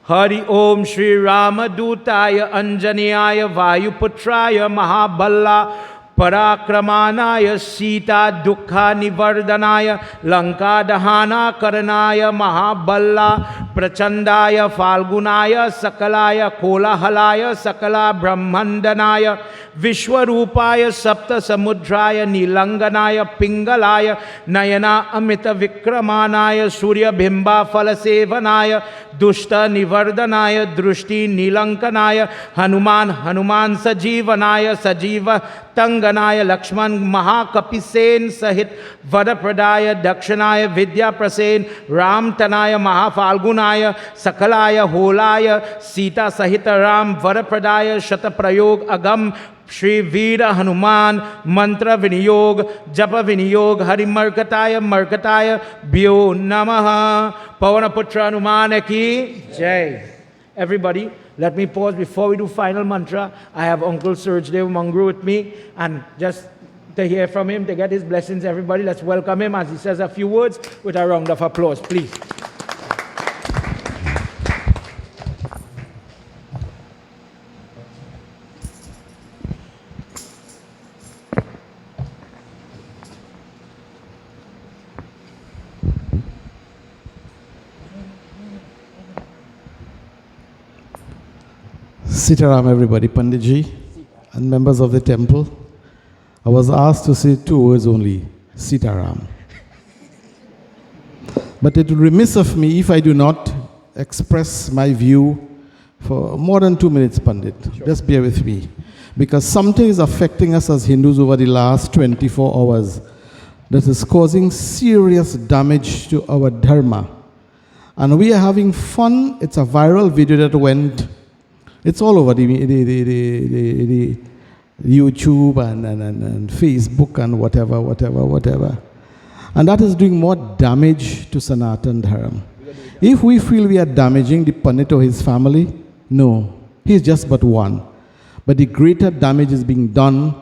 Hari Om Shri Ramadutaya Anjaneyaya Vayuputraya Mahaballa Parakramanaya Sita Dukha Nivardhanaya Lanka Dahana Karanaya Mahaballa Prachandaya Falgunaya Sakalaya Kolahalaya Sakala Brahmandanaya Vishwarupaya Sapta Samudraya Nilanganaya Pingalaya Nayana Amita Vikramanaya Surya Bhimba Falasevanaya Dushta Nivardhanaya Drushti Nilankanaya Hanuman Sajivanaya Sajiva Tanganaya Lakshman Mahakapisen Sahit Vadapradaya Dakshanaya Vidya Prasen Ram Tanaya Mahafalgunaya Sakalaya Holaya Sita Sahita Ram Vadapradaya Shataprayog Agam Shri Veera Hanuman Mantra Viniyog Japa Viniyog Hari Markataya Bhyo Namaha Pavanaputra Hanuman Ki Jai. Everybody, let me pause before we do final mantra. I have Uncle Surjdev Mangru with me, and just to hear from him, to get his blessings, everybody, let's welcome him as he says a few words with a round of applause, please. Sitaram, everybody, Panditji and members of the temple. I was asked to say 2 words only, Sitaram. But it will be remiss of me if I do not express my view for more than 2 minutes, Pandit. Sure. Just bear with me. Because something is affecting us as Hindus over the last 24 hours that is causing serious damage to our dharma. And we are having fun. It's a viral video that went. It's all over the YouTube and Facebook and whatever. And that is doing more damage to Sanatan Dharma. If we feel we are damaging the Pandit or his family, no. He's just but one. But the greater damage is being done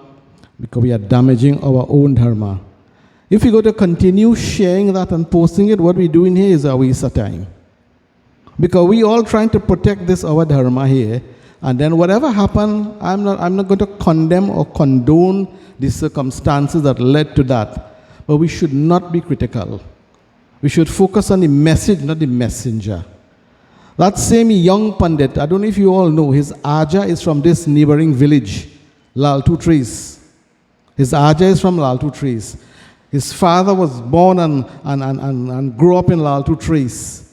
because we are damaging our own Dharma. If we go to continue sharing that and posting it, what we're doing here is a waste of time. Because we all trying to protect this our dharma here, and then whatever happened, I'm not going to condemn or condone the circumstances that led to that. But we should not be critical. We should focus on the message, not the messenger. That same young Pandit, I don't know if you all know, his Aja is from this neighboring village, Laltu Trees. His Aja is from Laltu Trees. His father was born and grew up in Laltu Trees.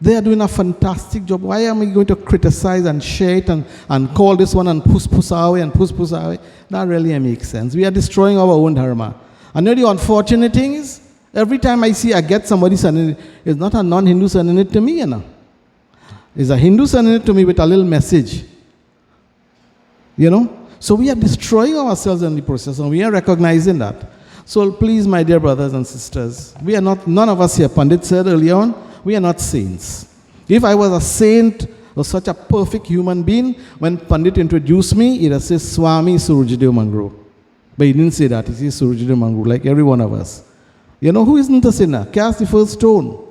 They are doing a fantastic job. Why am I going to criticize and share it and call this one and push away and push away? That really makes sense. We are destroying our own dharma. And you know the unfortunate thing is, every time I get somebody sending it, it's not a non-Hindu sending it to me, you know. It's a Hindu sending it to me with a little message. You know? So we are destroying ourselves in the process, and we are recognizing that. So please, my dear brothers and sisters, we are not, none of us here, Pandit said earlier on, we are not saints. If I was a saint or such a perfect human being, when Pandit introduced me, he would say, Swami Surajideva Mangro. But he didn't say that, he says Surajideva Mangro, like every one of us. You know, who isn't a sinner? Cast the first stone.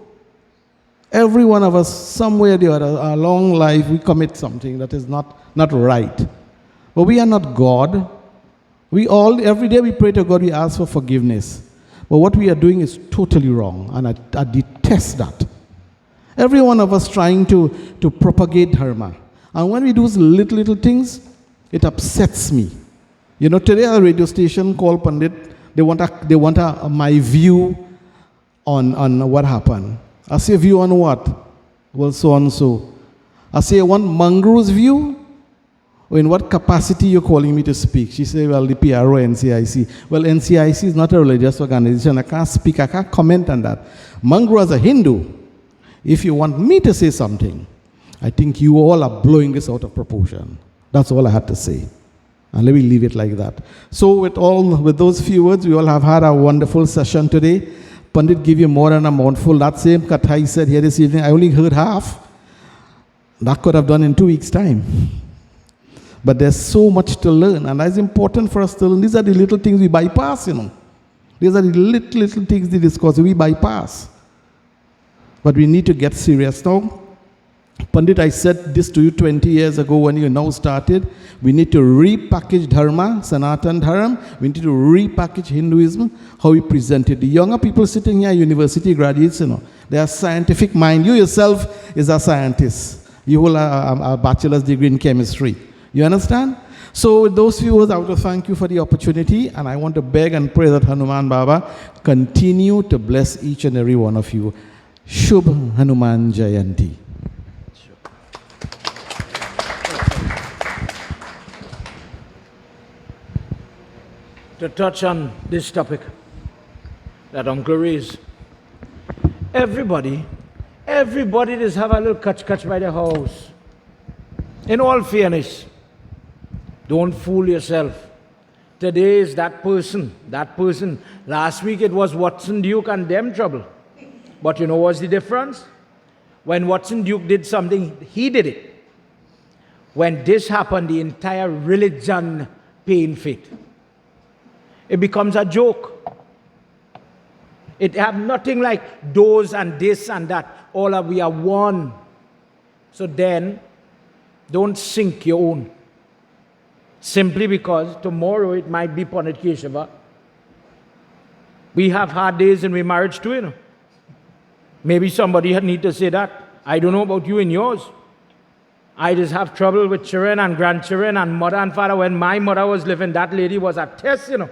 Every one of us, somewhere or the other, our long life, we commit something that is not right. But we are not God. We all, every day we pray to God, we ask for forgiveness. But what we are doing is totally wrong, and I detest that. Every one of us trying to propagate dharma. And when we do little things, it upsets me. You know, today at a radio station called Pandit, they want my view on what happened. I say, view on what? Well, so and so. I say, I want Mangro's view. Or in what capacity you're calling me to speak? She said, well, the PRO, NCIC. Well, NCIC is not a religious organization. I can't speak, I can't comment on that. Mangro as a Hindu, if you want me to say something, I think you all are blowing this out of proportion. That's all I had to say. And let me leave it like that. So with those few words, we all have had a wonderful session today. Pandit gave you more than a mouthful. That same katha he said here this evening, I only heard half. That could have done in 2 weeks' time. But there's so much to learn, and that's important for us to learn. These are the little things we bypass, you know. These are the little things, the discourse we bypass. But we need to get serious now. Pandit, I said this to you 20 years ago when you now started. We need to repackage Dharma, Sanatan Dharma. We need to repackage Hinduism, how we present it. The younger people sitting here, university graduates, you know, they are scientific mind. You yourself is a scientist. You hold a bachelor's degree in chemistry. You understand? So with those few words, I want to thank you for the opportunity, and I want to beg and pray that Hanuman Baba continue to bless each and every one of you. Shubh Hanuman Jayanti. To touch on this topic that Uncle raised, everybody does have a little catch by the house. In all fairness, don't fool yourself. Today is that person. Last week it was Watson Duke and them trouble. But you know what's the difference? When Watson Duke did something, he did it. When this happened, the entire religion paid faith. It becomes a joke. It have nothing like those and this and that. All of we are one. So then, don't sink your own. Simply because tomorrow it might be Pandit Keshava. We have hard days in my marriage too, you know. Maybe somebody had need to say that. I don't know about you and yours. I just have trouble with children and grandchildren and mother and father. When my mother was living, that lady was a test, you know.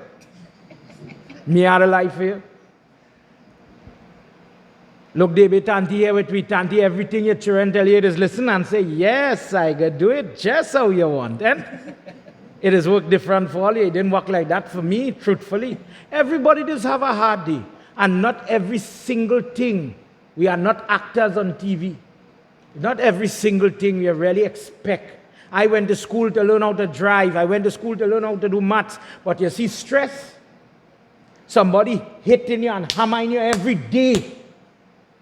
Me out of life here. Look, David, Tanti here with me, Tanti, everything your children tell you, just listen and say, yes, I could do it just how you want. And it has worked different for all you. It didn't work like that for me, truthfully. Everybody does have a hard day. And not every single thing. We are not actors on TV. Not every single thing we really expect. I went to school to learn how to drive. I went to school to learn how to do maths. But you see, stress. Somebody hitting you and hammering you every day.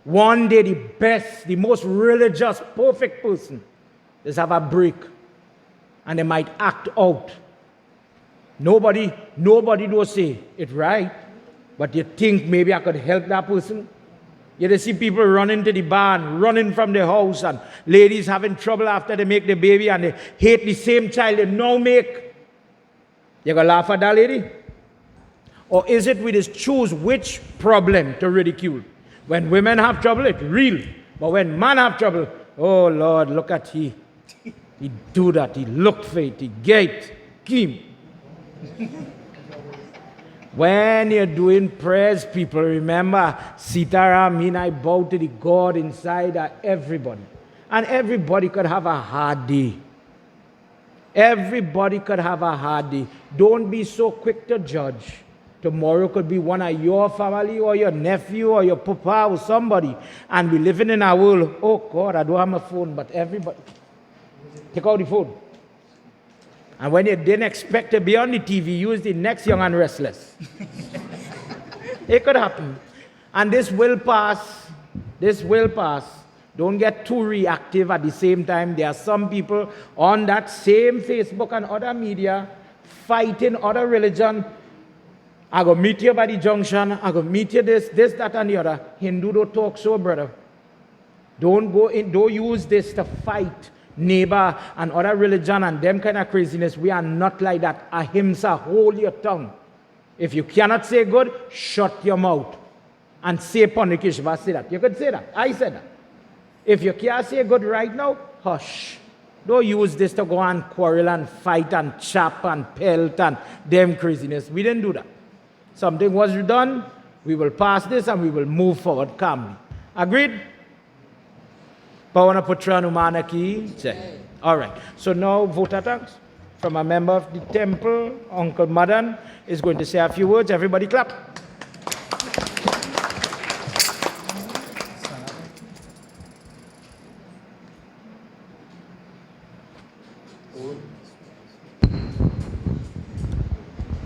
One day, the best, the most religious, perfect person, just have a break. And they might act out. Nobody will say it right. But you think maybe I could help that person? You just see people running to the barn, running from the house, and ladies having trouble after they make the baby and they hate the same child they now make. You gonna laugh at that lady? Or is it we just choose which problem to ridicule? When women have trouble, it's real. But when man have trouble, oh Lord, look at he. He do that, he look for it, he get him. When you're doing prayers, people, remember, Sitaram, mean I bow to the God inside everybody. And everybody could have a hard day. Everybody could have a hard day. Don't be so quick to judge. Tomorrow could be one of your family or your nephew or your papa or somebody. And we're living in a world, oh God, I don't have my phone, but everybody. Take out the phone. And when you didn't expect to be on the TV, use the next Young and Restless. It could happen. And this will pass. This will pass. Don't get too reactive at the same time. There are some people on that same Facebook and other media fighting other religion. I go meet you by the junction. I go meet you this, that, and the other. Hindu don't talk so, brother. Don't go in. Don't use this to fight neighbor and other religion and them kind of craziness. We are not like that. Ahimsa, hold your tongue. If you cannot say good, shut your mouth and say Keshava. Say that. You could say that. I said that. If you can't say good right now, hush. Don't use this to go and quarrel and fight and chop and pelt and them craziness. We didn't do that. Something was done, we will pass this and we will move forward calmly. Agreed? Pawana Hanuman ki jai. All right. So now vote of thanks from a member of the temple. Uncle Madan is going to say a few words. Everybody clap.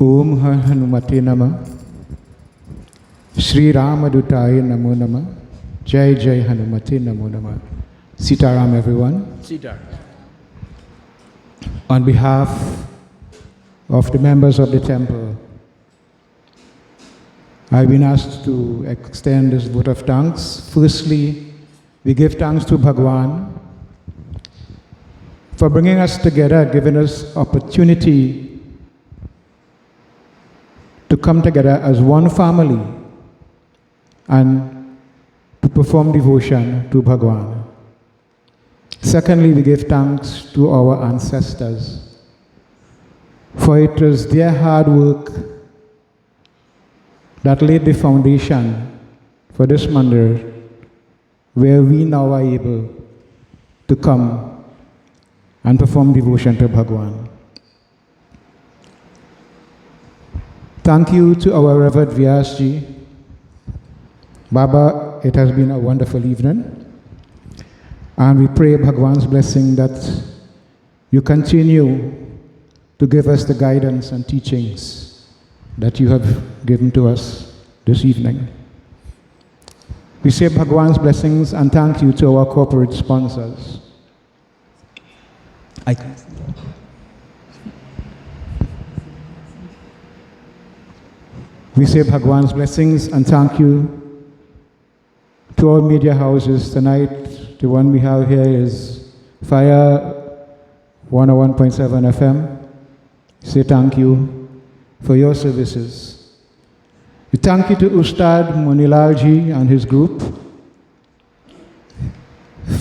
Om Hanumate Nama, Sri Ramadutaya Namo Nama, Jai Jai Hanumate Namo Nama. Sitaram, everyone. Sitaram. On behalf of the members of the temple, I've been asked to extend this vote of thanks. Firstly, we give thanks to Bhagwan for bringing us together, giving us opportunity to come together as one family and to perform devotion to Bhagwan. Secondly, we give thanks to our ancestors, for it was their hard work that laid the foundation for this Mandir, where we now are able to come and perform devotion to Bhagwan. Thank you to our Reverend Vyasji. Baba, it has been a wonderful evening. And we pray Bhagwan's blessing that you continue to give us the guidance and teachings that you have given to us this evening. We say Bhagwan's blessings and thank you to our corporate sponsors. We say Bhagwan's blessings and thank you to all media houses tonight. The one we have here is Fire 101.7 FM. We say thank you for your services. We thank you to Ustad Monilalji and his group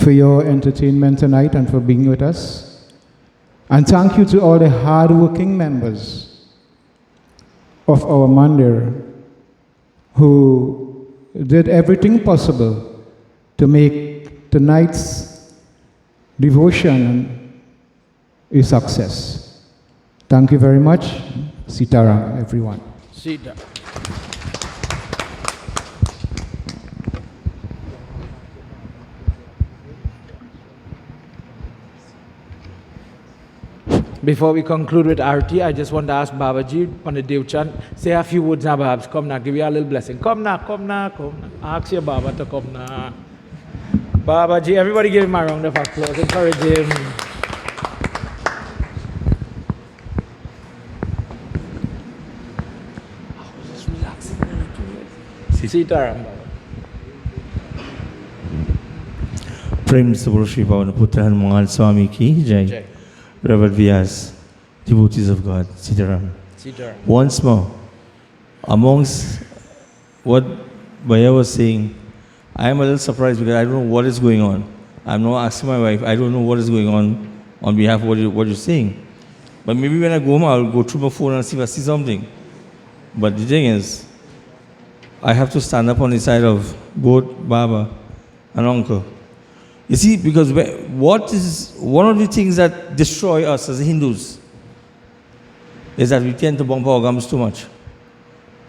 for your entertainment tonight and for being with us. And thank you to all the hard-working members of our Mandir who did everything possible to make tonight's devotion a success. Thank you very much. Sitaram, everyone. Sitaram. Before we conclude with Arti, I just want to ask Babaji on the Devchan, say a few words now, Babs. Come now, give you a little blessing. Come now, come now, come now. Ask your Baba to come now. Babaji, everybody give him a round of applause. Encourage him. Just relax. Sitaram, Baba. Prem Sabur Shri Bhavana Putra Hanuman Swami ki Jai. Reverend Vyas, devotees of God, Sitaram. Sitaram. Once more, amongst what Bhaiya was saying, I am a little surprised because I don't know what is going on. I'm not asking my wife, I don't know what is going on behalf of what you're saying. But maybe when I go home, I'll go through my phone and see if I see something. But the thing is, I have to stand up on the side of both Baba and Uncle. You see, because what is one of the things that destroy us as Hindus is that we tend to bump our gums too much.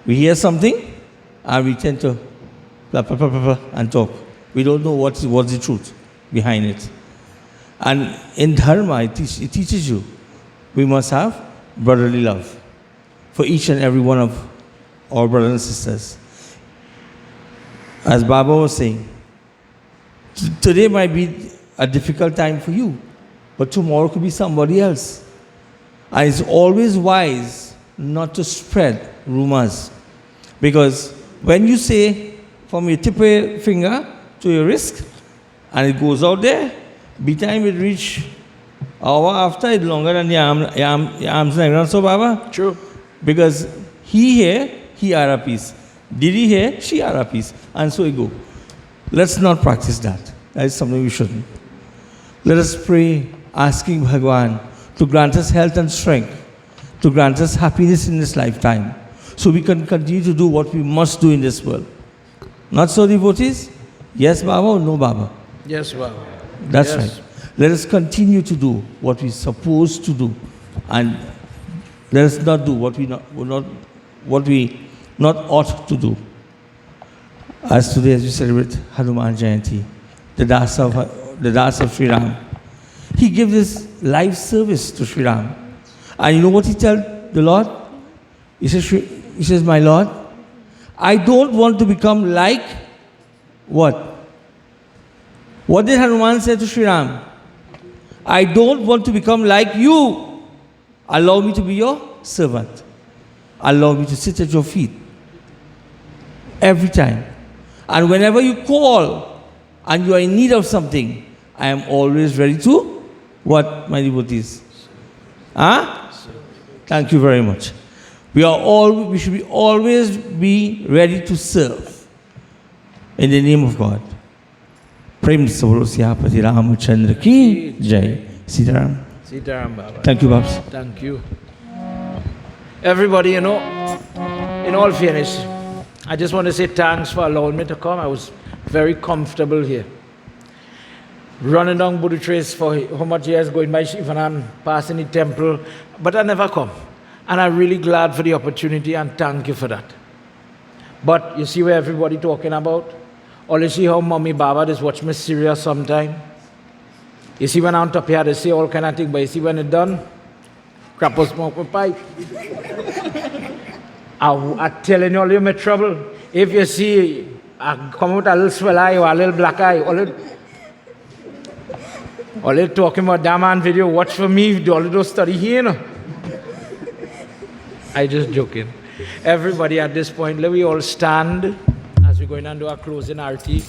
We hear something and we tend to blah, blah, blah, blah, blah, and talk. We don't know what's the truth behind it. And in Dharma, it teaches you we must have brotherly love for each and every one of our brothers and sisters. As Baba was saying, today might be a difficult time for you, but tomorrow could be somebody else. And it's always wise not to spread rumors. Because when you say from your tip of your finger to your wrist, and it goes out there, by the time it reach hour after, it's longer than your arms and everything. So Baba? True. Because he here, he are a piece. Did he here, she are a piece. And so it go. Let's not practice that. That is something we shouldn't. Let us pray, asking Bhagwan to grant us health and strength, to grant us happiness in this lifetime, so we can continue to do what we must do in this world. Not so, devotees? Yes, Baba, or no, Baba? Yes, Baba. That's Yes. right. Let us continue to do what we're supposed to do, and let us not do what we not ought to do. As today, as we celebrate Hanuman Jayanti, the Das of Sri Ram, he gives his life service to Sri Ram. And you know what he tells the Lord? He says, my Lord, I don't want to become like what? What did Hanuman say to Sri Ram? I don't want to become like you. Allow me to be your servant. Allow me to sit at your feet. Every time. And whenever you call and you are in need of something, I am always ready to, what, my devotees? Huh? Thank you very much. We should always be ready to serve. In the name of God. Prem Sabolo Siyapati Ramachandra Ki Jai. Sitaram. Sitaram, Baba. Thank you, Babs. Thank you. Everybody, in all fairness, I just want to say thanks for allowing me to come. I was very comfortable here. Running down Buddha Trace for how much years going by Shivanan, passing the temple, but I never come. And I'm really glad for the opportunity and thank you for that. But you see where everybody talking about? Or you see how Mommy Baba just watch me serious sometime? You see when I'm on top here, they say all kind of things, but you see when it's done, crap or smoke with pipe. I'm telling you all you my trouble. If you see I come out a little swell eye or a little black eye, all they talking about that man video, watch for me, do all those study here, I just joking. Everybody at this point, let we all stand as we're going to do our closing arti.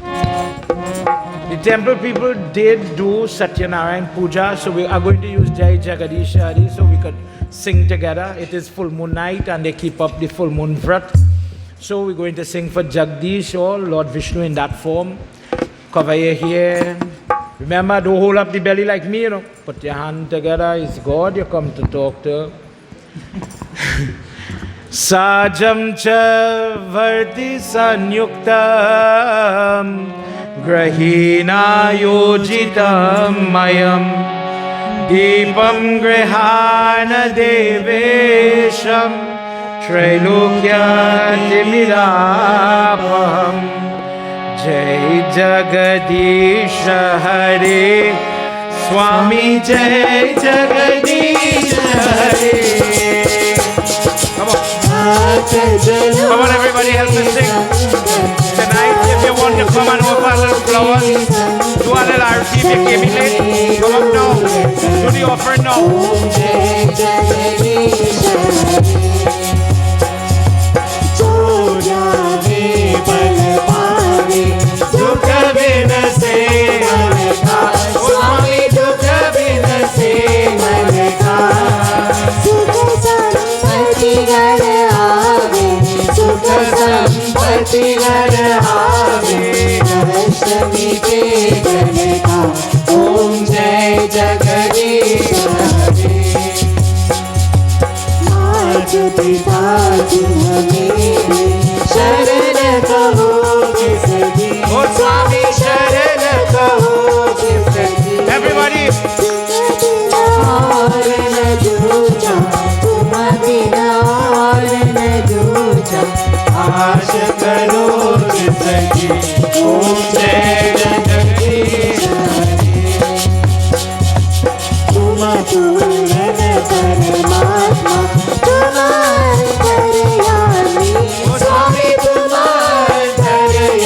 The temple people did do Satyanarayan Puja, so we are going to use Jai Jagadish Hari so we could sing together. It is full moon night and they keep up the full moon vrat. So we're going to sing for Jagdish or Lord Vishnu in that form. Cover your hair. Remember, don't hold up the belly like me, Put your hand together. It's God you come to talk to. Sajam cha varti sanyuktam grahina yojitam mayam deepam grihana devesham trailokya timirapaham jai jagadish hare swami jai jagadish hare. Come on, everybody, help me sing. Tonight, if you want to come and offer a little flowers, do a little arti if you came in late. Come up now. Do the offering now. संपत्ति घर आवे अष्टमी पे गणका ओम जय जगदीश हरे मातु पिता तुम्हें शरण कहो किसकी ओ स्वामी शरण कहो किसकी Everybody. और न जूझा तुम बिना और न जूझा आश करो जिंदगी ओम जय जगदीश हरे तुम पूर्ण परमात्मा तुम अंतर्यामी स्वामी तुम अंतर्यामी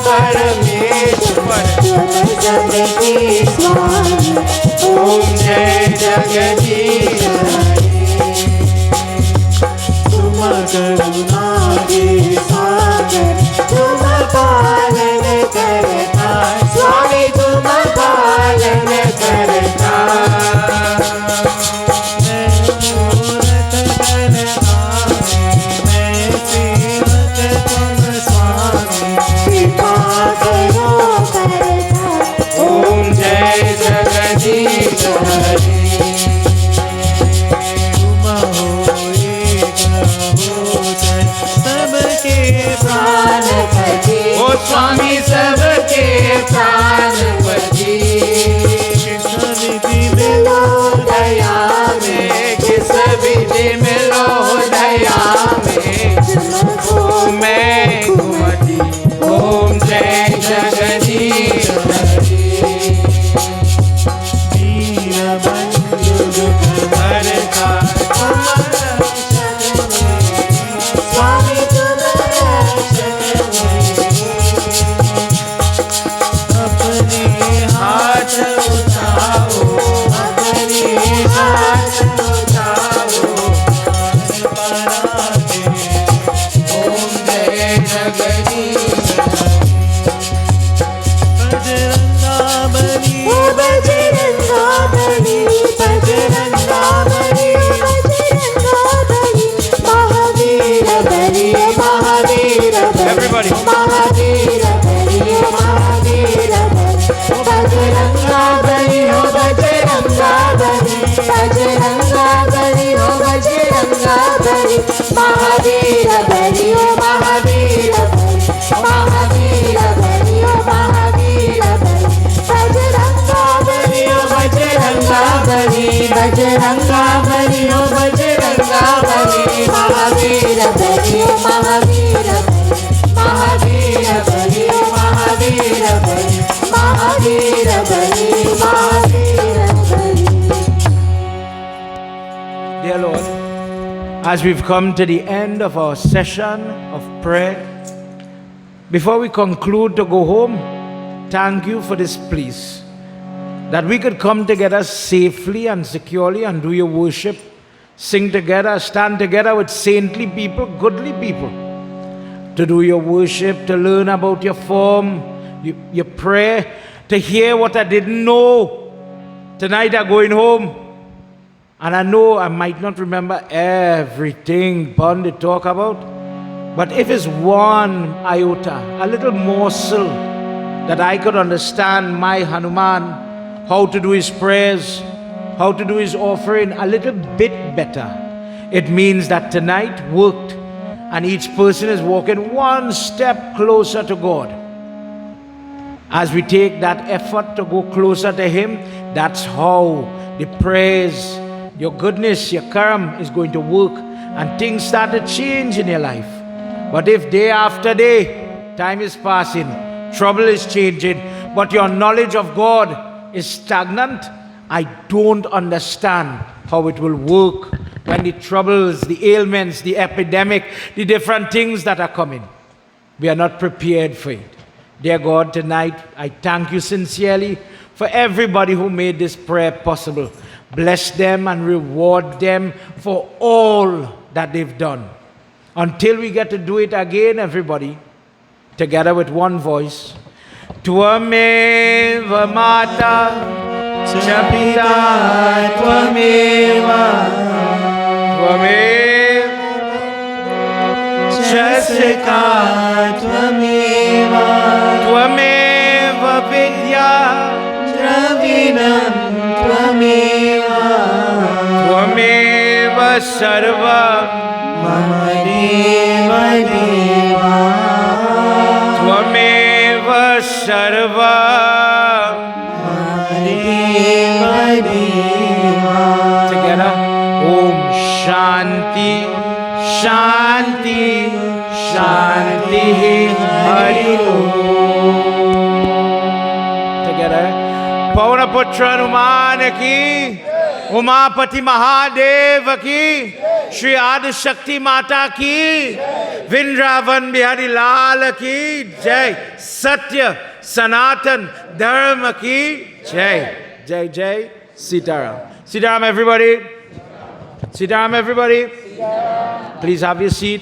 परमेश्वर तुम सबके स्वामी ओम जय जगदीश तुम करुणा के सागर तुम पालन करता स्वामी तुम पालन करता ओम जय जगदीश हरि तुम हो एक हो जय सबके प्राणपति ओ स्वामी सबके प्राणपति किस विधि मिलो दया में किस विधि मिलो दया में मैं घुमती ओम जय जगदीश हरि वीर बंधु दुख हरता स्वामी तुम रक्षक अपने हाथ उठाओ अपने हाथ उठाओ ओम जय जगदीश बजरंगा बली ओ बजरंगा बली बजरंगा बली बजरंगा बली महावीर बली महावीर बली Everybody. Mahavir Bali Mahavir Bali Bajranga Bali O Bajranga Bali Bajranga Bali O Bajranga Bali Mahavir Bali O Mahavir Bali Mahavir Bali O Mahavir Bali Bajranga Bali O Bajranga Bali Bajranga Bali O Bajranga Bali Mahavir Bali O Mahavir Bali Mahavir Bali O Mahavir Bali Mahavir Bali Mahavir Bali Dear Lord, as we've come to the end of our session of prayer, before we conclude to go home, thank you for this place, that we could come together safely and securely and do your worship, sing together, stand together with saintly people, goodly people, to do your worship, to learn about your form, your prayer, to hear what I didn't know. Tonight I'm going home, and I know I might not remember everything Bond talk about, but if it's one iota, a little morsel that I could understand my Hanuman, how to do his prayers, how to do his offering a little bit better, it means that tonight worked and each person is walking one step closer to God. As we take that effort to go closer to Him, that's how the prayers, your goodness, your karam is going to work and things start to change in your life. But if day after day, time is passing, trouble is changing, but your knowledge of God is stagnant, I don't understand how it will work when the troubles, the ailments, the epidemic, the different things that are coming. We are not prepared for it. Dear God, tonight I thank you sincerely for everybody who made this prayer possible. Bless them and reward them for all that they've done. Until we get to do it again, everybody, together with one voice. Tvameva Mata Chapita Tvameva Tvameva Chasika Tvameva Tvameva Vidya Dravinam Tvameva Tvameva Sarva Mama Deva Deva Tvameva Sarva Mama Deva Deva. Together, Om Shanti Shanti Shanti Hari Om. Together, Pavanapatra Hanuman ki, Umapati Mahadev ki, Shri Adi Shakti Mata ki, Vrindavan Bihari Lal ki Jai. Satya Sanatan Dharma ki Jai. Jai Jai Sitaram. Sitaram everybody. Sitaram everybody. Please have your seat.